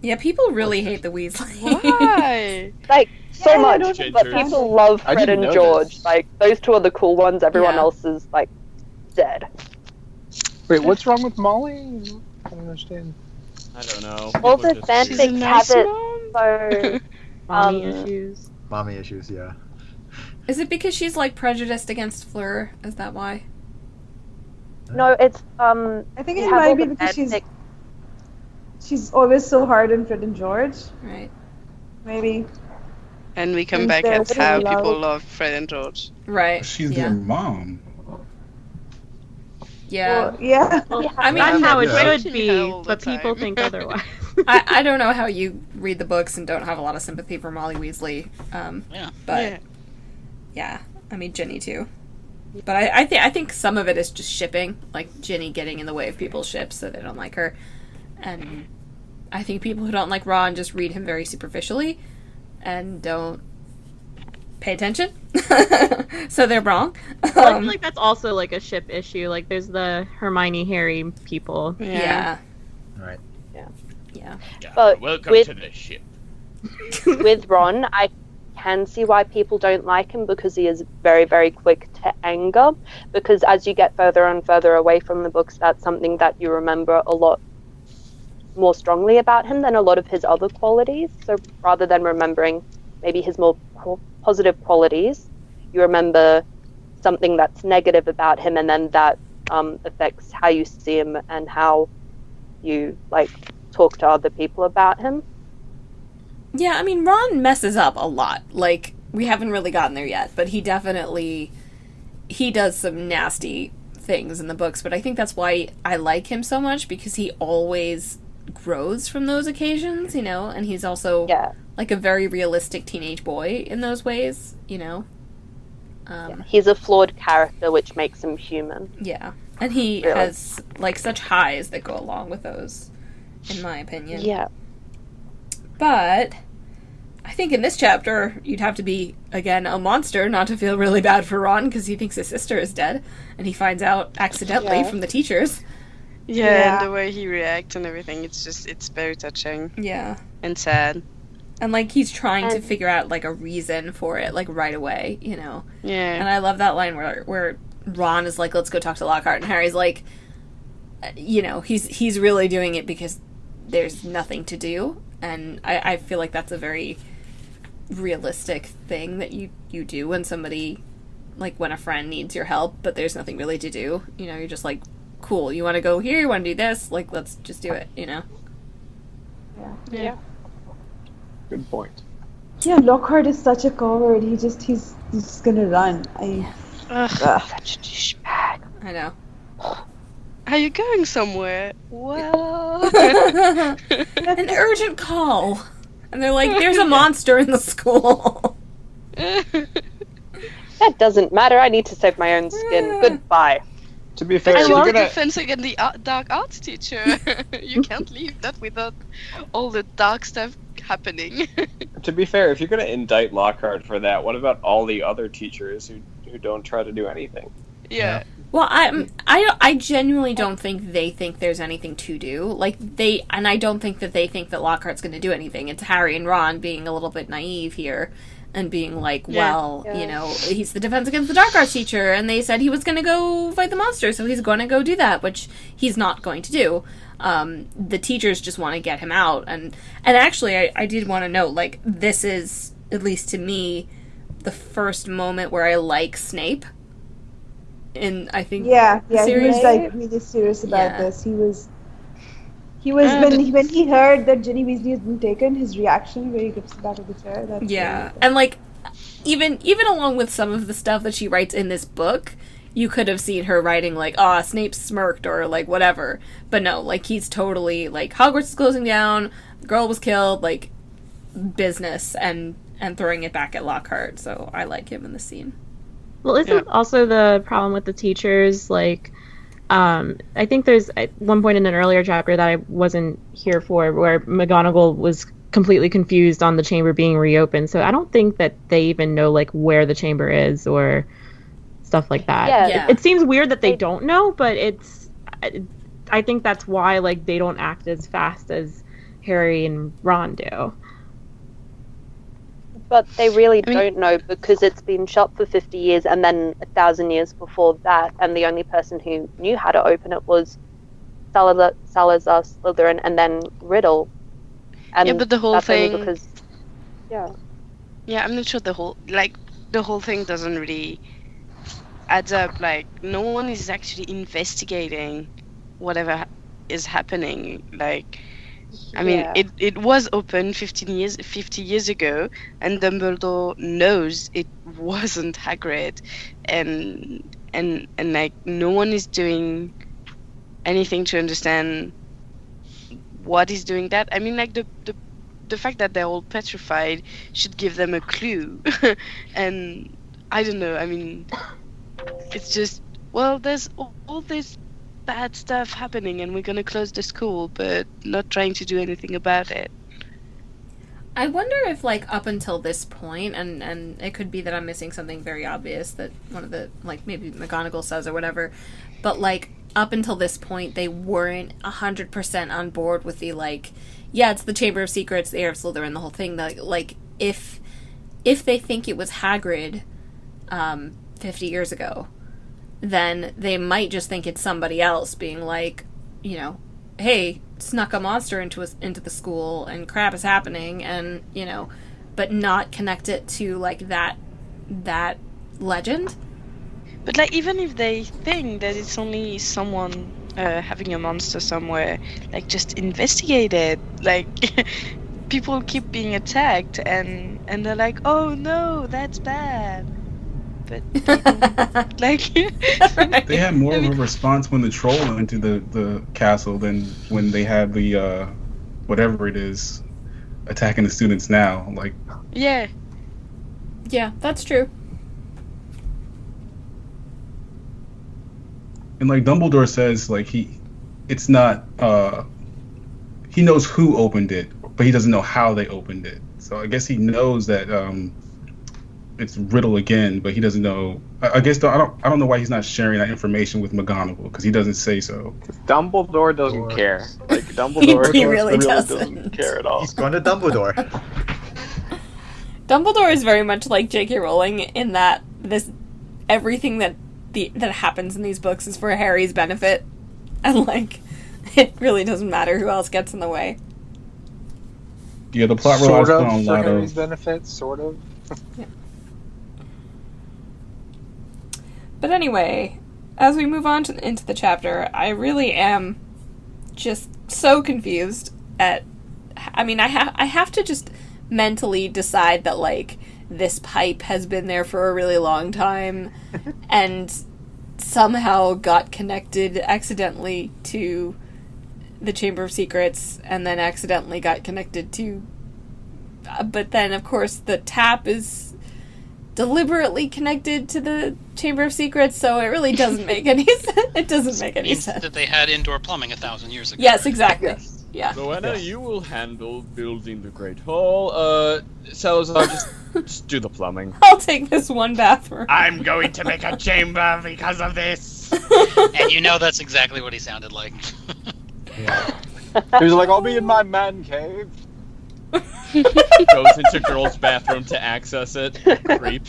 S3: Yeah, people really hate the Weasleys.
S7: Why?
S9: Like, so
S6: Yeah, I
S9: much,
S6: don't
S9: but
S4: understand.
S9: people love
S1: I
S9: Fred
S1: didn't
S9: and
S1: know
S9: George.
S1: this.
S9: Like, those two are the cool ones. Everyone
S3: Yeah.
S9: else is, like, dead.
S5: Wait, what's wrong with Molly? I don't understand.
S4: I don't know.
S9: All
S4: People
S9: the
S4: just-
S7: She's a
S9: fanfics
S7: nice
S9: have it
S7: mom.
S9: so...
S10: Mommy
S9: Um,
S10: issues.
S2: Mommy issues, yeah.
S3: Is it because she's like prejudiced against Fleur? Is that why?
S9: No, it's,
S6: I think
S9: you
S6: it
S9: have all
S6: might be
S9: the
S6: because
S9: fanfic-
S6: she's always so hard on Fred and George.
S3: Right.
S6: Maybe.
S7: And we come
S6: And
S7: back
S6: they're
S7: at how
S6: pretty
S7: people
S6: loud.
S7: love Fred and George.
S3: Right.
S8: She's
S3: yeah.
S8: their mom.
S3: Yeah.
S6: Well, yeah.
S3: I mean,
S10: That's how it
S2: Yeah.
S10: should
S7: Her
S10: be,
S7: all the
S10: but people
S7: time.
S10: think otherwise.
S3: I don't know how you read the books and don't have a lot of sympathy for Molly Weasley.
S12: Yeah.
S3: But yeah, I mean Ginny too. But I think some of it is just shipping, like Ginny getting in the way of people's ships so they don't like her, and I think people who don't like Ron just read him very superficially and don't pay attention, so they're wrong.
S10: Well, I feel like that's also like a ship issue. Like there's the Hermione Harry people.
S3: Yeah.
S2: Right.
S3: Yeah.
S9: But
S4: welcome
S9: with-
S4: to the ship.
S9: with Ron, I can see why people don't like him because he is very, very quick to anger. Because as you get further and further away from the books, that's something that you remember a lot more strongly about him than a lot of his other qualities. So rather than remembering maybe his more positive qualities, you remember something that's negative about him, and then that affects how you see him and how you like talk to other people about him.
S3: Yeah, I mean, Ron messes up a lot. Like, we haven't really gotten there yet, but he does some nasty things in the books, but I think that's why I like him so much, because he always grows from those occasions, you know, and he's also, like, a very realistic teenage boy in those ways, you know.
S9: He's a flawed character, which makes him human.
S3: Yeah, and he
S9: Really.
S3: has, like, such highs that go along with those, in my opinion.
S9: Yeah.
S3: But I think in this chapter, you'd have to be, again, a monster not to feel really bad for Ron, because he thinks his sister is dead, and he finds out accidentally from the teachers.
S7: Yeah, and the way he reacts and everything, it's very touching.
S3: Yeah.
S7: And sad.
S3: And, like, he's trying to figure out, like, a reason for it, like, right away, you know?
S7: Yeah.
S3: And I love that line where Ron is like, let's go talk to Lockhart, and Harry's like, you know, he's really doing it because there's nothing to do. And I feel like that's a very realistic thing that you do when somebody, like, when a friend needs your help, but there's nothing really to do. You know, you're just like, cool, you want to go here, you want to do this, like, let's just do it, you know?
S9: Yeah.
S1: Good point.
S6: Yeah, Lockhart is such a coward. He's just gonna run.
S9: Such a douchebag.
S3: I know.
S7: Are you going somewhere? Well...
S3: An urgent call! And they're like, there's a monster in the school.
S9: That doesn't matter. I need to save my own skin. Goodbye.
S1: To be fair,
S7: I
S1: if you're
S7: love
S1: gonna
S7: defense against the dark arts teacher. You can't leave that without all the dark stuff happening.
S1: to be fair, if you're gonna indict Lockhart for that, what about all the other teachers who don't try to do anything?
S7: Yeah.
S3: Well, I genuinely don't think they think there's anything to do. Like, and I don't think that they think that Lockhart's going to do anything. It's Harry and Ron being a little bit naive here and being like, you know, he's the defense against the dark arts teacher, and they said he was going to go fight the monster, so he's going to go do that, which he's not going to do. The teachers just want to get him out. And actually, I did want to note, like, this is, at least to me, the first moment where I like Snape. In, I think,
S6: he
S3: series.
S6: was like really serious about this. He was when he heard that Ginny Weasley has been taken, his reaction where he grips the back of the chair. That's really
S3: and like even along with some of the stuff that she writes in this book, you could have seen her writing like, "Oh, Snape smirked" or like whatever. But no, like he's totally like, Hogwarts is closing down, the girl was killed, like business, and throwing it back at Lockhart. So I like him in the scene.
S10: Well, isn't also the problem with the teachers, like, I think there's at one point in an earlier chapter that I wasn't here for where McGonagall was completely confused on the chamber being reopened. So I don't think that they even know, like, where the chamber is or stuff like that.
S9: Yeah.
S10: It seems weird that they don't know, but I think that's why, like, they don't act as fast as Harry and Ron do.
S9: But they really don't know because it's been shut for 50 years and then 1,000 years before that, and the only person who knew how to open it was Salazar Slytherin and then Riddle. And
S7: yeah, but the whole
S9: that's only
S7: thing...
S9: because, yeah,
S7: I'm not sure the whole thing doesn't really adds up. Like, no one is actually investigating whatever is happening. Like, I mean, it was open 50 years ago, and Dumbledore knows it wasn't Hagrid, and like no one is doing anything to understand what is doing that. I mean, like the fact that they're all petrified should give them a clue, and I don't know. I mean, it's just, well, there's all this bad stuff happening and we're going to close the school, but not trying to do anything about it.
S3: I wonder if, like, up until this point, and it could be that I'm missing something very obvious that one of the, like, maybe McGonagall says or whatever, but, like, up until this point, they weren't 100% on board with the, like, yeah, it's the Chamber of Secrets, the Heir of Slytherin, the whole thing. Like, if they think it was Hagrid 50 years ago, then they might just think it's somebody else being like, you know, hey, snuck a monster into the school and crap is happening, and, you know, but not connect it to, like, that legend.
S7: But, like, even if they think that it's only someone having a monster somewhere, like, just investigate it. Like, people keep being attacked, and they're like, oh no, that's bad. But like,
S8: they had more of a response when the troll entered the castle than when they had the whatever it is attacking the students now. Like,
S3: yeah, that's true.
S8: And like Dumbledore says, like it's not he knows who opened it, but he doesn't know how they opened it. So I guess he knows that it's Riddle again, but he doesn't know. I guess I don't know why he's not sharing that information with McGonagall, because he doesn't say so.
S1: Dumbledore doesn't care. Like, Dumbledore
S3: he really
S1: doesn't care at all.
S2: He's going to Dumbledore.
S3: Dumbledore is very much like J.K. Rowling in that everything that happens in these books is for Harry's benefit, and like it really doesn't matter who else gets in the way.
S8: Yeah, the plot
S5: sort
S8: relies
S5: of
S8: on a
S5: for
S8: lot
S5: Harry's
S8: of
S5: benefit, sort of.
S3: Yeah. But anyway, as we move on into the chapter, I really am just so confused at... I mean, I have to just mentally decide that, like, this pipe has been there for a really long time and somehow got connected accidentally to the Chamber of Secrets and then accidentally got connected to... but then, of course, the tap is deliberately connected to the Chamber of Secrets, so it really doesn't make any sense. It doesn't make any sense.
S12: That they had indoor plumbing 1,000 years ago.
S3: Yes, exactly. Yes. Yeah.
S4: So Anna, you will handle building the Great Hall. Salazar, just do the plumbing.
S3: I'll take this one bathroom.
S11: I'm going to make a chamber because of this.
S12: And you know that's exactly what he sounded like.
S5: Yeah. He was like, I'll be in my man cave.
S4: Goes into girl's bathroom to access it. Creep.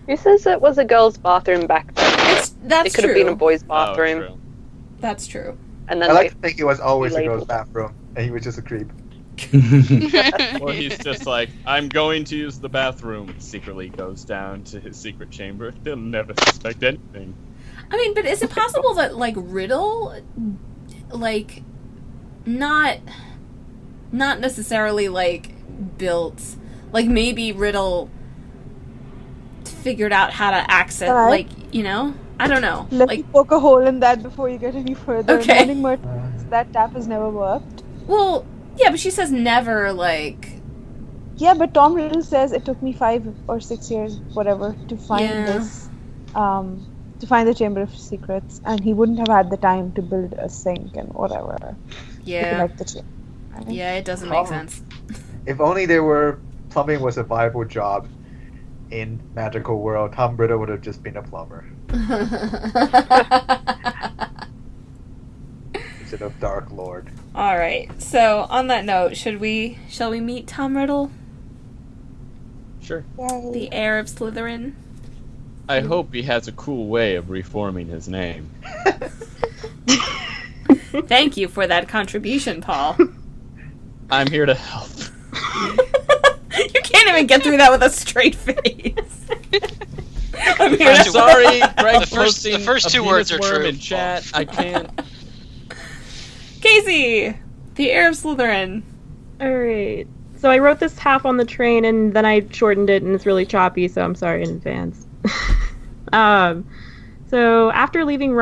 S9: Who says it was a girl's bathroom back then?
S3: It
S9: could have been a boy's bathroom.
S4: True.
S3: That's true.
S9: And then
S2: I like to think it was always a
S9: relabeled.
S2: girl's bathroom, and he was just a creep.
S4: Or he's just like, I'm going to use the bathroom. Secretly goes down to his secret chamber. They'll never suspect anything.
S3: I mean, but is it possible that, like, Riddle, like, not necessarily, like, built, like, maybe Riddle figured out how to access, like, you know? I don't know.
S6: Let
S3: like,
S6: me poke a hole in that before you get any further.
S3: Okay.
S6: Morning Merchants, that tap has never worked.
S3: Well, yeah, but she says never, like...
S6: Yeah, but Tom Riddle says it took me 5 or 6 years, whatever, to find this, to find the Chamber of Secrets, and he wouldn't have had the time to build a sink and whatever.
S3: Yeah.
S6: To connect the chamber. Right?
S3: Yeah, it doesn't make sense.
S2: If only plumbing was a viable job in magical world, Tom Riddle would have just been a plumber. Secret of Dark Lord.
S3: All right. So on that note, shall we meet Tom Riddle,
S4: Sure.
S3: the heir of Slytherin?
S4: I hope he has a cool way of reforming his name.
S3: Thank you for that contribution, Paul.
S4: I'm here to help.
S3: You can't even get through that with a straight face. I'm
S4: sorry, Greg.
S12: The first two words are true.
S4: In chat, I can't.
S3: Casey, the heir of Slytherin.
S10: Alright. So I wrote this half on the train and then I shortened it and it's really choppy, so I'm sorry in advance. So after leaving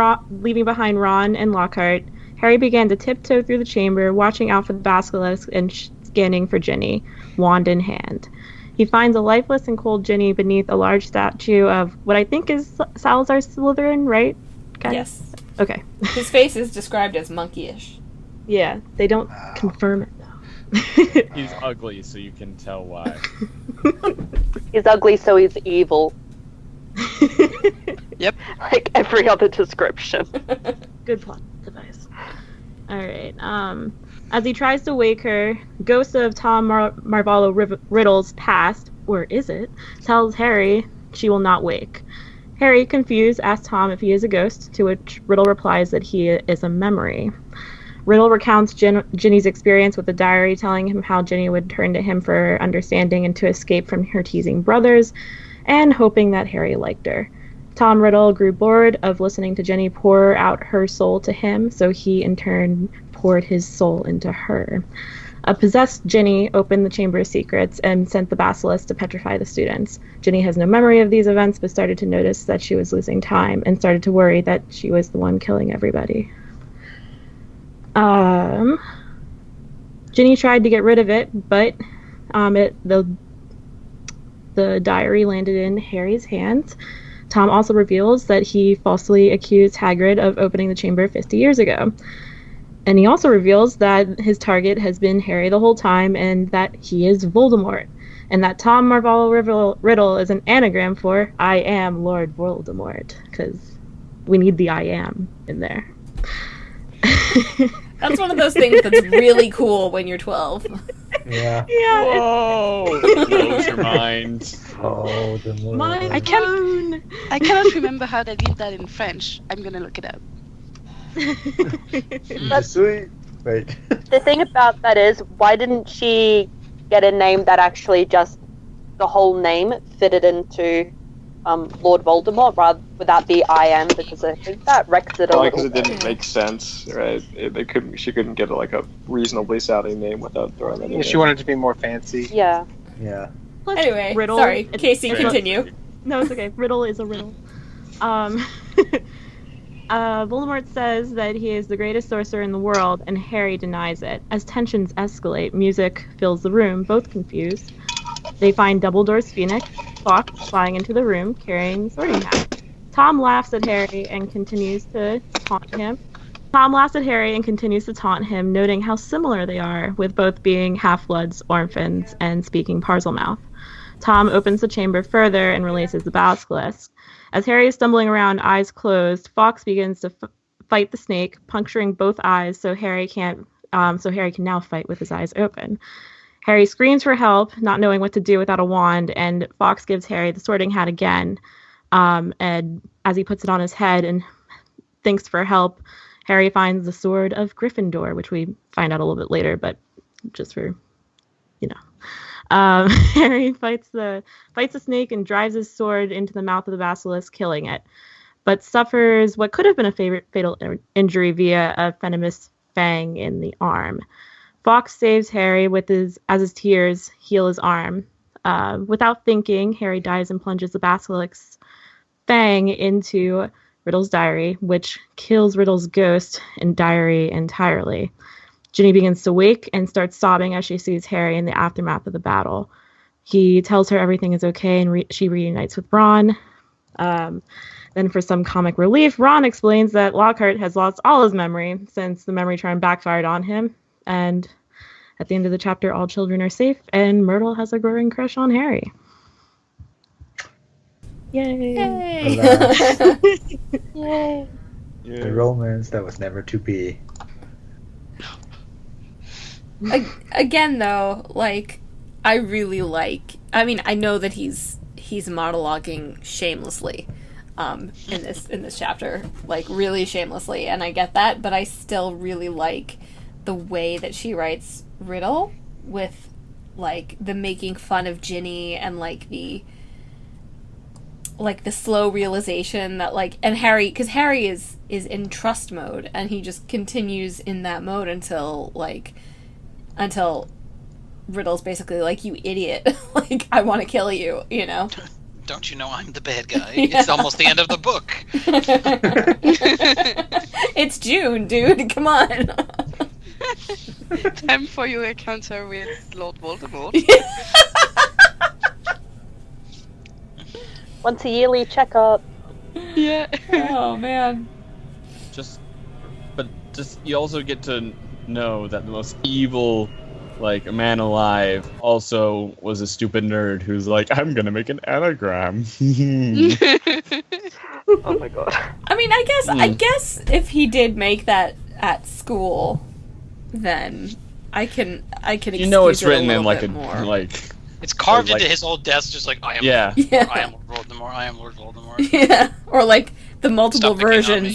S10: behind Ron and Lockhart, Harry began to tiptoe through the chamber, watching out for the basilisk and scanning for Ginny, wand in hand. He finds a lifeless and cold Ginny beneath a large statue of what I think is Salazar Slytherin, right? Guys?
S3: Yes.
S10: Okay.
S3: His face is described as monkeyish.
S10: Yeah, they don't confirm it though.
S4: He's ugly, so you can tell why.
S9: He's ugly, so he's evil.
S12: Yep.
S9: Like every other description.
S10: Good plot device. Alright, as he tries to wake her, ghost of Tom Marvolo Riddle's past, or is it, tells Harry she will not wake. Harry, confused, asks Tom if he is a ghost, to which Riddle replies that he is a memory. Riddle recounts Ginny's experience with the diary, telling him how Ginny would turn to him for understanding and to escape from her teasing brothers, and hoping that Harry liked her. Tom Riddle grew bored of listening to Ginny pour out her soul to him, so he in turn poured his soul into her. A possessed Ginny opened the Chamber of Secrets and sent the basilisk to petrify the students. Ginny has no memory of these events, but started to notice that she was losing time and started to worry that she was the one killing everybody. Ginny tried to get rid of it, but the diary landed in Harry's hands. Tom also reveals that he falsely accused Hagrid of opening the chamber 50 years ago. And he also reveals that his target has been Harry the whole time and that he is Voldemort. And that Tom Marvolo Riddle is an anagram for I am Lord Voldemort. Because we need the I am in there.
S3: That's one of those things that's really cool when you're 12.
S2: Yeah.
S10: Yeah.
S4: Whoa! Blows your mind.
S2: Oh, the moon.
S7: I cannot remember how they did that in French. I'm gonna look it up.
S2: Sweet. Wait.
S9: The thing about that is, why didn't she get a name that actually just the whole name fitted into Lord Voldemort rather without the I am, because I think that wrecks it a
S1: Probably
S9: little
S1: because it didn't make sense, right? She couldn't get a reasonably sounding name without throwing that in.
S5: Yeah, she wanted to be more fancy.
S9: Yeah.
S2: Yeah.
S10: Plus,
S3: Anyway,
S10: Riddle,
S3: sorry, Casey, continue.
S10: No, it's okay. Riddle is a riddle. Voldemort says that he is the greatest sorcerer in the world, and Harry denies it. As tensions escalate, music fills the room, both confused. They find Dumbledore's Phoenix, Fawkes, flying into the room, carrying the Sorting Hat. Tom laughs at Harry and continues to taunt him. Noting how similar they are, with both being half-bloods, orphans, and speaking Parselmouth. Tom opens the chamber further and releases the basilisk. As Harry is stumbling around, eyes closed, Fawkes begins to fight the snake, puncturing both eyes so Harry can now fight with his eyes open. Harry screams for help, not knowing what to do without a wand, and Fawkes gives Harry the Sorting Hat again. And as he puts it on his head and thinks for help, Harry finds the sword of Gryffindor, which we find out a little bit later, but just for, Harry fights the snake and drives his sword into the mouth of the basilisk, killing it, but suffers what could have been a fatal injury via a venomous fang in the arm. Fawkes saves Harry as his tears heal his arm. Without thinking, Harry dives and plunges the basilisks fang into Riddle's diary, which kills Riddle's ghost and diary entirely. Ginny begins to wake and starts sobbing as she sees Harry in the aftermath of the battle. He tells her everything is okay, and she reunites with Ron. Then for some comic relief, Ron explains that Lockhart has lost all his memory since the memory charm backfired on him. And at the end of the chapter, all children are safe, and Myrtle has a growing crush on Harry. Yay!
S2: Yay.
S9: Yay.
S2: The romance that was never to be.
S3: Again, though, like, I really like. I mean, I know that he's monologuing shamelessly, in this chapter, like really shamelessly, and I get that, but I still really like the way that she writes Riddle with, like, the making fun of Ginny and like the slow realization that, like, and Harry, because Harry is in trust mode, and he just continues in that mode until Riddle's basically like, you idiot, like, I want to kill you, you know?
S12: Don't you know I'm the bad guy?
S3: Yeah.
S12: It's almost the end of the book.
S3: It's June, dude, come on.
S7: Time for your encounter with Lord Voldemort.
S9: Once a yearly checkup.
S7: Yeah.
S3: Oh, man.
S4: But you also get to know that the most evil, like, man alive also was a stupid nerd who's like, I'm gonna make an anagram.
S9: Oh my god.
S3: I mean, I guess if he did make that at school, then I can
S4: You know, it's
S3: excuse it a
S4: written
S3: little
S4: in like
S3: bit
S4: a
S3: more.
S4: like.
S12: It's carved
S4: Like-
S12: into his old desk, just like, I am
S4: Yeah.
S12: I am Lord Voldemort, I am Lord Voldemort.
S3: Yeah, or like the multiple
S12: Stop picking on
S3: versions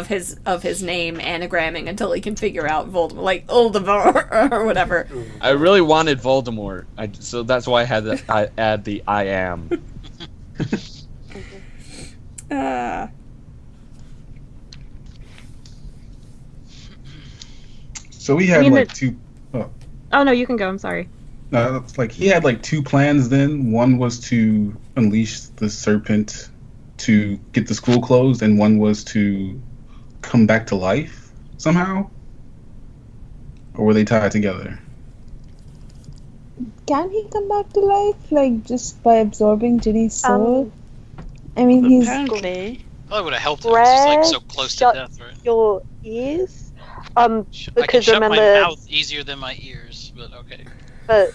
S12: me.
S3: of his name anagramming until he can figure out Voldemort, like Voldemort or whatever.
S4: I really wanted Voldemort, so that's why I add the I am.
S8: So we had like two.
S10: Oh no, you can go. I'm sorry.
S8: It's like he had like two plans then. One was to unleash the serpent to get the school closed, and one was to come back to life somehow. Or were they tied together?
S6: Can he come back to life, like, just by absorbing Ginny's soul? I mean, he's...
S7: Apparently.
S12: Well, it would have helped him. It's just like so close to
S9: Shut
S12: death, right?
S9: your ears.
S12: I can
S9: Because
S12: shut
S9: remember,
S12: my mouth easier than my ears, but okay.
S9: but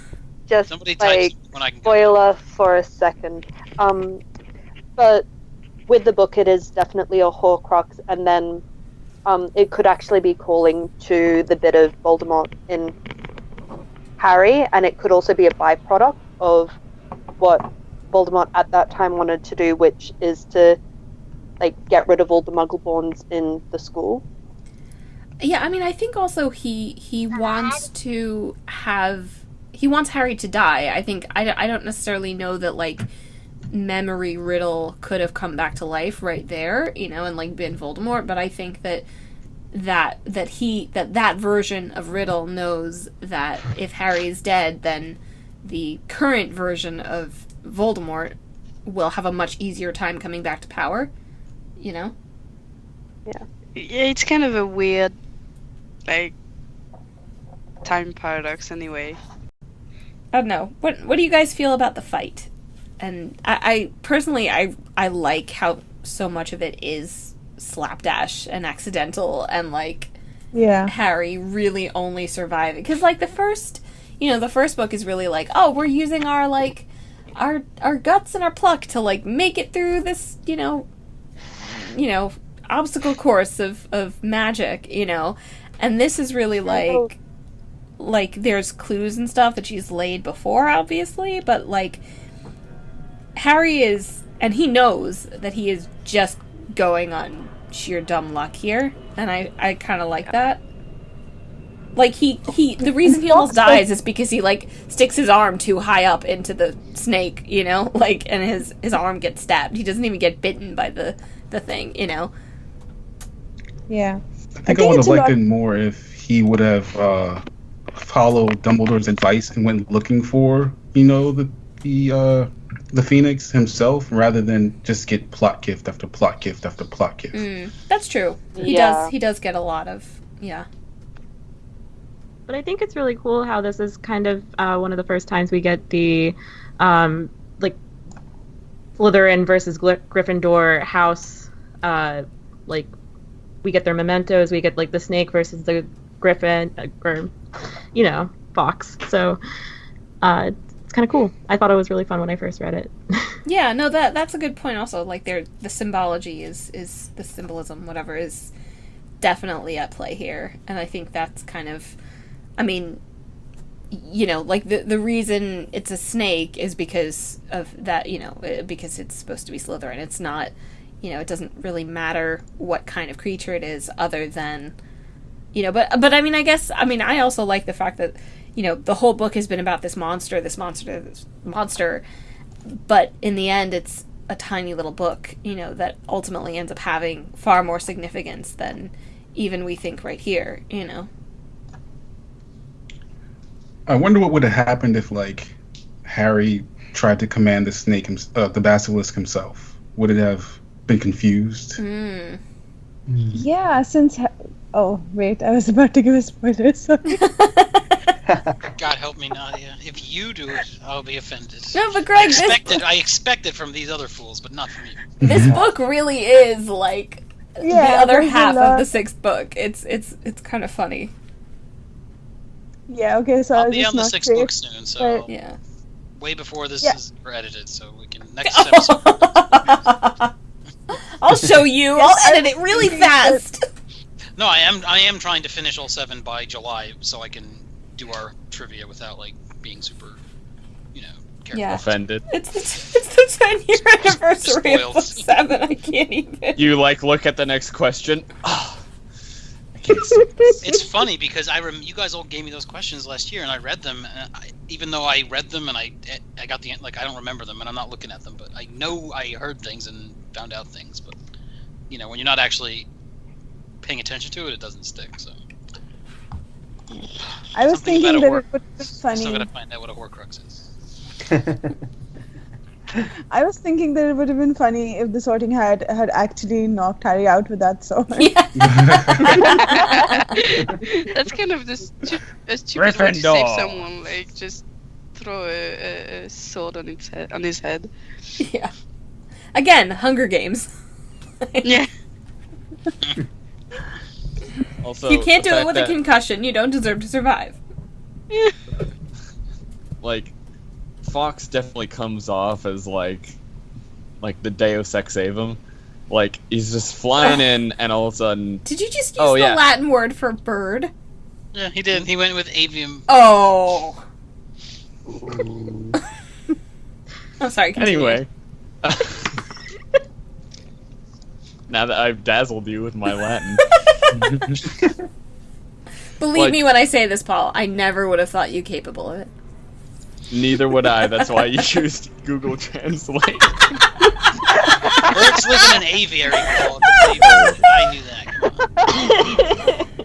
S9: just
S12: Somebody
S9: like
S12: types when I can go.
S9: spoiler for a second. But with the book, it is definitely a Horcrux, and then it could actually be calling to the bit of Voldemort in Harry, and it could also be a byproduct of what Voldemort at that time wanted to do, which is to like get rid of all the Muggleborns in the school.
S3: Yeah, I mean, I think also he wants to have... He wants Harry to die. I think... I don't necessarily know that, like, Memory Riddle could have come back to life right there, you know, and, like, been Voldemort, but I think that version of Riddle knows that if Harry is dead, then the current version of Voldemort will have a much easier time coming back to power, you know?
S9: Yeah.
S7: It's kind of a weird, like, time paradox anyway.
S3: I don't know. What do you guys feel about the fight? And I personally, I like how so much of it is slapdash and accidental, and like,
S6: Yeah.
S3: Harry really only surviving. Because like the first book is really like, oh, we're using our guts and our pluck to like make it through this, you know, obstacle course of magic, you know. And this is really like there's clues and stuff that she's laid before, obviously, but like Harry is, and he knows that he is just going on sheer dumb luck here, and I kind of like that. Like the reason he almost dies is because he like sticks his arm too high up into the snake, you know, like, and his arm gets stabbed. He doesn't even get bitten by the thing, you know.
S6: Yeah.
S8: I think I would have liked it more if he would have followed Dumbledore's advice and went looking for, you know, the Phoenix himself, rather than just get plot gift after plot gift after plot gift.
S3: That's true. He does get a lot of, yeah.
S10: But I think it's really cool how this is kind of one of the first times we get the like Slytherin versus Gryffindor house. Like we get their mementos. We get like the snake versus the griffin, or you know, fox. So it's kind of cool. I thought it was really fun when I first read it.
S3: Yeah, no, that's a good point. Also, like the symbology is the symbolism, whatever, is definitely at play here, and I think that's kind of. I mean, like the reason it's a snake is because of that, because it's supposed to be Slytherin. It's not, it doesn't really matter what kind of creature it is other than, but I mean, I also like the fact that, the whole book has been about this monster, but in the end it's a tiny little book, that ultimately ends up having far more significance than even we think right here,
S8: I wonder what would have happened if, like, Harry tried to command the snake, the basilisk himself. Would it have been confused?
S6: Yeah, since... Oh, wait, I was about to give a spoiler, sorry.
S12: God help me, Nadia. If you do it, I'll be offended.
S3: No, but Greg,
S12: I expect it from these other fools, but not from you.
S3: This book really is, like, the other half of the sixth book. It's kind of funny.
S6: Yeah, okay, so
S12: I'll be on the sixth book soon, so
S3: yeah.
S12: Way before this is edited, so we can next episode.
S3: I'll show you. I'll edit it really fast.
S12: No, I am trying to finish all 7 by July, so I can do our trivia without like being super, careful.
S3: Yeah.
S4: Offended.
S3: It's the 10-year anniversary of book 7. I can't even.
S4: You look at the next question.
S12: It's funny because you guys all gave me those questions last year, and I read them. And even though I read them and I got the I don't remember them, and I'm not looking at them, but I know I heard things and found out things. But when you're not actually paying attention to it, it doesn't stick. So
S6: I was thinking that it would be funny.
S12: I'm still gotta find out what a Horcrux is.
S6: I was thinking that it would have been funny if the Sorting Hat had actually knocked Harry out with that sword.
S3: Yeah.
S7: That's kind of a stupid way to save someone. Like, just throw a sword on his head.
S3: Yeah. Again, Hunger Games.
S7: Yeah.
S4: Also,
S3: you can't do it with a concussion. You don't deserve to survive.
S4: Like, Fox definitely comes off as like the Deus Ex Avum. Like, he's just flying in, and all of a sudden...
S3: Did you just use the Latin word for bird?
S12: Yeah, he did. He went with avium.
S3: Oh. I'm sorry, continue.
S4: Anyway. Now that I've dazzled you with my Latin.
S3: Believe me when I say this, Paul. I never would have thought you capable of it.
S4: Neither would I. That's why you used Google Translate.
S12: Birds live in an aviary, Paul. I knew that.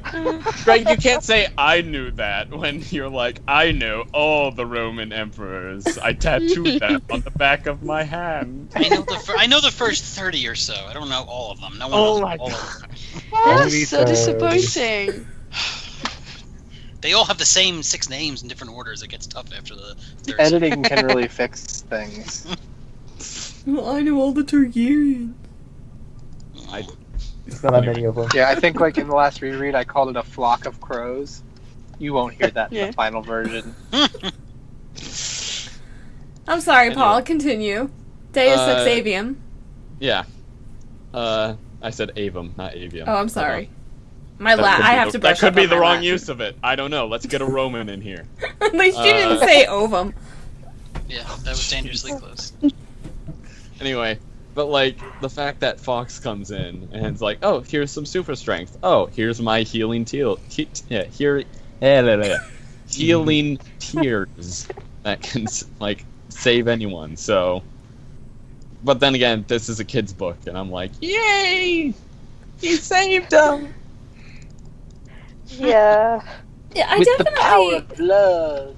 S12: Come on.
S4: Greg, you can't say I knew that when you're like, I know all the Roman emperors. I tattooed them on the back of my hand.
S12: I know the first 30 or so. I don't know all of them. No one knows all of them.
S7: That's so disappointing.
S12: They all have the same 6 names in different orders. It gets tough after the third.
S5: Editing can really fix things.
S3: Well, I know all the Targaryens.
S2: It's not that many of them.
S5: Yeah, I think like in the last reread, I called it a flock of crows. You won't hear that in the final version.
S3: I'm sorry, Paul. Continue. Deus Ex Avium.
S4: Yeah. I said avum, not avium.
S3: Oh, I'm sorry. I have to brush
S4: That could
S3: up
S4: be
S3: on
S4: the
S3: my
S4: wrong
S3: Latin.
S4: use of it. I don't know. Let's get a Roman in here.
S3: At least you didn't say ovum.
S12: Yeah, that was dangerously close.
S4: Anyway, but like the fact that Fox comes in and it's like, oh, here's some super strength. Oh, here's my healing healing tears that can like save anyone. So, but then again, this is a kid's book, and I'm like, yay, he saved them.
S9: Yeah.
S3: Yeah, I
S5: With
S3: definitely.
S5: the power of love.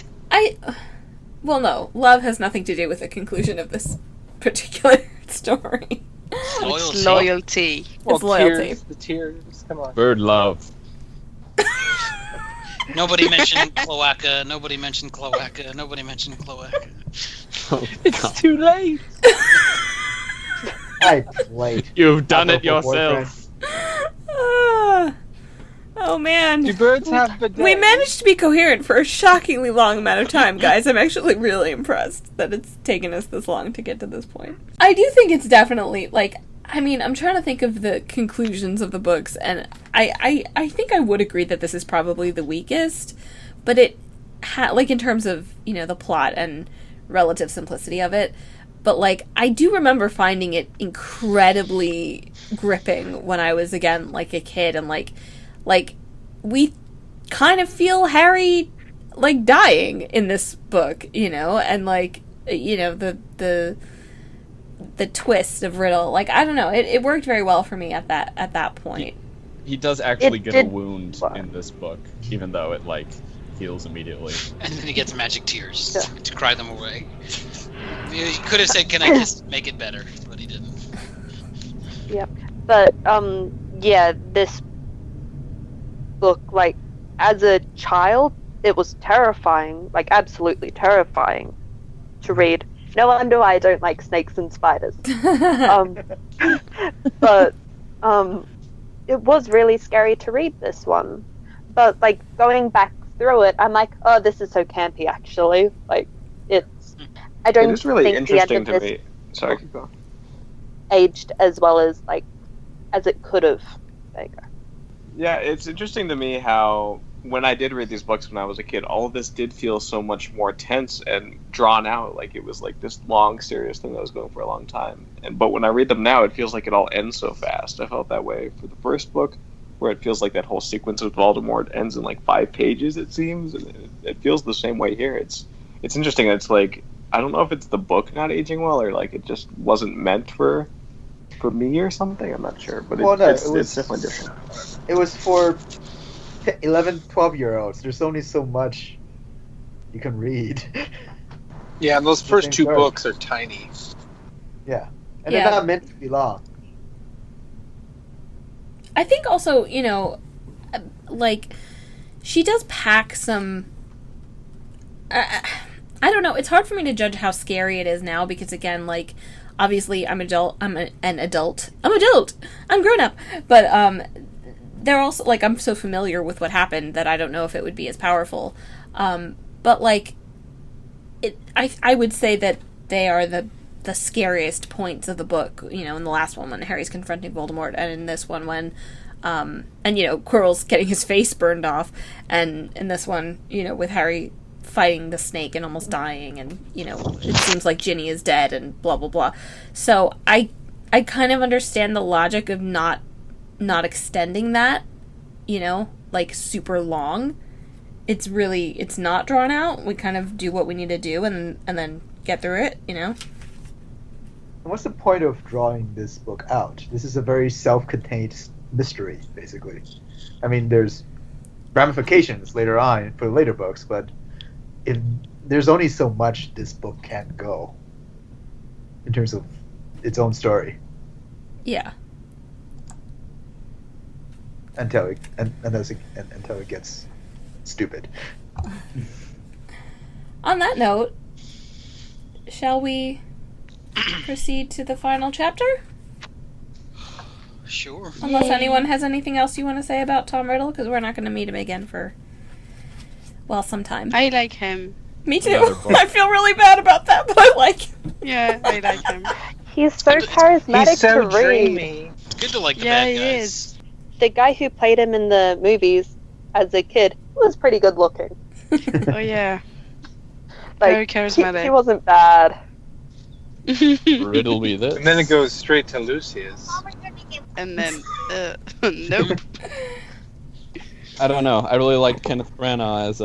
S3: Well, no, love has nothing to do with the conclusion of this particular story.
S7: It's loyalty.
S5: Well,
S3: It's loyalty.
S5: Tears, the tears. Come on.
S4: Bird love.
S12: Nobody mentioned cloaca. Nobody mentioned cloaca. Nobody mentioned cloaca.
S4: Oh,
S5: It's
S4: God.
S5: too late.
S2: I played.
S4: You've done it
S2: Powerful
S4: yourself.
S3: Oh man.
S5: Do birds have bidets?
S3: We managed to be coherent for a shockingly long amount of time, guys. I'm actually really impressed that it's taken us this long to get to this point. I do think it's definitely, like, I mean, I'm trying to think of the conclusions of the books, and I think I would agree that this is probably the weakest, but like in terms of, you know, the plot and relative simplicity of it. But, like, I do remember finding it incredibly gripping when I was, again, like, a kid. And, like, we kind of feel Harry, like, dying in this book, you know? And, like, you know, the twist of Riddle. Like, I don't know. It worked very well for me at that point.
S4: He does actually get a wound in this book, even though it, like, heals immediately.
S12: And then he gets magic tears to cry them away. He could have said, "Can I just make it better?" But he didn't.
S9: Yep. But yeah, this book, like, as a child, it was terrifying, like absolutely terrifying to read. No wonder why I don't like snakes and spiders. But it was really scary to read this one. But like going back through it, I'm like, oh, this is so campy. Actually, like it's. I don't.
S1: It is really
S9: think
S1: interesting
S9: the end of
S1: to me. Sorry, keep going.
S9: Aged as well as as it could have. There you go.
S1: Yeah, it's interesting to me how when I did read these books when I was a kid, all of this did feel so much more tense and drawn out. Like it was like this long, serious thing that was going for a long time. But when I read them now, it feels like it all ends so fast. I felt that way for the first book, where it feels like that whole sequence with Voldemort ends in like 5 pages. It seems, and it feels the same way here. It's interesting. It's like I don't know if it's the book not aging well or like it just wasn't meant for me or something. I'm not sure, but it's definitely different.
S2: It was for 11, 12-year-olds. There's only so much you can read.
S5: Yeah, and those first 2 books are tiny.
S2: Yeah, and they're not meant to be long.
S3: I think also, you know, like, she does pack some... I don't know, it's hard for me to judge how scary it is now, because, again, like, obviously I'm an adult. I'm grown up. But, they're also, like, I'm so familiar with what happened that I don't know if it would be as powerful. But, like, I would say that they are the scariest points of the book, you know, in the last one when Harry's confronting Voldemort, and in this one when, and, you know, Quirrell's getting his face burned off, and in this one, you know, with Harry fighting the snake and almost dying, and, you know, it seems like Ginny is dead, and blah, blah, blah. So, I kind of understand the logic of not extending that, you know, like, super long. It's not drawn out. We kind of do what we need to do, and then get through it, you know?
S2: What's the point of drawing this book out? This is a very self-contained mystery, basically. I mean, there's ramifications later on for later books, but there's only so much this book can go in terms of its own story.
S3: Yeah.
S2: Until it gets stupid.
S3: On that note, shall we proceed to the final chapter?
S12: Sure.
S3: Unless anyone has anything else you want to say about Tom Riddle, because we're not going to meet him again for, well, some time.
S7: I like him.
S3: Me too. I feel really bad about that, but I like him.
S7: Yeah, I like him.
S9: He's so charismatic
S5: He's so
S9: to read.
S5: dreamy.
S12: It's good to like the
S7: Yeah,
S12: bad
S7: he
S12: guys.
S7: is.
S9: The guy who played him in the movies as a kid was pretty good looking.
S7: Oh yeah.
S9: Like,
S7: Very charismatic.
S9: He wasn't bad.
S4: Riddle me this.
S5: And then it goes straight to Lucius.
S7: And then, nope.
S4: I don't know. I really liked Kenneth Branagh as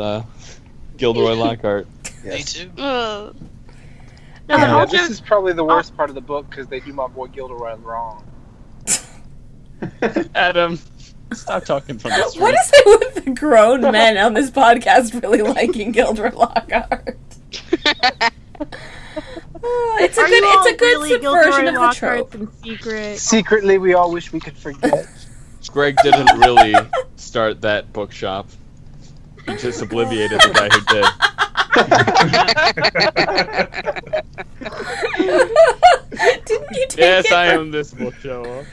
S4: Gilderoy Lockhart.
S12: Me too.
S5: Yeah, this is probably the worst part of the book because they do my boy Gilderoy wrong.
S4: Adam, stop talking from the street.
S3: What is it with the grown men on this podcast really liking Gilderoy Lockhart? It's a good
S10: really
S3: subversion of the
S10: Lockharts
S3: trope.
S10: in secret?
S5: Secretly, we all wish we could forget.
S4: Greg didn't really start that bookshop. He just obliviated the guy who did.
S3: Didn't you take
S4: Yes,
S3: it
S4: I
S3: from-
S4: am this bookshop.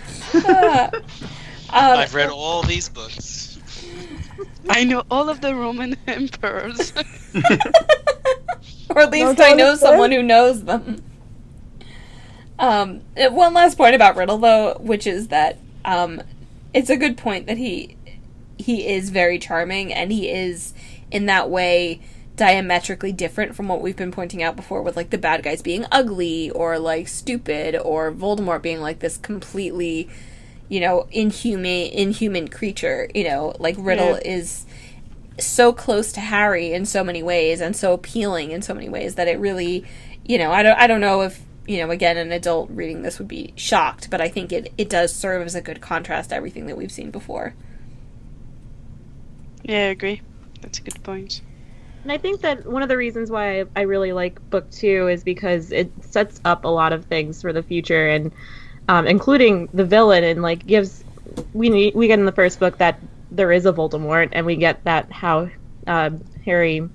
S12: I've read all these books.
S7: I know all of the Roman emperors.
S3: Or at least I know someone who knows them. One last point about Riddle, though, which is that it's a good point that he is very charming, and he is, in that way, diametrically different from what we've been pointing out before with, like, the bad guys being ugly or, like, stupid, or Voldemort being, like, this completely, you know, inhuman creature. You know, like, Riddle is so close to Harry in so many ways and so appealing in so many ways that it really, you know, I don't know if, you know, again, an adult reading this would be shocked, but I think it does serve as a good contrast to everything that we've seen before.
S7: Yeah, I agree. That's a good point.
S10: And I think that one of the reasons why I really like book 2 is because it sets up a lot of things for the future, and including the villain, and like we get in the first book that there is a Voldemort, and we get that how Harry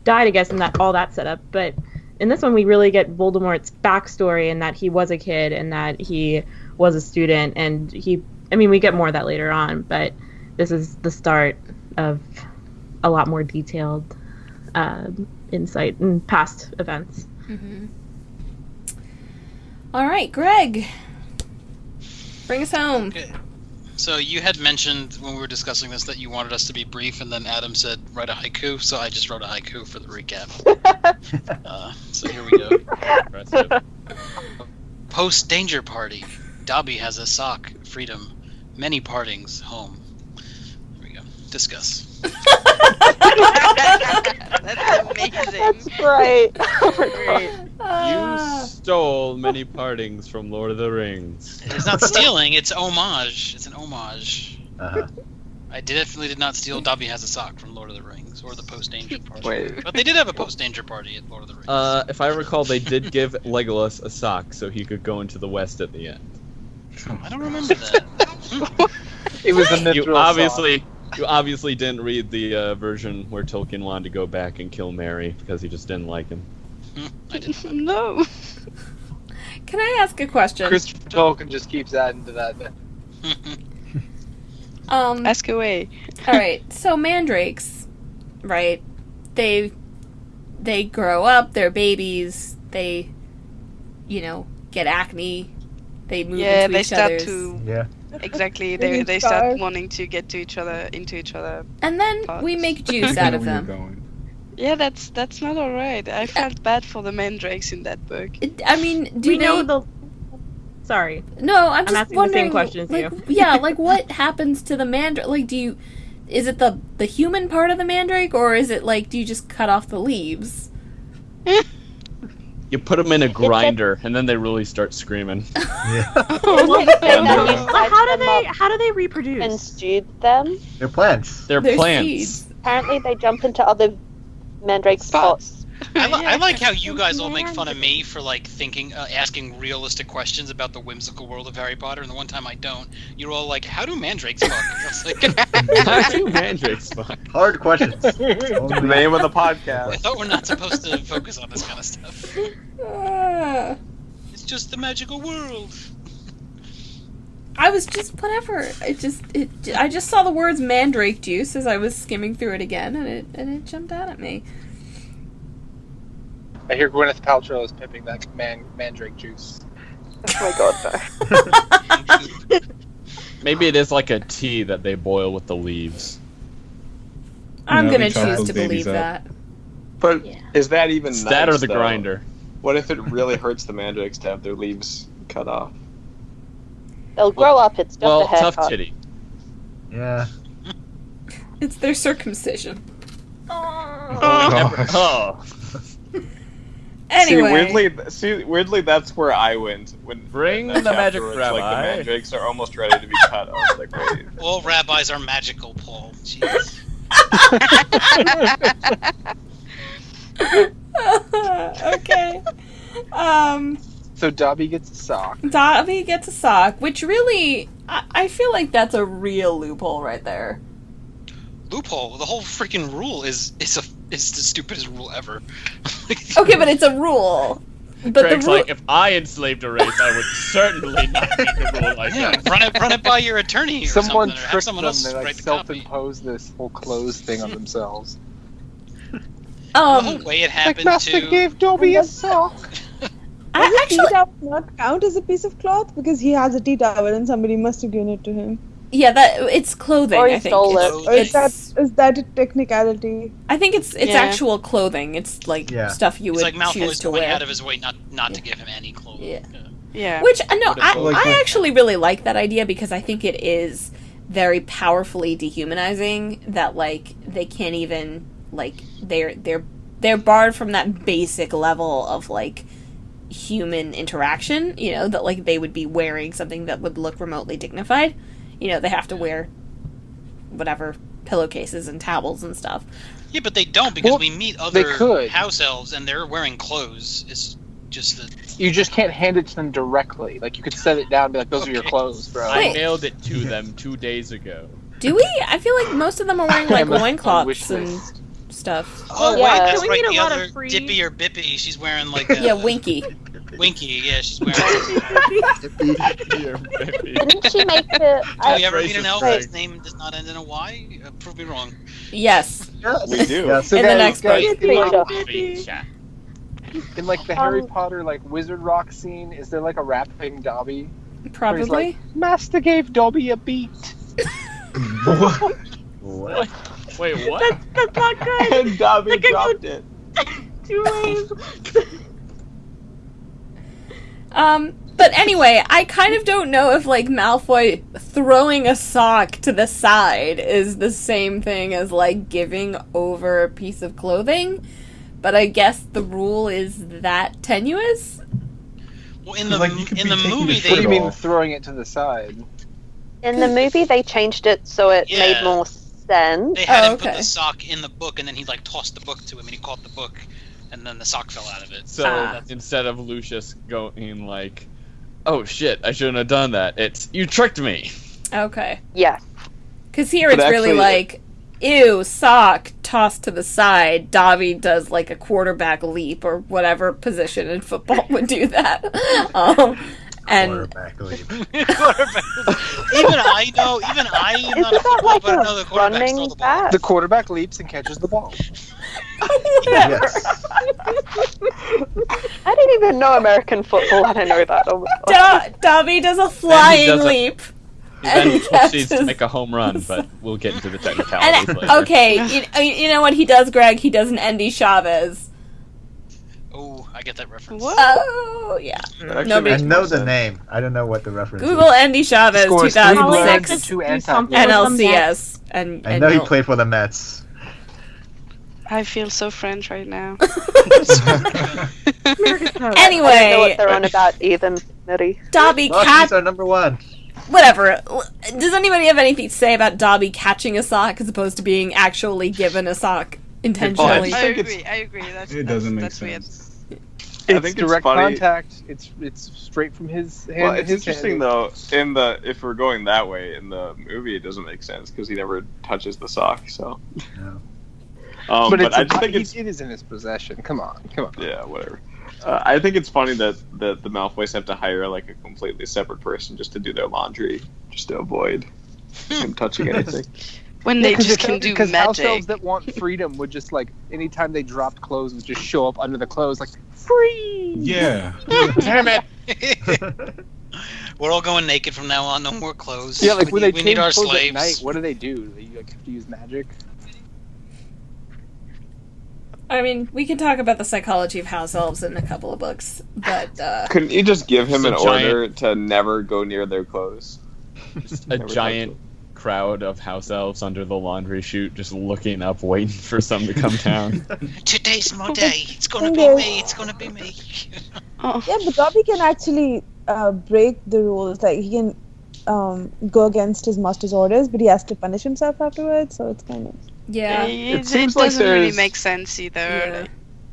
S10: died, I guess, and that all that set up. But in this one, we really get Voldemort's backstory, and that he was a kid, and that he was a student, and we get more of that later on, but this is the start of a lot more detailed insight in past events.
S3: Mm-hmm. All right, Greg, bring us home.
S12: Okay. So you had mentioned when we were discussing this that you wanted us to be brief, and then Adam said write a haiku, so I just wrote a haiku for the recap. So here we go. Post danger party. Dobby has a sock. Freedom. Many partings. Home. Here we go. Discuss.
S7: That's amazing.
S9: That's great.
S7: Great.
S4: You stole many partings from Lord of the Rings.
S12: It's not stealing, it's homage. It's an homage.
S2: Uh-huh.
S12: I definitely did not steal Dobby Has a Sock from Lord of the Rings, or the post-danger party.
S1: Wait.
S12: But they did have a post-danger party at Lord of the Rings.
S4: If I recall, they did give Legolas a sock so he could go into the West at the end.
S12: I don't remember that.
S5: It was a mithril
S4: You obviously didn't read the version where Tolkien wanted to go back and kill Merry because he just didn't like him.
S12: I didn't.
S7: No.
S3: Can I ask a question?
S5: Christopher Tolkien just keeps adding to that.
S7: Ask away.
S3: All right, so mandrakes, right? They grow up. They're babies. They, you know, get acne. They move into
S7: they
S3: each
S7: start
S3: other's.
S7: to.
S2: Yeah.
S7: Exactly. They start wanting to get to each other, into each other.
S3: And then
S7: parts.
S3: we make juice out of
S8: Where you're
S3: them.
S8: going.
S7: Yeah, that's not alright. I felt bad for the mandrakes in that book.
S3: I mean, do
S10: we
S3: they?
S10: know the. Sorry.
S3: No, I'm just
S10: asking the same
S3: wondering.
S10: question as
S3: like,
S10: you.
S3: Yeah, like what happens to the mandrake? Like, is it the human part of the mandrake, or is it like, do you just cut off the leaves?
S4: You put them in a grinder, and then they really start screaming.
S2: Yeah.
S10: How do they reproduce?
S9: And stewed them.
S2: They're plants.
S4: They're plants.
S3: Seeds.
S9: Apparently, they jump into other mandrake spots.
S12: I like how you guys all make fun of me for like thinking, asking realistic questions about the whimsical world of Harry Potter, and the one time I don't, you're all like, "How do mandrakes fuck?" I was like,
S4: How do mandrakes fuck?
S2: Hard questions.
S1: The name of the
S12: I
S1: podcast.
S12: thought we're not supposed to focus on this kind of stuff.
S3: Ah.
S12: It's just the magical world.
S3: I was just whatever. I just saw the words mandrake juice as I was skimming through it again, and it jumped out at me.
S5: I hear Gwyneth Paltrow is pimping that mandrake juice.
S9: Oh my god,
S4: Maybe it is like a tea that they boil with the leaves.
S3: I'm
S8: Yeah,
S3: gonna
S8: we chop
S3: choose
S8: those
S3: to
S8: babies
S3: believe
S8: up.
S3: that.
S1: But
S3: Yeah.
S1: is that even
S4: It's
S1: nice,
S4: that or the
S1: though?
S4: grinder.
S1: What if it really hurts the mandrakes to have their leaves cut off?
S9: they'll grow up. It's just a
S4: Well,
S9: haircut.
S4: tough titty.
S2: Yeah.
S3: It's their circumcision.
S4: Oh.
S3: Anyway.
S1: Weirdly, that's where I went.
S4: Bring
S1: that
S4: the magic
S1: chapter where it's
S4: rabbi.
S1: Like the mandrakes are almost ready to be cut. I was like, wait.
S12: All rabbis are magical, Paul. Jeez.
S3: Okay.
S5: So Dobby gets a sock.
S3: Dobby gets a sock, which really, I feel like that's a real loophole right there.
S12: Loophole. The whole freaking rule is the stupidest rule ever.
S3: Okay, but it's a rule. But
S4: Craig's
S3: the rule.
S4: like, if I enslaved a race, I would certainly not make a rule like
S12: Yeah,
S4: that.
S12: run it by your attorney or
S5: Someone
S12: something, or have
S5: tricked
S12: someone
S5: them.
S12: else
S5: They like
S12: write the copy.
S5: self-impose this whole clothes thing on themselves.
S12: The whole way it happened
S6: Master
S12: to...
S6: gave Dobby a sock.
S3: I
S6: Does a
S3: actually,
S6: tea towel not count as a piece of cloth? Because he has a tea towel and somebody must have given it to him.
S3: Yeah, that it's clothing.
S9: Or he
S3: I think
S9: stole it.
S6: Or is that a technicality?
S3: I think it's actual clothing. It's like stuff you
S12: It's
S3: would
S12: like Malfoy's
S3: choose to
S12: going
S3: wear.
S12: out of his way not to give him any clothing.
S7: Yeah.
S3: Which I actually really like that idea because I think it is very powerfully dehumanizing that like they can't even like they're barred from that basic level of like human interaction, you know, that like they would be wearing something that would look remotely dignified. You know, they have to wear whatever pillowcases and towels and stuff.
S12: Yeah, but they don't because we meet other house elves and they're wearing clothes. It's just that
S5: you just can't hand it to them directly. Like you could set it down and be like, "Those are your clothes, bro."
S4: I mailed it to them 2 days ago.
S3: Do we? I feel like most of them are wearing like loincloths and stuff.
S12: Oh,
S10: yeah.
S12: wait, that's
S10: We
S12: right.
S10: need a
S12: The
S10: lot of
S12: other
S10: free-
S12: Dippy or Bippy, she's wearing like
S3: Yeah, Winky.
S12: Winky, yeah, she's wearing.
S9: Didn't she make it?
S12: Do you ever meet an elf whose name does not end in a Y? Prove me wrong.
S3: Yes.
S1: We do.
S2: Yeah,
S5: So
S3: In the
S5: guys,
S3: next book.
S5: in like the Harry Potter like Wizard Rock scene, is there like a rapping Dobby? Where he's
S3: Probably.
S5: like, Master gave Dobby a beat.
S2: What?
S4: Wait, what?
S10: That's not good.
S1: And Dobby
S10: Like, I
S1: dropped
S10: put-
S1: it.
S10: 2 ways.
S3: But anyway, I kind of don't know if, like, Malfoy throwing a sock to the side is the same thing as, like, giving over a piece of clothing. But I guess the rule is that tenuous?
S12: Well, in the
S8: Like, you could be taking
S12: movie,
S8: your
S5: What do
S12: they
S5: you mean
S8: off.
S5: throwing it to the side?
S9: In the movie, they changed it so it made more sense.
S12: they had him
S3: okay.
S12: put the sock in the book, and then he like tossed the book to him, and he caught the book, and then the sock fell out of it.
S4: So instead of Lucius going like, "Oh shit, I shouldn't have done that," it's "You tricked me."
S3: Okay.
S9: Yeah.
S3: Because here
S1: But
S3: it's really
S1: actually-
S3: like, ew, sock, tossed to the side. Dobby does, like, a quarterback leap or whatever position in football would do that. And
S2: Quarterback leap.
S12: Even I know. Even I am not a
S9: Isn't that
S12: football,
S9: like
S12: but I
S9: a
S12: know the quarterbacks throw
S9: running
S12: the ball.
S9: back?
S5: The quarterback leaps and catches the ball.
S2: Yes.
S9: I didn't even know American football. I don't know that. Oh my God.
S3: Dobby does a flying
S4: does a-
S3: leap.
S4: He then
S3: And
S4: proceeds to
S3: catches-
S4: make a home run, but we'll get into the technicalities
S3: And,
S4: later.
S3: okay, you know what he does, Greg? He does an Andy Chavez.
S12: Oh, I get that reference.
S3: Oh, yeah.
S2: I know the name. I don't know what the reference
S3: Google
S2: is.
S3: Andy Chavez,
S5: Scores 3 bloods
S3: 2006
S5: and 2
S10: Do
S5: anti
S10: something with them
S3: NLCS. And
S2: I know he
S3: you'll-
S2: played for the Mets.
S7: I feel so French right now.
S9: I don't know
S3: Anyway,
S9: what they're on about either, Nitty.
S3: Dobby
S2: Bucky's our number one.
S3: Whatever. Does anybody have anything to say about Dobby catching a sock as opposed to being actually given a sock intentionally?
S7: I agree.
S8: It doesn't make
S7: that's weird.
S8: sense.
S1: I
S5: It's
S1: think it's
S5: direct
S1: funny.
S5: contact. It's straight from his hand.
S1: Well,
S5: to
S1: it's
S5: his
S1: interesting
S5: hand.
S1: though. If we're going that way in the movie, it doesn't make sense because he never touches the sock. So,
S2: No.
S5: But
S1: I just think
S5: it is in his possession. Come on.
S1: yeah, whatever. I think it's funny that the Malfoys have to hire like a completely separate person just to do their laundry, just to avoid him touching anything.
S7: When they just can do
S5: because house
S7: magic.
S5: elves that want freedom would just like anytime they dropped clothes would just show up under the clothes like free.
S8: Yeah.
S12: Damn it! We're all going naked from now on. No more clothes.
S5: Yeah, like when they
S12: we need our
S5: change clothes at
S12: slaves.
S5: night, what do? They like have to use magic.
S3: I mean, we can talk about the psychology of house elves in a couple of books, but
S1: Couldn't you just give him
S4: It's
S1: an
S4: a giant-
S1: order to never go near their clothes?
S4: Just a
S1: Never touch
S4: giant crowd of house elves under the laundry chute, just looking up, waiting for some to come down.
S12: Today's my day. It's gonna be me. It's gonna be me.
S7: Oh.
S6: Yeah, but Dobby can actually break the rules. Like he can go against his master's orders, but he has to punish himself afterwards. So it's kind of
S3: yeah.
S7: It
S1: seems like
S7: doesn't really
S1: there's-
S7: make sense either.
S3: Yeah.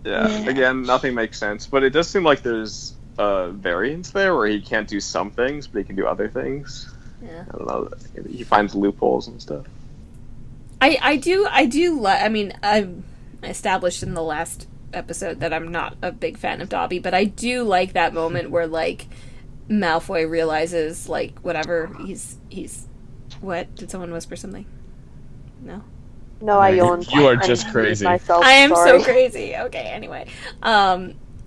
S1: Yeah, again, nothing makes sense, but it does seem like there's variance there where he can't do some things, but he can do other things.
S3: Yeah.
S1: I don't know. He finds loopholes and stuff.
S3: I mean, I established in the last episode that I'm not a big fan of Dobby, but I do like that moment where, like, Malfoy realizes, like, whatever, he's what? Did someone whisper something? No?
S9: No, I yawned.
S4: You are
S9: and
S4: just
S9: muted
S4: crazy.
S9: Myself,
S3: I am
S9: sorry.
S3: so crazy. Okay, anyway.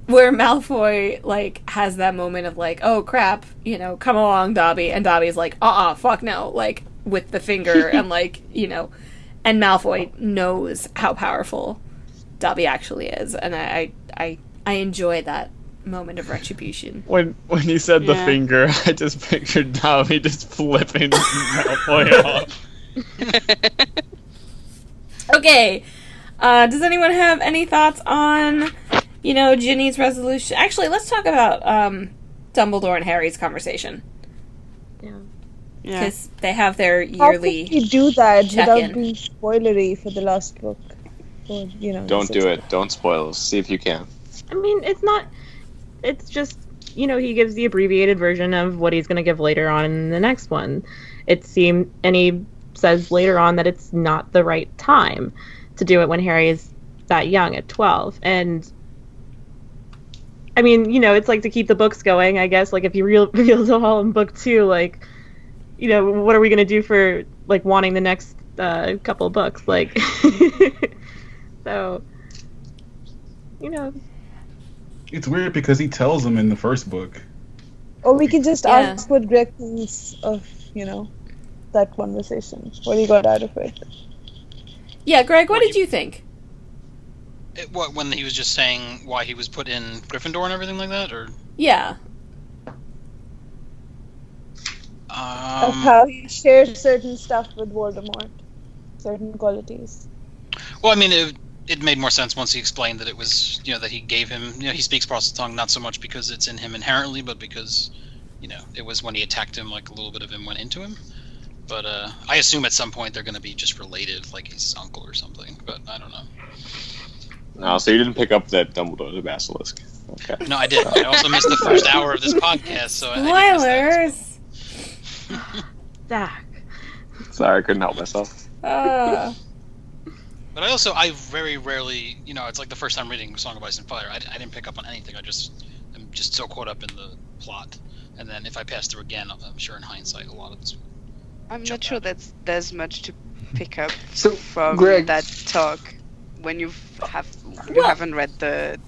S3: Where Malfoy, like, has that moment of, like, oh, crap, you know, come along, Dobby, and Dobby's like, fuck no, like, with the finger and like, you know, and Malfoy knows how powerful Dobby actually is, and I enjoy that moment of retribution.
S4: When he said the finger, I just pictured Dobby just flipping Malfoy off.
S3: Okay, does anyone have any thoughts on, you know, Ginny's resolution? Actually, let's talk about Dumbledore and Harry's conversation.
S10: Yeah.
S3: Because they have their
S6: How
S3: yearly
S6: could we do that without
S3: check-in.
S6: being spoilery for the last book? Or, you know,
S1: Don't do it. Don't spoil. See if you can.
S10: I mean, it's not. It's just, you know, he gives the abbreviated version of what he's going to give later on in the next one. It seemed, and he says later on that it's not the right time to do it when Harry is that young at 12. And I mean, you know, it's like to keep the books going, I guess. Like if you reveal it all in book 2, like, you know, what are we going to do for like wanting the next couple of books? Like, so, you know.
S8: It's weird because he tells them in the first book.
S6: Or we can just ask what Greg thinks of, you know, that conversation. What he got out of it.
S3: Yeah, Greg, what did you think?
S12: What, when he was just saying why he was put in Gryffindor and everything like that, or?
S3: Yeah.
S6: Of how he shared certain stuff with Voldemort. Certain qualities.
S12: Well, I mean, it made more sense once he explained that it was, you know, that he gave him, you know, he speaks Process tongue not so much because it's in him inherently, but because, you know, it was when he attacked him, like a little bit of him went into him. But I assume at some point they're going to be just related, like his uncle or something, but I don't know.
S1: No, so you didn't pick up that Dumbledore's a basilisk. Okay.
S12: No, I did. I also missed the first hour of this podcast, so I did miss
S3: Spoilers!
S10: Zach.
S1: Sorry, I couldn't help myself.
S12: But I very rarely, you know, it's like the first time reading Song of Ice and Fire, I didn't pick up on anything. I'm just so caught up in the plot. And then if I pass through again, I'm sure in hindsight a lot of this.
S7: I'm not sure there's much to pick up from
S5: Greg,
S7: that talk when you haven't read the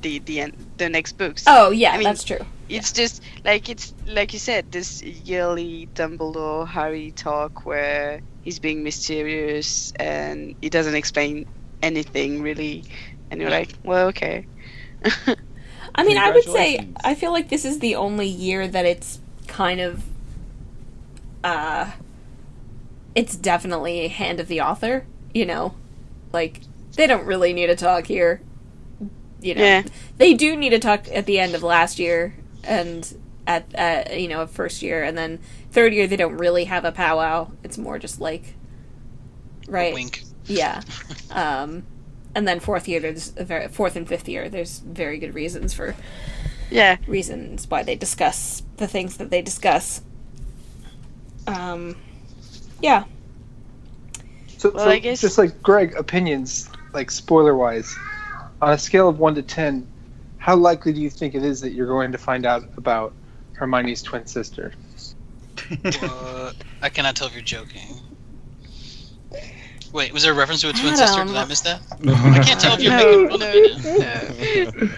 S7: next books.
S3: Oh yeah,
S7: I mean,
S3: that's true.
S7: It's just like you said, this yearly Dumbledore Harry talk where he's being mysterious and he doesn't explain anything really, and you're like, well, okay.
S3: I mean, I would say I feel like this is the only year that it's kind of it's definitely a hand of the author, you know, like they don't really need to talk here, you know. They do need to talk at the end of last year and at you know, first year, and then third year they don't really have a powwow. It's more just like, right,
S12: wink.
S3: Yeah. And then fourth and fifth year there's very good reasons reasons why they discuss the things that they discuss. Yeah.
S5: So
S7: I guess
S5: just like Greg, opinions, like spoiler wise, on a scale of 1 to 10, how likely do you think it is that you're going to find out about Hermione's twin sister?
S12: I cannot tell if you're joking. Wait, was there a reference to a twin sister? Did I miss that? I can't tell if you're making fun of it.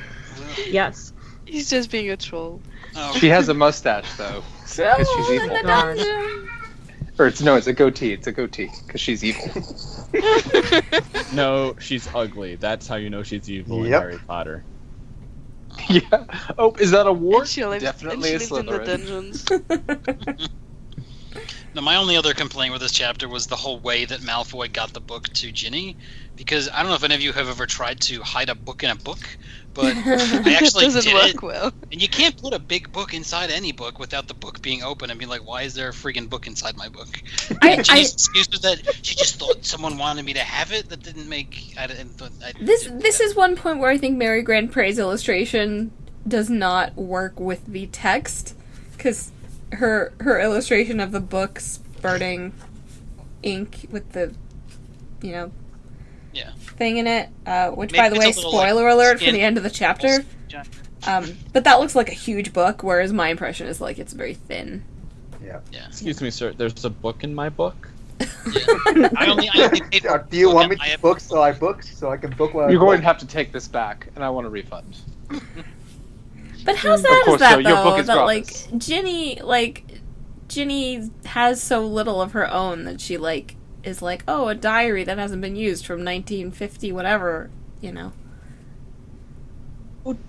S10: Yes.
S7: He's just being a troll.
S5: Oh. She has a mustache though, because she's evil. Or it's a goatee. It's a goatee because she's evil.
S4: No, she's ugly. That's how you know she's evil in Harry Potter.
S5: Yeah. Oh, is that a wart?
S7: Definitely a Slytherin.
S12: Now, my only other complaint with this chapter was the whole way that Malfoy got the book to Ginny, because I don't know if any of you have ever tried to hide a book in a book, but I actually
S7: doesn't
S12: did
S7: work
S12: it.
S7: well.
S12: And you can't put a big book inside any book without the book being open and be like, why is there a friggin' book inside my book? Ginny's excuse was that she just thought someone wanted me to have it. That didn't make...
S3: This is one point where I think Mary Grand Pray's illustration does not work with the text, because her illustration of the book spurting ink with the, you know, thing in it, which, by the way, spoiler alert for the end of the chapter. But that looks like a huge book, whereas my impression is like it's very thin.
S2: Yeah.
S4: Excuse me, sir. There's a book in my book.
S12: I only paid for
S2: Do you want me to book so I booked so I can book what
S5: You're
S2: I
S5: going to have to take this back, and I want a refund.
S3: But how sad is that,
S5: your book
S3: though?
S5: is
S3: That
S5: gratis.
S3: Ginny has so little of her own that she, like, is like, oh, a diary that hasn't been used from 1950 whatever, you know.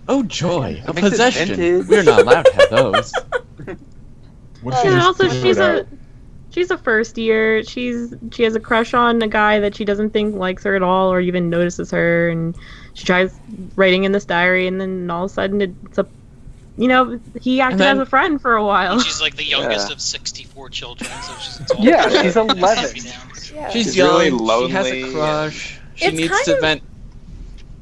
S4: Oh joy, a possession. We're not allowed to have those.
S10: And also, she's a first year. She has a crush on a guy that she doesn't think likes her at all or even notices her, and she tries writing in this diary, and then all of a sudden it's a, you know, he acted as a friend for a while.
S12: And she's like the youngest of 64 children, so she's
S5: she's 11.
S4: She's young.
S1: Really lonely.
S4: She has a crush. She
S3: It's
S4: needs
S3: kind
S4: to
S3: of-
S4: vent.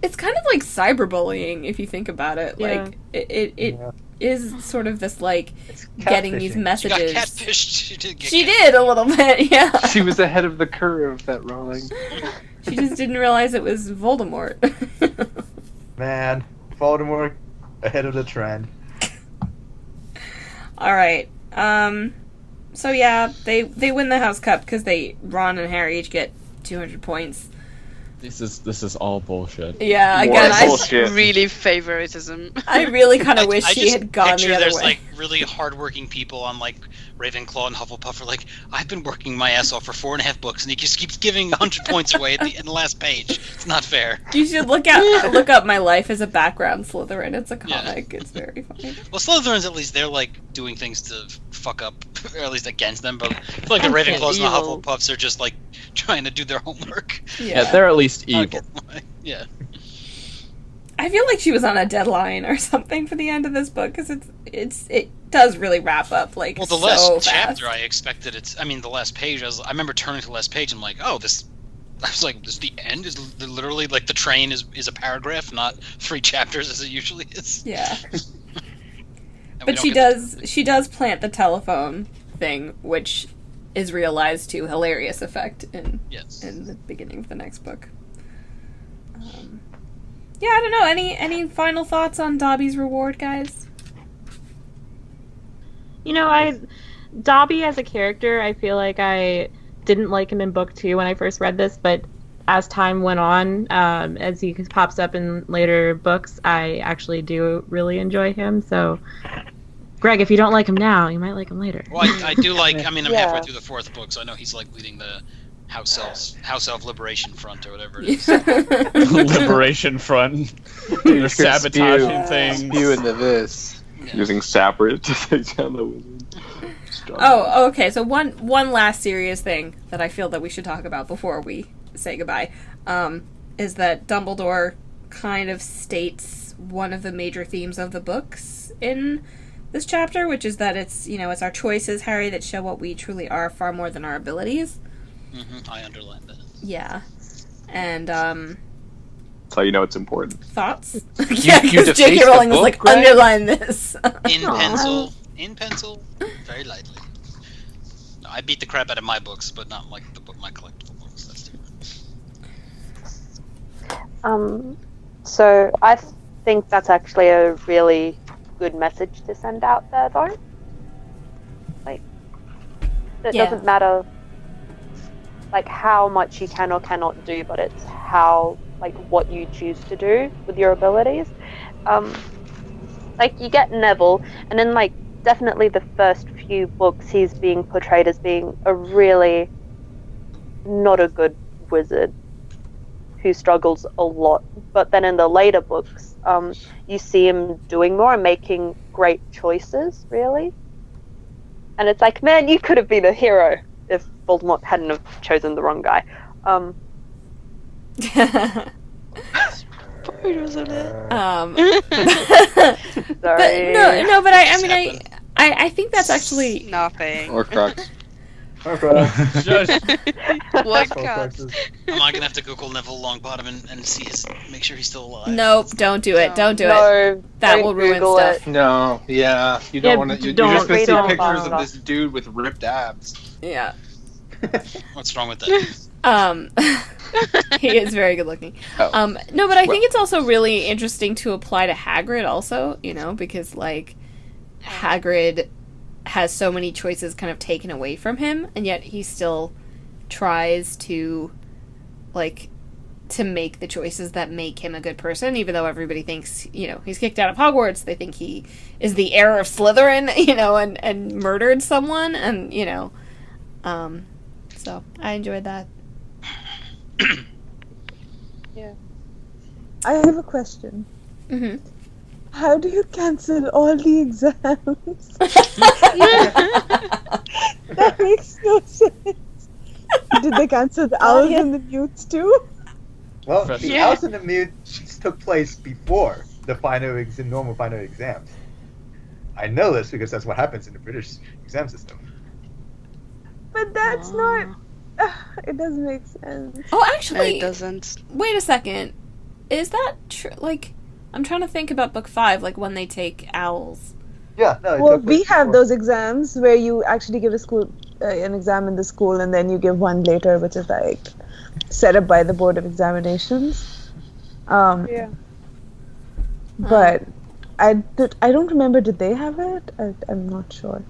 S3: It's kind of like cyberbullying if you think about it.
S10: Yeah.
S3: Like it is sort of this like getting these
S5: catfishing.
S12: She
S3: messages.
S12: got catfished. She did get
S3: She did a little bit, yeah.
S5: She was ahead of the curve, that Rowling.
S3: She just didn't realize it was Voldemort.
S2: Man, Voldemort ahead of the trend.
S3: All right. So yeah, they win the House Cup because Ron and Harry each get 200 points.
S4: This is all bullshit.
S3: Yeah,
S1: More
S3: again,
S1: bullshit.
S7: Really favoritism.
S3: I really kind of wish
S12: I
S3: she
S12: just
S3: had gone
S12: picture
S3: the other
S12: there's
S3: way.
S12: like really hardworking people on like Ravenclaw and Hufflepuff are like, I've been working my ass off for 4.5 books, and he just keeps giving 100 points away in the last page. It's not fair.
S3: You should look up My Life as a Background Slytherin. It's a comic. It's very funny.
S12: Well, Slytherins, at least, they're like doing things to fuck up, or at least against them. But I feel like the Ravenclaws and the
S7: Evil.
S12: Hufflepuffs are just like trying to do their homework.
S4: Yeah, they're at least evil.
S12: Yeah.
S3: I feel like she was on a deadline or something for the end of this book because it does really wrap up like
S12: Well, the
S3: so
S12: last
S3: fast.
S12: chapter, I expected the last page. I remember turning to the last page and I'm like, oh, this. I was like, this the end is literally like the train is a paragraph, not 3 chapters as it usually is.
S3: Yeah.
S12: And we
S3: But
S12: don't
S3: she
S12: get
S3: does plant the telephone thing, which is realized to hilarious effect in the beginning of the next book. Yeah, I don't know. Any final thoughts on Dobby's reward, guys?
S10: You know, Dobby as a character, I feel like I didn't like him in book 2 when I first read this, but as time went on, as he pops up in later books, I actually do really enjoy him. So, Greg, if you don't like him now, you might like him later.
S12: Well, I do like. I mean, I'm halfway through the 4th book, so I know he's like leading the House Elf Liberation Front or whatever it is.
S4: Liberation Front. They're sabotaging things.
S5: Spew into this.
S1: Using Sapper to take down the wizard.
S3: Oh, okay. So one last serious thing that I feel that we should talk about before we say goodbye is that Dumbledore kind of states one of the major themes of the books in this chapter, which is that it's our choices, Harry, that show what we truly are far more than our abilities.
S12: Mm-hmm. I underlined that.
S3: Yeah, and
S1: That's how you know it's important.
S3: thoughts.
S1: You
S3: Yeah, because
S1: defaced
S3: J.K.
S1: the
S3: Rowling was
S1: book,
S3: like,
S1: Greg?
S3: underline this.
S12: In pencil, very lightly. No, I beat the crap out of my books, but not like my collectible books. That's different.
S9: So I think that's actually a really good message to send out there, though. Like, it
S3: Yeah.
S9: doesn't matter, like, how much you can or cannot do, but it's how, like, what you choose to do with your abilities. Like, you get Neville, and then, like, definitely the first few books, he's being portrayed as being a really not a good wizard who struggles a lot. But then in the later books, you see him doing more and making great choices, really. And it's like, man, you could have been a hero if Voldemort hadn't have chosen the wrong guy.
S3: But but I think that's actually
S7: nothing.
S1: Horcrux.
S7: What cut?
S12: Am I gonna have to Google Neville Longbottom and see make sure he's still alive?
S3: Nope, don't do it. Don't do
S9: No,
S3: it. That
S9: don't
S3: will ruin
S9: Google
S3: stuff.
S5: No, yeah, you don't want to. You're just gonna see pictures of this dude with ripped abs.
S3: Yeah.
S12: What's wrong with that?
S3: He is very good looking. No, but I think it's also really interesting to apply to Hagrid also, because like Hagrid has so many choices kind of taken away from him, and yet he still tries to make the choices that make him a good person, even though everybody thinks, he's kicked out of Hogwarts. They think he is the heir of Slytherin, and murdered someone, and, So I enjoyed that.
S9: Yeah.
S6: I have a question.
S3: Mm-hmm.
S6: How do you cancel all the exams? That makes no sense. Did they cancel the owls and the mutes too?
S2: Well, the owls and the mutes took place before the normal final exams. I know this because that's what happens in the British exam system.
S6: But that's not. It doesn't make sense.
S3: Oh, actually,
S7: it doesn't.
S3: Wait a second. Is that true? Like, I'm trying to think about book 5, like when they take owls.
S2: Yeah, no.
S6: Well, we have those exams where you actually give an exam in the school, and then you give one later, which is like set up by the Board of Examinations.
S9: Yeah.
S6: But I don't remember. Did they have it? I'm not sure.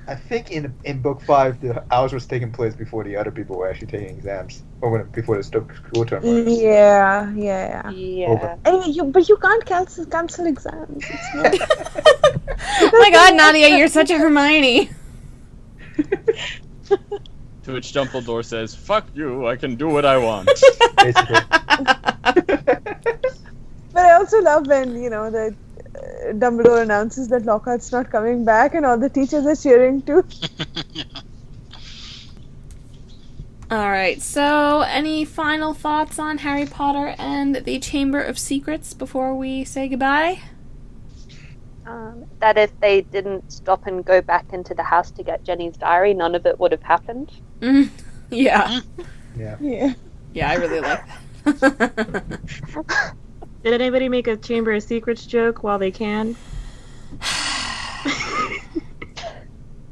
S2: I think in book 5, the owls was taking place before the other people were actually taking exams, or before the school term was.
S6: Yeah.
S2: Over.
S6: Anyway, you can't cancel exams. It's not...
S3: Oh my God, Nadia, you're such a Hermione.
S4: To which Dumbledore says, "Fuck you, I can do what I want."
S2: Basically.
S6: But I also love when that Dumbledore announces that Lockhart's not coming back, and all the teachers are cheering too.
S3: Alright, so any final thoughts on Harry Potter and the Chamber of Secrets before we say goodbye?
S9: That if they didn't stop and go back into the house to get Jenny's diary, none of it would have happened.
S3: Yeah.
S6: Yeah.
S3: Yeah, I really like that.
S10: Did anybody make a Chamber of Secrets joke while they can?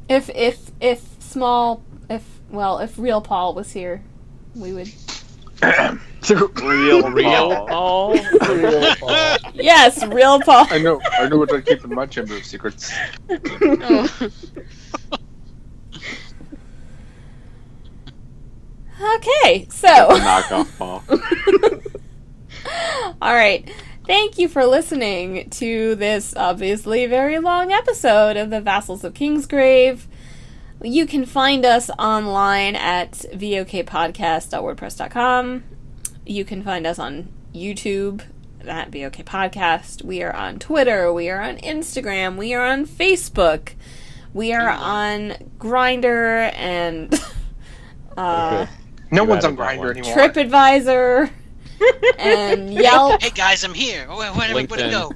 S3: If real Paul was here, we would.
S1: Real Paul.
S3: Yes, real Paul.
S5: I know what I keep in my Chamber of Secrets.
S3: Okay, so.
S1: Knockoff Paul.
S3: Alright, thank you for listening to this obviously very long episode of the Vassals of Kingsgrave. You can find us online at vokpodcast.wordpress.com. You can find us on YouTube at VOK Podcast. We are on Twitter. We are on Instagram. We are on Facebook. We are on Grindr and
S5: no one's on Grindr anymore.
S3: TripAdvisor and Yelp.
S12: Hey guys, I'm here. Where'd everybody go?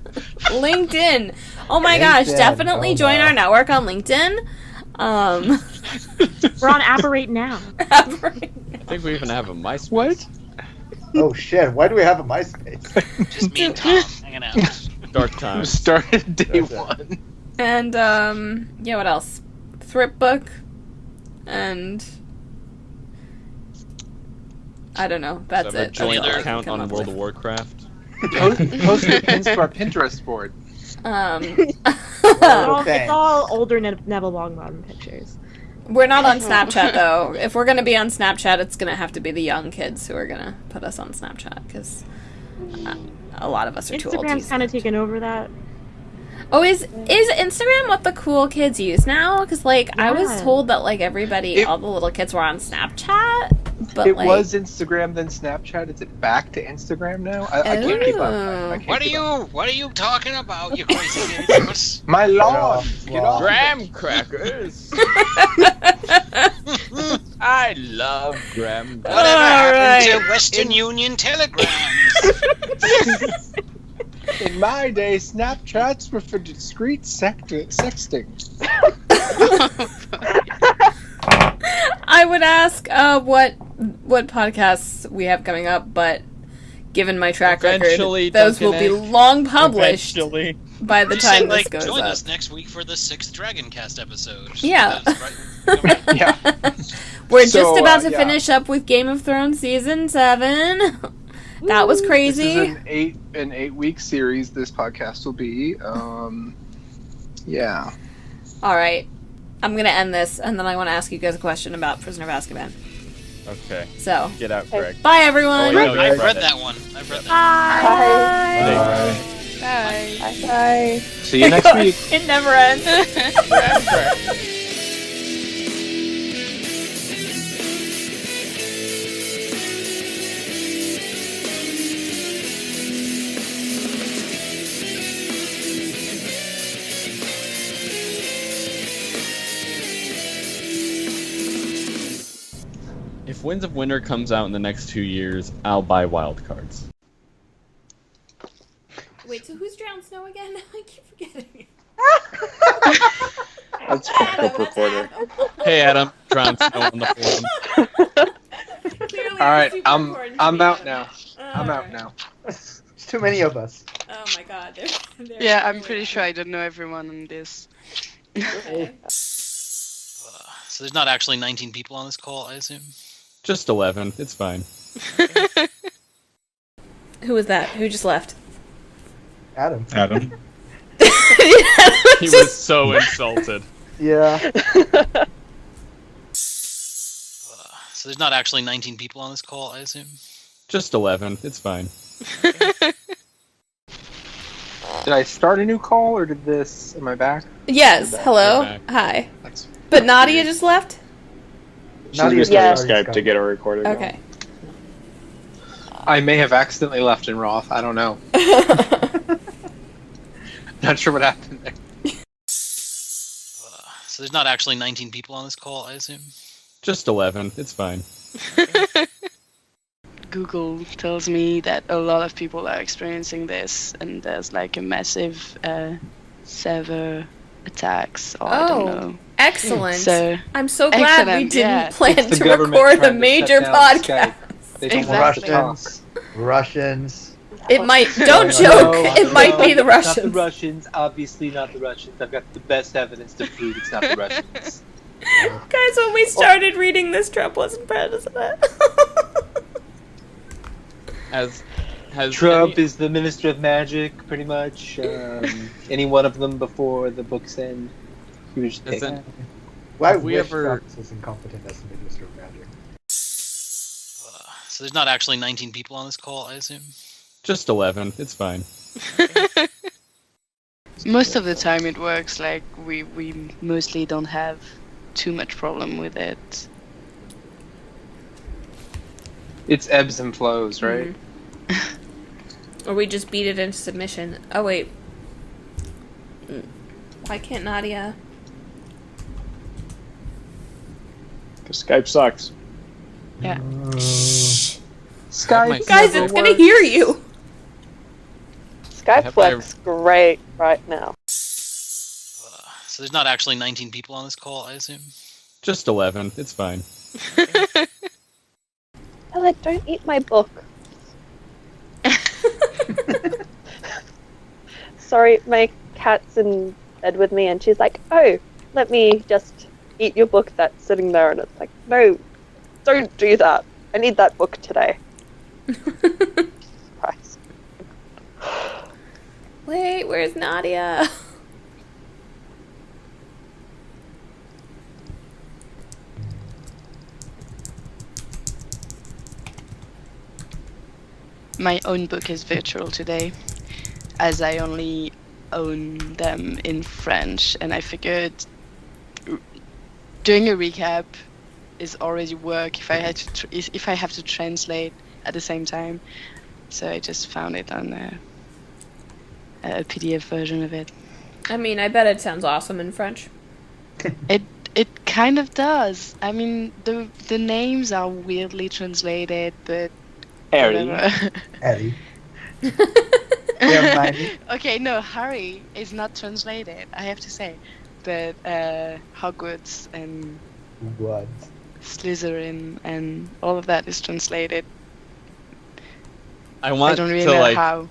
S3: LinkedIn. Oh my gosh, definitely join our network on LinkedIn.
S10: We're on Apparate now.
S4: I think we even have a MySpace.
S5: What?
S2: Oh shit! Why do we have a MySpace?
S12: Just me and Tom hanging out.
S4: Dark times.
S5: Started day one.
S3: And yeah, what else? Thripbook, and I don't know. That's it.
S4: Joint
S3: That's all I can
S4: account
S3: come
S4: on
S3: up
S4: World
S3: with.
S4: of Warcraft.
S5: Post your pins to our Pinterest board.
S10: It's all older Neville Longbottom pictures.
S3: We're not on Snapchat though. If we're gonna be on Snapchat, it's gonna have to be the young kids who are gonna put us on Snapchat because a lot of us are too old.
S10: Instagram's kind of taken over that.
S3: Oh, is Instagram what the cool kids use now? Because I was told that all the little kids were on Snapchat. But
S5: it was Instagram, then Snapchat. Is it back to Instagram now? I can't keep up.
S12: What are you talking about, you crazy idiots?
S5: My lord! Get off.
S4: Graham crackers. I love graham crackers.
S12: Whatever happened to Western Union telegrams?
S5: In my day, Snapchats were for discreet sexting.
S3: I would ask what podcasts we have coming up, but given my track record, those will be long published by the time this goes
S12: join
S3: up.
S12: us next week for the 6th Dragoncast episode.
S3: Yeah.
S5: Yeah.
S3: We're just about to finish up with Game of Thrones Season 7. That was crazy.
S5: This is an 8-week series. This podcast will be. Yeah.
S3: All right. I'm going to end this, and then I want to ask you guys a question about Prisoner of Azkaban.
S4: Okay.
S3: So.
S4: Get out, Greg.
S3: Bye, everyone.
S12: I've read that one.
S3: Bye.
S12: Bye.
S6: Bye.
S5: See you next week.
S3: It never ends.
S4: if Winds of Winter comes out in the next 2 years, I'll buy wild cards.
S3: Wait, so who's drownedsnow again? I keep forgetting.
S1: That's book reporter.
S4: Hey Adam, drownedsnow on the forum.
S3: Clearly
S5: All right,
S3: super
S5: I'm
S3: important to
S5: I'm
S3: me,
S5: out
S3: Adam.
S5: now. I'm
S3: Alright.
S5: out now.
S2: There's too many of us.
S3: Oh my god. They're
S7: Yeah, I'm
S3: really
S7: pretty sure I don't know everyone on this.
S3: Okay.
S12: So there's not actually 19 people on this call, I assume?
S4: Just 11, it's fine.
S3: Who was that? Who just left?
S2: Adam.
S8: Adam.
S4: He was so insulted.
S2: Yeah.
S12: So there's not actually 19 people on this call, I assume?
S4: Just 11, it's fine.
S5: Did I start a new call or did this? Am I back?
S3: Yes, hello.
S4: You're back.
S3: Hi.
S5: That's
S3: But Nadia just left?
S1: She's
S2: Nadia
S1: restarting
S2: started
S1: Skype to get a recorder going.
S3: Okay.
S5: I may have accidentally left in Roth. I don't know. Not sure what happened there.
S12: So there's not actually 19 people on this call, I assume?
S4: Just 11, it's fine.
S7: Google tells me that a lot of people are experiencing this, and there's like a massive server attacks, or I don't know.
S3: Excellent.
S7: So
S3: I'm so glad we
S7: excellent,
S3: didn't
S7: yeah.
S3: plan
S5: It's the
S3: to
S5: government
S3: record a
S5: trying to
S3: major
S5: shut down
S3: podcast.
S5: Skype. They don't want us to talk.
S2: Russians.
S3: It might. Don't
S2: No,
S3: joke.
S2: no,
S3: It might be the
S13: Not the
S3: Russians.
S13: Russians. Obviously not the Russians. I've got the best evidence to prove it's not the Russians.
S3: Guys, when we started reading this, Trump wasn't president.
S4: Has
S13: Trump
S4: any-
S13: is the Minister of Magic, pretty much. Any one of them before the books end. Huge
S4: has
S13: thing.
S4: an-
S2: Why
S4: Have we
S2: wish
S4: ever-
S2: Trump was incompetent as the Minister of Magic?
S12: So there's not actually 19 people on this call, I assume?
S4: Just 11, it's fine.
S7: most of the time it works. Like we mostly don't have too much problem with it.
S5: It's ebbs and flows, right?
S3: Or we just beat it into submission. Oh, wait. Why can't Nadia?
S1: Because Skype sucks.
S7: Yeah.
S5: Skype.
S3: Guys,
S5: never
S3: it's gonna
S5: works.
S3: hear you.
S9: Skype
S4: Have I-
S9: works great right now.
S12: So there's not actually 19 people on this call, I assume?
S4: Just 11, it's fine.
S9: Ella, don't eat my book. Sorry, my cat's in bed with me and she's like, oh, let me just eat your book that's sitting there. And it's like, no, don't do that. I need that book today. Christ.
S3: Wait, where's Nadia?
S7: My own book is virtual today, as I only own them in French, and I figured doing a recap is already work if I had to if I have to translate at the same time. So I just found it on a PDF version of it.
S3: I mean, I bet it sounds awesome in French.
S7: It kind of does. I mean, the names are weirdly translated, but
S1: Harry.
S7: whatever.
S2: Eddie. Hermione.
S7: Okay, no, Harry is not translated, I have to say. But Hogwarts and
S2: What?
S7: Slytherin and all of that is translated.
S4: I want
S7: I don't really
S4: to
S7: know how.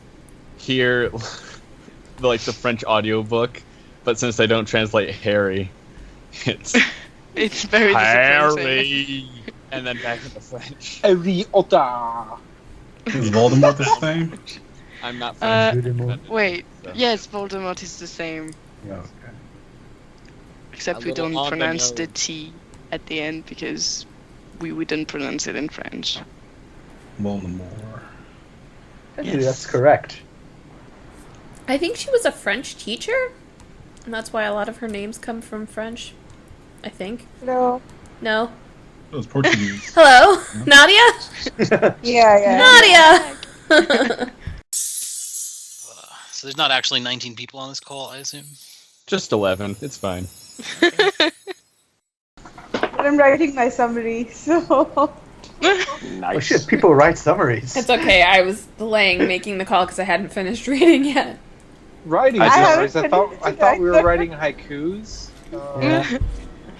S4: hear the French audiobook, but since they don't translate Harry, it's
S7: It's very disappointing.
S4: Harry, and then back into French.
S13: Harry Otter.
S8: Is Voldemort the same?
S4: I'm not French.
S7: Wait,
S4: So.
S7: yes, Voldemort is the same,
S2: Yeah, okay.
S7: except
S4: A
S7: we
S4: little
S7: don't
S4: on the
S7: pronounce the
S4: nose.
S7: T at the end because we don't pronounce it in French.
S8: Voldemort.
S2: Actually, that's correct.
S3: I think she was a French teacher, and that's why a lot of her names come from French. I think.
S6: No.
S3: No.
S8: It was Portuguese.
S3: Hello? Nadia?
S6: Yeah.
S3: Nadia!
S12: So there's not actually 19 people on this call, I assume?
S4: Just 11, it's fine.
S6: But I'm writing my summary, so.
S1: Nice.
S2: Oh shit, people write summaries.
S3: It's okay. I was delaying making the call because I hadn't finished reading yet.
S5: Writing summaries. I thought we were writing haikus.
S1: Yeah.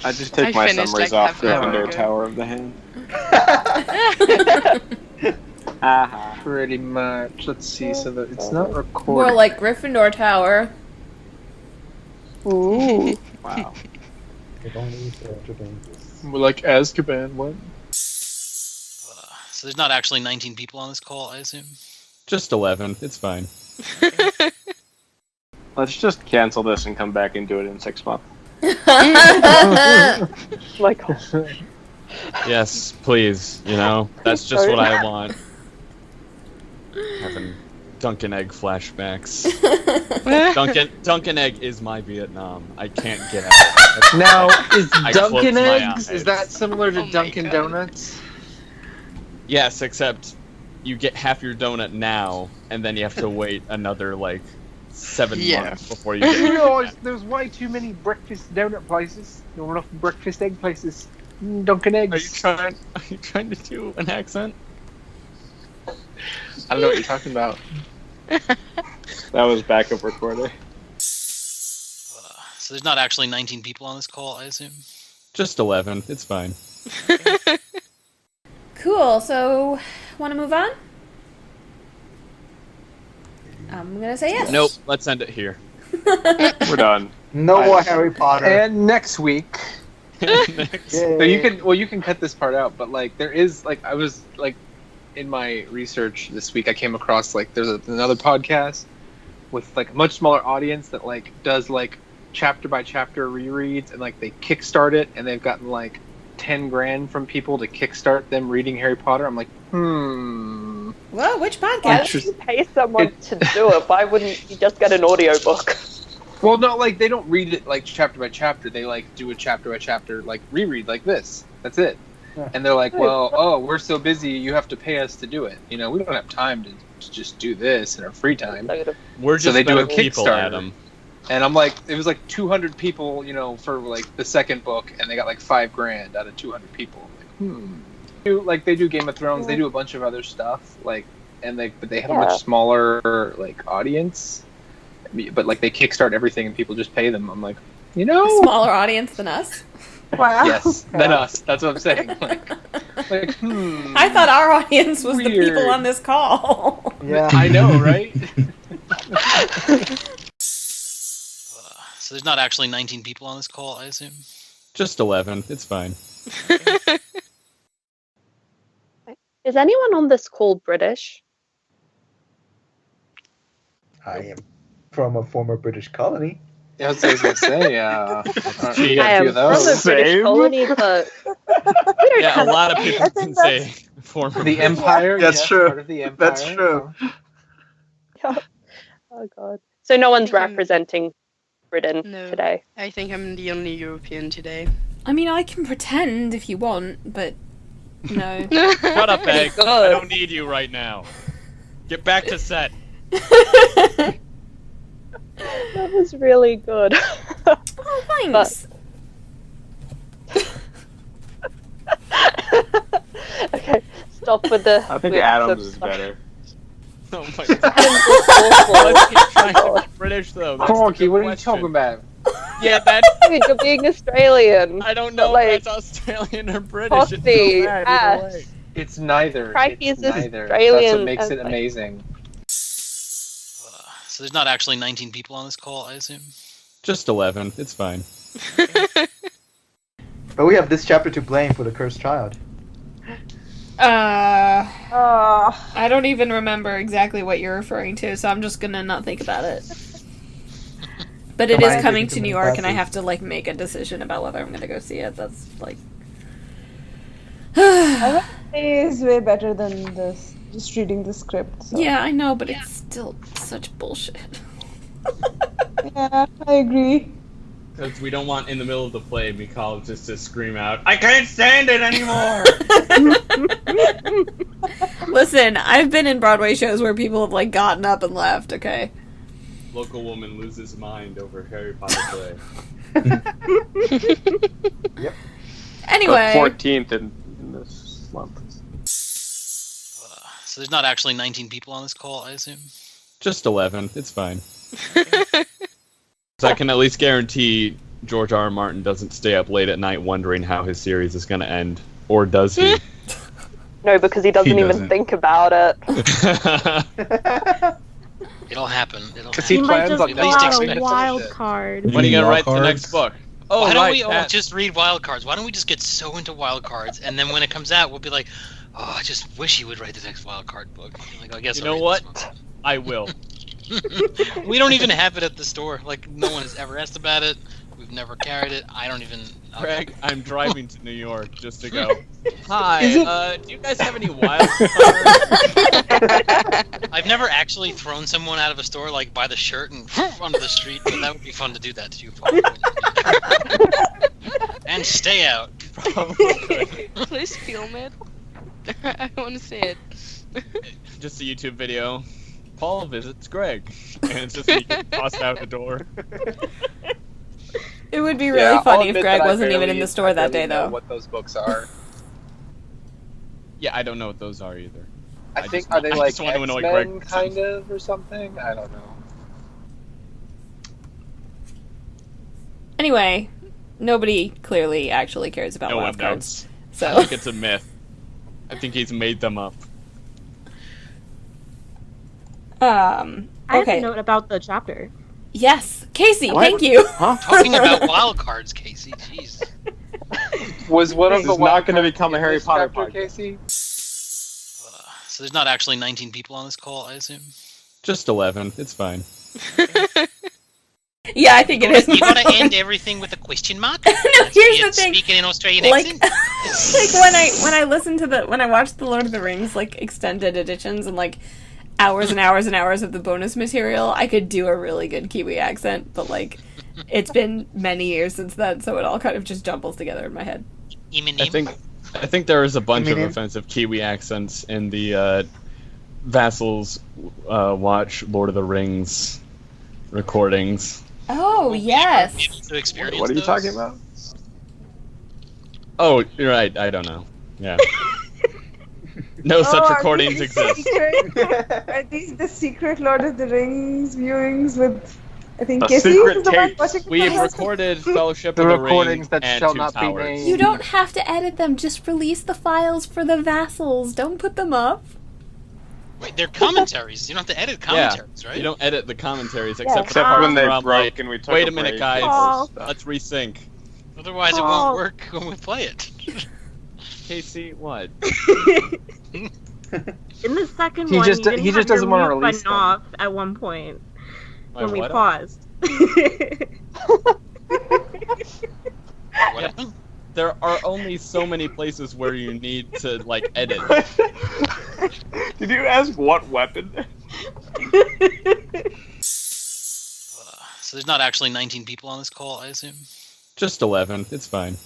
S1: I just take my summaries off Gryffindor Tower of the Hand.
S5: Pretty much. Let's see. So that it's not recorded.
S3: More like Gryffindor Tower.
S9: Ooh.
S1: Wow.
S5: More like Azkaban. What?
S12: So there's not actually 19 people on this call, I assume?
S4: Just 11. It's fine.
S1: Let's just cancel this and come back and do it in 6 months.
S9: My God.
S4: Yes, please. You know, that's just what I want. Having Dunkin' Egg flashbacks. Dunkin' Egg is my Vietnam. I can't get out of it.
S5: Now, is
S4: I
S5: Dunkin'
S4: close my
S5: Eggs,
S4: eyes.
S5: is that similar to Dunkin' Donuts?
S4: Yes, except you get half your donut now, and then you have to wait another, 7 months before you get
S5: You know, there's way too many breakfast donut places. Not enough breakfast egg places. Dunkin' Eggs.
S4: Are you trying to do an accent?
S5: I don't know what you're talking about.
S1: That was backup recorder.
S12: So there's not actually 19 people on this call, I assume?
S4: Just 11. It's fine.
S3: Cool. So, want to move on? I'm gonna say yes.
S4: Nope. Let's end it here.
S1: We're done.
S2: No more Harry Potter.
S5: And next week. So you can cut this part out, but there is I was in my research this week I came across there's another podcast with a much smaller audience that does chapter by chapter rereads, and they kickstart it, and they've gotten $10 grand from people to kickstart them reading Harry Potter. I'm like,
S3: Well, which podcast?
S9: Why would you pay someone to do it? Why wouldn't you just get an audiobook?
S5: Well, no, they don't read it chapter by chapter. They do a chapter by chapter reread like this. That's it. Yeah. And they're like, well, we're so busy, you have to pay us to do it. We don't have time to just do this in our free time.
S4: We're just
S5: so they do a
S4: people,
S5: Kickstarter.
S4: Adam.
S5: And I'm like, it was 200 people, for the second book, and they got $5 grand out of 200 people. They do Game of Thrones. They do a bunch of other stuff. But they have a much smaller audience. But they kickstart everything and people just pay them. I'm like,
S3: A smaller audience than us.
S6: Wow.
S5: Yes, than us. That's what I'm saying.
S3: I thought our audience was the people on this call.
S2: Yeah,
S5: I know, right?
S12: So there's not actually 19 people on this call, I assume?
S4: Just 11. It's fine.
S9: Is anyone on this call British?
S2: I am from a former British colony.
S5: Yeah, that's what I was going to say.
S9: I am from a British colony, but we don't
S4: a lot of people can say former
S5: the Empire.
S2: That's true.
S5: Part of the Empire.
S2: That's true.
S9: Oh God! So no one's representing Britain today.
S7: I think I'm the only European today.
S3: I mean, I can pretend if you want, but no.
S4: Shut up, Egg. I don't need you right now. Get back to set.
S9: That was really good.
S3: Oh, thanks.
S9: Okay, stop with the.
S1: I think Adams is better.
S4: Oh my God. Let's keep trying to be British, though.
S5: Corky, what are you talking about?
S4: Yeah, that's...
S9: Dude, you're being Australian.
S4: I don't know if that's Australian or British.
S9: Poppy,
S4: it's so bad either way.
S5: It's neither.
S9: Crikey,
S5: it's
S9: is
S5: neither.
S9: Australian.
S5: That's what makes it amazing.
S12: So there's not actually 19 people on this call, I assume?
S4: Just 11. It's fine.
S2: But we have this chapter to blame for the cursed child.
S3: I don't even remember exactly what you're referring to, so I'm just gonna not think about it. But it is coming to New York, and I have to make a decision about whether I'm gonna go see it. That's
S6: I think it is way better than this. Just reading the script. So.
S3: Yeah, I know, but it's still such bullshit.
S6: Yeah, I agree.
S4: Because we don't want in the middle of the play Michal just to scream out, I can't stand it anymore!
S3: Listen, I've been in Broadway shows where people have gotten up and left, okay?
S4: Local woman loses mind over Harry Potter play.
S2: Yep.
S3: Anyway.
S1: 14th in this month.
S12: So there's not actually 19 people on this call, I assume?
S4: Just 11. It's fine. So I can at least guarantee George R. R. Martin doesn't stay up late at night wondering how his series is going to end. Or does he?
S9: No, because he doesn't even think about it.
S12: It'll happen.
S10: He might just pull out a wild card.
S4: When are you going to write the next book? Oh,
S12: why don't
S4: right,
S12: we all
S4: Pat.
S12: just read wild cards? Why don't we just get so into wild cards, and then when it comes out, we'll be like, oh, I just wish he would write the next wild card book. Like, I guess
S4: You know what? I will.
S12: We don't even have it at the store. Like, no one has ever asked about it. We've never carried it. I don't even...
S4: Craig, I'm driving to New York just to go. Hi, do you guys have any wild cards?
S12: I've never actually thrown someone out of a store, like, by the shirt and onto the street, but that would be fun to do that to you, Paul. And stay out.
S7: Please film it. I want to see it.
S4: Just a YouTube video. Paul visits Greg. And it's just me getting tossed out the door.
S3: It would be really funny if Greg wasn't even in the store that day, though.
S5: What those books are?
S4: Yeah, I don't know what those are either.
S5: I think are they like
S4: just want to annoy
S5: X-Men
S4: Greg.
S5: kind of or something? I don't know.
S3: Anyway, nobody clearly actually cares about
S4: No one
S3: wild cards.
S4: knows.
S3: So
S4: I think it's a myth. I think he's made them up.
S10: I have
S3: okay.
S10: a note about the chapter.
S3: Yes, Casey, thank you.
S12: Talking about wild cards, Casey. Jeez.
S5: Was one of
S1: This
S5: the
S1: is not going to become a
S5: in
S1: Harry
S5: this
S1: Potter
S5: chapter,
S1: podcast.
S5: Casey?
S12: So there's not actually 19 people on this call, I assume?
S4: Just 11. It's fine.
S3: Yeah, I think it is.
S12: You gotta end everything with a question mark?
S3: No, here's the thing.
S12: Speaking in Australian
S3: Like,
S12: accent?
S3: like when I watched the Lord of the Rings like extended editions and like hours and hours and hours of the bonus material, I could do a really good Kiwi accent, but like it's been many years since then, so it all kind of just jumbles together in my head.
S4: I think there is a bunch of offensive Kiwi accents in the Vassals watch Lord of the Rings recordings.
S3: Oh yes.
S1: What are you talking about?
S4: Oh, you're right. I don't know. Yeah. No such recordings exist.
S6: Are these the secret Lord of the Rings viewings with, I think,
S4: A
S6: Casey
S4: secret
S6: is the one
S4: tape.
S6: watching
S4: We have
S6: the
S4: recorded Fellowship
S5: The
S4: of the
S5: recordings
S4: Ring
S5: that
S4: and
S5: shall
S4: Two
S5: not be
S4: Towers.
S5: named.
S3: You don't have to edit them, just release the files for the vassals. Don't put them up.
S12: Wait, they're commentaries. You don't have to edit commentaries, right?
S4: You don't edit the commentaries except
S1: when they
S4: where I'm
S1: broke
S4: like,
S1: and we took
S4: wait
S1: a
S4: a minute,
S1: break
S4: guys.
S1: and all this stuff.
S4: Let's resync.
S12: Otherwise, it won't work when we play it.
S4: Casey, what?
S10: In the second
S5: He
S10: one,
S5: just-
S10: you didn't
S5: he just
S10: have
S5: doesn't
S10: your
S5: wanna
S10: mute
S5: release
S10: button
S5: them.
S10: off at one point when we
S4: what?
S10: paused.
S12: What happened?
S4: There are only so many places where you need to like edit.
S1: Did you ask what weapon?
S12: So there's not actually 19 people on this call, I assume?
S4: Just 11. It's fine.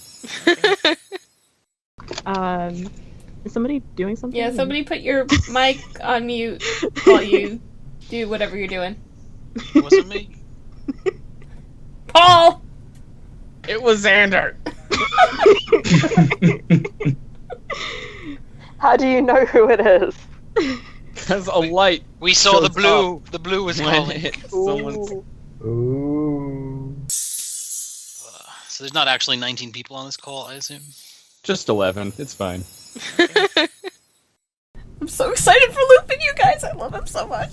S10: Is somebody doing something?
S3: Yeah, somebody put your mic on mute while you do whatever you're doing.
S12: It wasn't me.
S3: Paul!
S4: It was Xander.
S9: How do you know who it is?
S4: Because a light.
S12: We saw the
S4: shows
S12: blue.
S4: up
S12: The blue was
S4: when
S12: calling.
S4: it hit someone's.
S2: Ooh.
S12: So there's not actually 19 people on this call, I assume?
S4: Just 11. It's fine.
S3: I'm so excited for Lupin, you guys. I love him so much.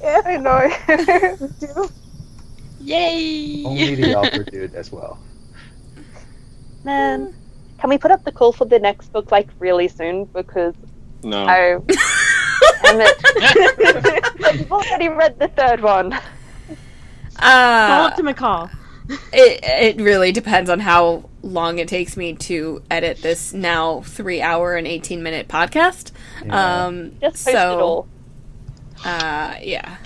S6: Yeah, I know. Me too.
S7: Yay!
S2: Only the author dude as well.
S9: Man, can we put up the call for the next book like really soon? Because
S1: No.
S9: damn it. I've already read the third one.
S10: Call up to Michal.
S3: It really depends on how long it takes me to edit this now 3-hour and 18-minute podcast.
S2: Yeah.
S9: Just post it all.
S3: Yeah.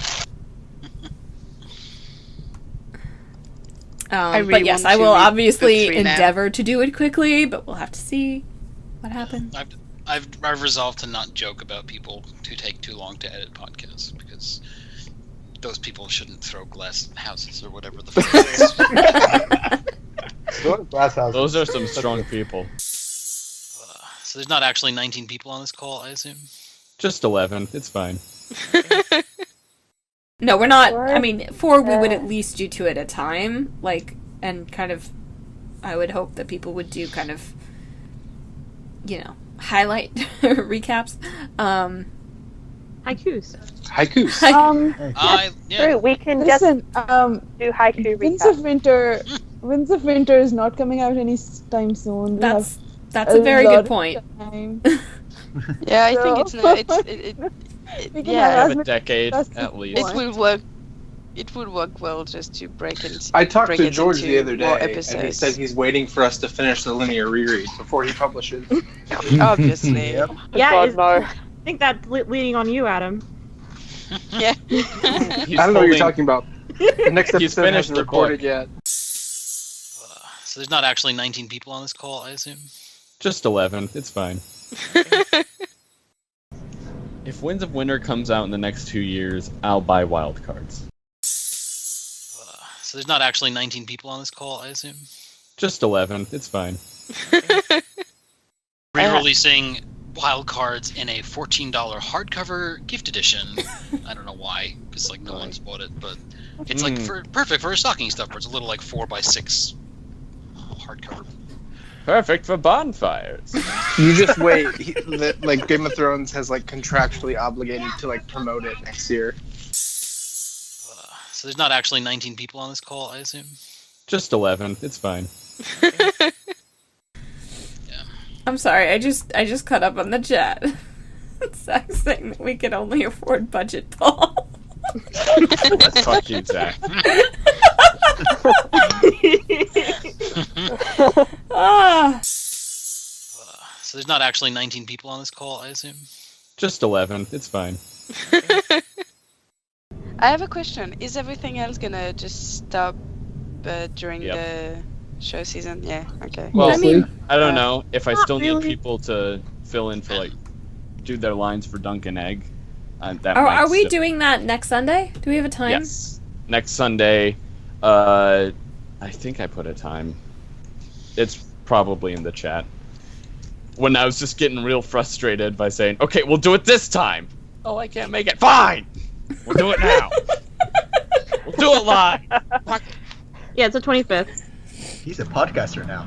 S7: I really
S3: but yes,
S7: want
S3: I
S7: to
S3: will
S7: read
S3: obviously
S7: book 3 now.
S3: endeavor to do it quickly, but we'll have to see what happens.
S12: I've resolved to not joke about people who take too long to edit podcasts, because those people shouldn't throw glass houses or whatever the fuck it is.
S4: Those are some strong people.
S12: So there's not actually 19 people on this call, I assume?
S4: Just 11. It's fine.
S3: No, we're not. I mean, 4 we would at least do 2 at a time, like, and kind of. I would hope that people would do kind of, highlight recaps.
S10: Haikus.
S9: True, we can
S6: Listen,
S9: do haiku
S6: Winds of Winter is not coming out anytime soon.
S3: That's a very good point.
S7: Yeah, I think it's
S6: We
S4: have a decade at least.
S7: It will work. It would work well just to break it.
S5: I talked
S7: break
S5: to
S7: it
S5: George
S7: into
S5: the other
S7: more
S5: day, and he
S7: episodes.
S5: said he's waiting for us to finish the linear reread before he publishes.
S7: Obviously.
S10: Yeah, I think that's leading on you, Adam.
S7: Yeah.
S5: I don't know what you're talking about. The next episode hasn't recorded yet.
S12: So there's not actually 19 people on this call, I assume?
S4: Just 11. It's fine. If Winds of Winter comes out in the next 2 years, I'll buy wild cards.
S12: So there's not actually 19 people on this call, I assume?
S4: Just 11. It's fine.
S12: Re-releasing wild cards in a $14 hardcover gift edition. I don't know why, because no one's bought it, but it's perfect for stocking stuffer. It's a little 4x6 hardcover.
S4: Perfect for bonfires.
S5: You just wait. Game of Thrones has contractually obligated to promote it next year.
S12: So there's not actually 19 people on this call, I assume?
S4: Just 11. It's fine.
S3: I'm sorry, I just caught up on the chat. Zach's saying that we can only afford budget Paul.
S4: Fuck you, Zach.
S12: So there's not actually 19 people on this call, I assume?
S4: Just 11. It's fine.
S7: I have a question. Is everything else gonna just stop during the show season? Yeah, okay.
S4: Well, I don't know. If I still need people to fill in for, do their lines for Dunk and Egg.
S3: Are we doing that next Sunday? Do we have a time?
S4: Yes. Next Sunday. I think I put a time. It's probably in the chat. When I was just getting real frustrated by saying, okay, we'll do it this time. Oh, I can't make it. Fine! We'll do it now. We'll do it live.
S10: Yeah, it's the 25th.
S2: He's a podcaster now.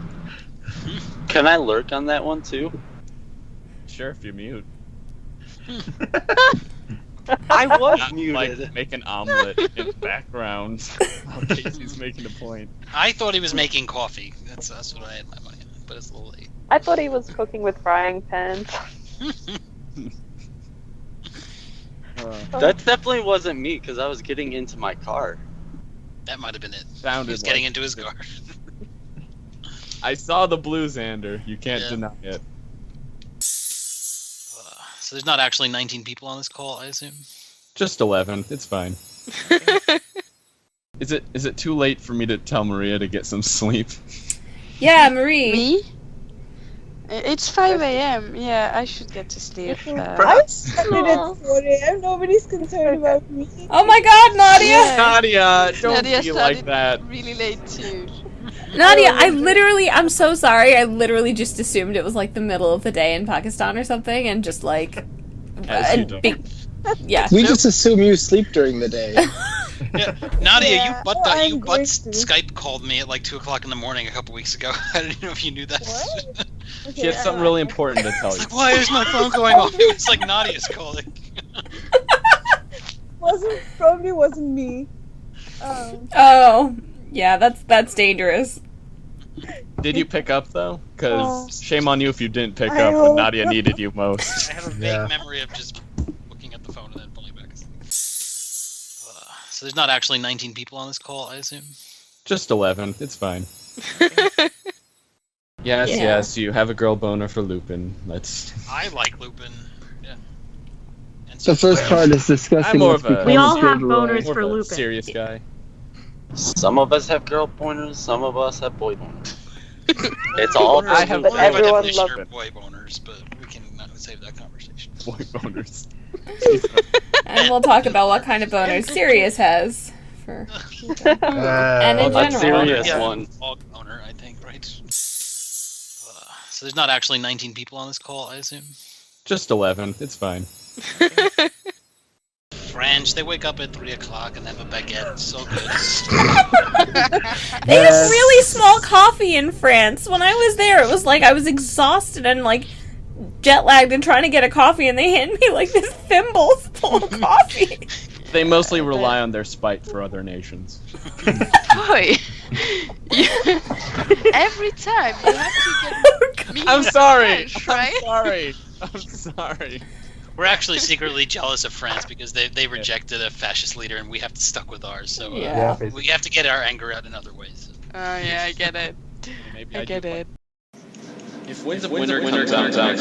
S14: Can I lurk on that one too?
S4: Sure, if you mute.
S14: I was muted.
S4: Make an omelet in the background while Casey's making a point.
S12: I thought he was making coffee. That's what I had in my mind, but it's a little late.
S9: I thought he was cooking with frying pans.
S14: That definitely wasn't me because I was getting into my car.
S12: That might have been it.
S4: Sounded
S12: he was getting into his car.
S4: I saw the blue Xander. You can't deny it.
S12: So there's not actually 19 people on this call, I assume?
S4: Just 11. It's fine. Is it too late for me to tell Maria to get some sleep?
S3: Yeah, Marie.
S7: Me? It's 5 a.m. Yeah, I should get to sleep.
S6: I started at 4 a.m. Nobody's concerned about me.
S3: Oh my God, Nadia!
S7: Yeah.
S4: Nadia, don't
S7: Nadia
S4: be like that.
S7: Really late too.
S3: Nadia, I'm so sorry. I literally just assumed it was the middle of the day in Pakistan or something, and just
S4: As you do.
S3: Yeah.
S5: We just assume you sleep during the day.
S12: Yeah. Nadia, you Skype called me at 2 o'clock in the morning a couple weeks ago. I didn't know if you knew that.
S6: What?
S4: She had something really important to tell you.
S12: Why is my phone going off? It was Nadia's calling.
S6: Probably wasn't me.
S3: Oh, yeah, that's dangerous.
S4: Did you pick up though? Because shame on you if you didn't pick
S6: I
S4: up when
S6: hope
S4: Nadia
S6: not.
S4: needed you most.
S12: I have a vague memory of just looking at the phone and then pulling back. So there's not actually 19 people on this call, I assume?
S4: Just 11. It's fine. Yes, you have a girl boner for Lupin.
S12: I like Lupin. Yeah. And
S5: The first part is discussing
S4: I'm more
S5: what's
S4: of a-
S5: become
S10: We
S5: of
S10: all have
S5: Gilderoy.
S10: boners
S4: More
S10: for
S4: of a
S10: Lupin.
S4: serious guy.
S14: Some of us have girl pointers, some of us have boy pointers. It's all
S12: I have
S9: But
S12: a
S9: everyone
S12: definition
S9: loves
S12: of boy boners, but we can save that conversation.
S4: Boy boners.
S3: And we'll talk about what kind of boners Sirius has. And in
S14: a
S3: general.
S14: serious one.
S12: Hog boner, I think, right? So there's not actually 19 people on this call, I assume?
S4: Just 11. It's fine.
S12: French, they wake up at 3 o'clock and have a baguette. So good.
S3: They have really small coffee in France. When I was there, it was like I was exhausted and like jet lagged and trying to get a coffee, and they handed me like this thimble full of coffee.
S4: They mostly rely on their spite for other nations.
S7: Boy, every time you have to get me
S4: I'm sorry.
S7: French, right?
S4: I'm sorry.
S12: We're actually secretly jealous of France because they rejected a fascist leader and we have to stuck with ours. So we have to get our anger out in other ways.
S7: Oh yeah, I get it.
S4: Maybe
S7: I get it.
S4: If Winds of Winter comes out,